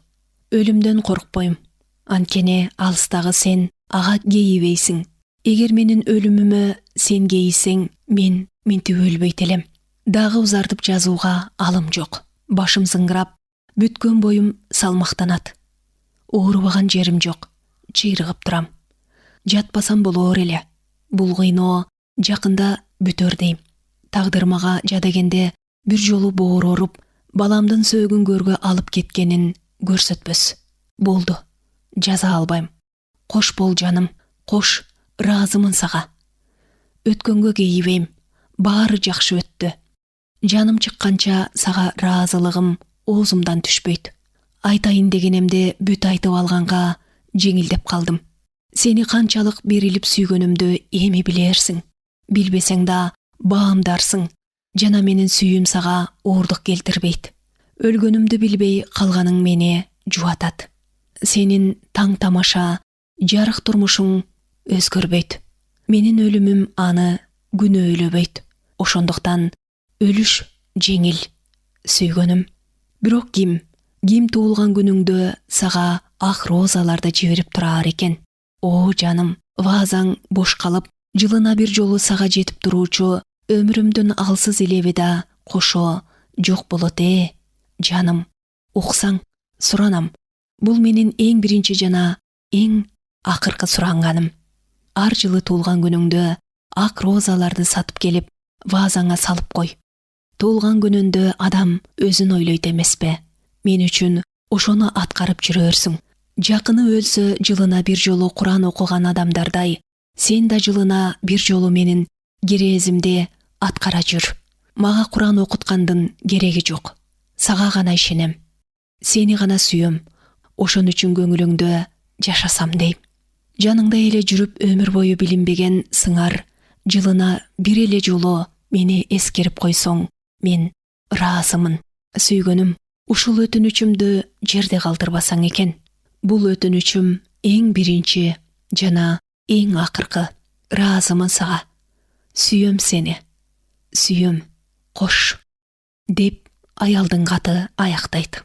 Өлүмдөн коркпойм. Анткени алыстагы сен ага кейибейсиң. Эгер менин өлүмүмө сен кейисең, мен минтип өлбөйт элем. Дагы узартып жазууга алым жок. Башым зыңгырап, бүткөн боюм салмактанат. Оорубаган жерим жок. Чыйрыгып турам. Жатпасам болор эле. Бул кыйноо жакында бүтөр дейм. Тагдыр мага жадегенде бир жолу боор ооруп, баламдын сөөгүн көргө алып кеткенин көрсөтпөс. Болду. Жаза албайм. Кош бол жаным, кош, ыраазымын сага. Өткөнгө кейибейм. Баары жакшы өттү. Жаным чыкканча сага ыраазылыгым оозумдан түшпөйт. Айтайын дегенемде бүт айтып алганга жеңилдеп калдым. Сени канчалык берилип сүйгөнүмдү эми билерсиң. Билбесең да баамдарсың. Жана менин сүйүүм сага оордук келтирбейт. Өлгөнүмдү билбей калганың мени жубатат. Сенин таң тамаша, жарык турмушуң өзгөрбөйт. Менин өлүмүм аны күнөөлөбөйт. Ошондуктан өлүш жеңил. Сүйгөнүм. Бирок ким туулган күнүңдө сага ак розаларды жиберип турар экен. О жаным, вазаң бош калып, жылына бир жолу сага жетип туруучу өмүрүмдүн алсыз элеби да кошо жок болот жаным. Уксаң, суранам. Бул менин эң биринчи жана эң акыркы суранганым. Ар жылы туулган күнүңдө ак розаларды сатып келип, вазаңа салып кой. Туулган күнүндө адам өзүн ойлойт эмеспи? Мен үчүн ошону аткарып жүрөрсүң. Жакыны өлсө жылына бир жолу Куран окуган адамдардай, сен да жылына бир жолу менин керезимди аткара жүр. Мага Куран окуткандын кереги жок. Сага гана ишенем. Сени гана сүйөм. Ошон үчүн көңүлүңдө жашасам дейм. Жаныңда эле жүрүп өмүр бою билинбеген сыңар, жылына бир эле жолу мени эскерип койсоң, мен ыраазымын. Сүйгөнүм, ушул өтүнүчүмдү жерде калтырбасаң экен. Бул өтүнүчүм эң биринчи жана эң акыркы. Ыраазымын сага. Сүйөм сени. Сүйөм. Кош. Деп аялдын каты аяктайт.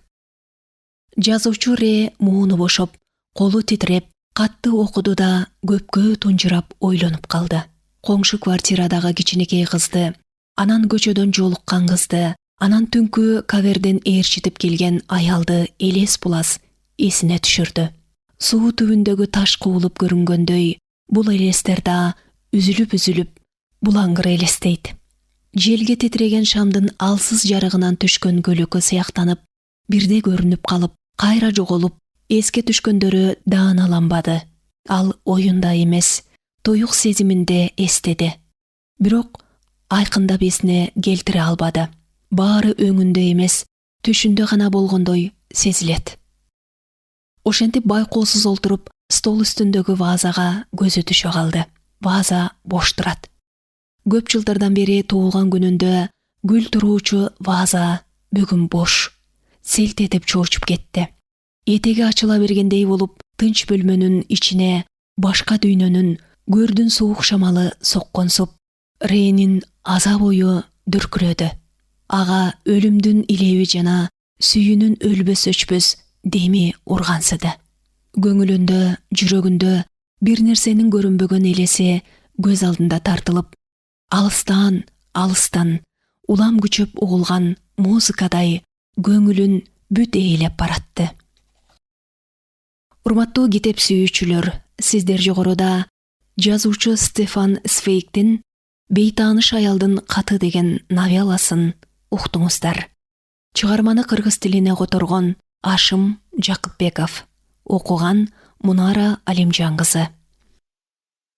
Жазуучу Ре мууну бошоп, колу титиреп, катты окуду да көпкө тунжурап ойлонуп калды. Коңшу квартирадагы кичинекей кызды, анан көчөдөн жолуккан кызды, анан түнкү каверден ээрчитип келген аялды элес булас эсине түшүрдү. Суу түбүндөгү таш кубулуп көрүнгөндөй, бул элестер да үзүлүп булаңгыр элестейт. Желге титиреген шамдын алсыз жарыгынан түшкөн көлөкө сыяктанып, бирде көрүнүп калып, кайра жоголуп, эске түшкөндөрү дааналанбады. Ал оюнда эмес, туюк сезиминде эстеди. Бирок айкындап эсине келтире албады. Баары өңүндө эмес, түшүндө гана болгондой сезилет. Ошентип байкоосуз олтуруп, стол үстүндөгү вазага көзү түшө калды. Ваза бош турат. Көп жылдардан бери туулган күнүндө гүл туруучу ваза бүгүн бош. Селт этип чоочуп кетти. Этеги ачыла бергендей болуп, тынч бөлмөнүн ичине башка дүйнөнүн көрдүн суук шамалы сокконсуп, Ренин азап ою дүркүрөдү. Ага өлүмдүн илеби жана сүйүүнүн өлбөс өчпөс деми ургансыды. Көңүлүндө, жүрөгүндө бир нерсенин көрүнбөгөн элеси көз алдында тартылып, алыстан улам күчөп угулган музыкадай көңүлүн бүт ээлеп баратты. Урматтуу китеп сүйүүчүлөр, сиздер жогоруда жазуучу Стефан Цвейгтин «Бейтааныш аялдын каты» деген новелласын уктуңуздар. Чыгарманы кыргыз тилине которгон Ашым Жакыпбеков, окуган Мунара Алимжан кызы.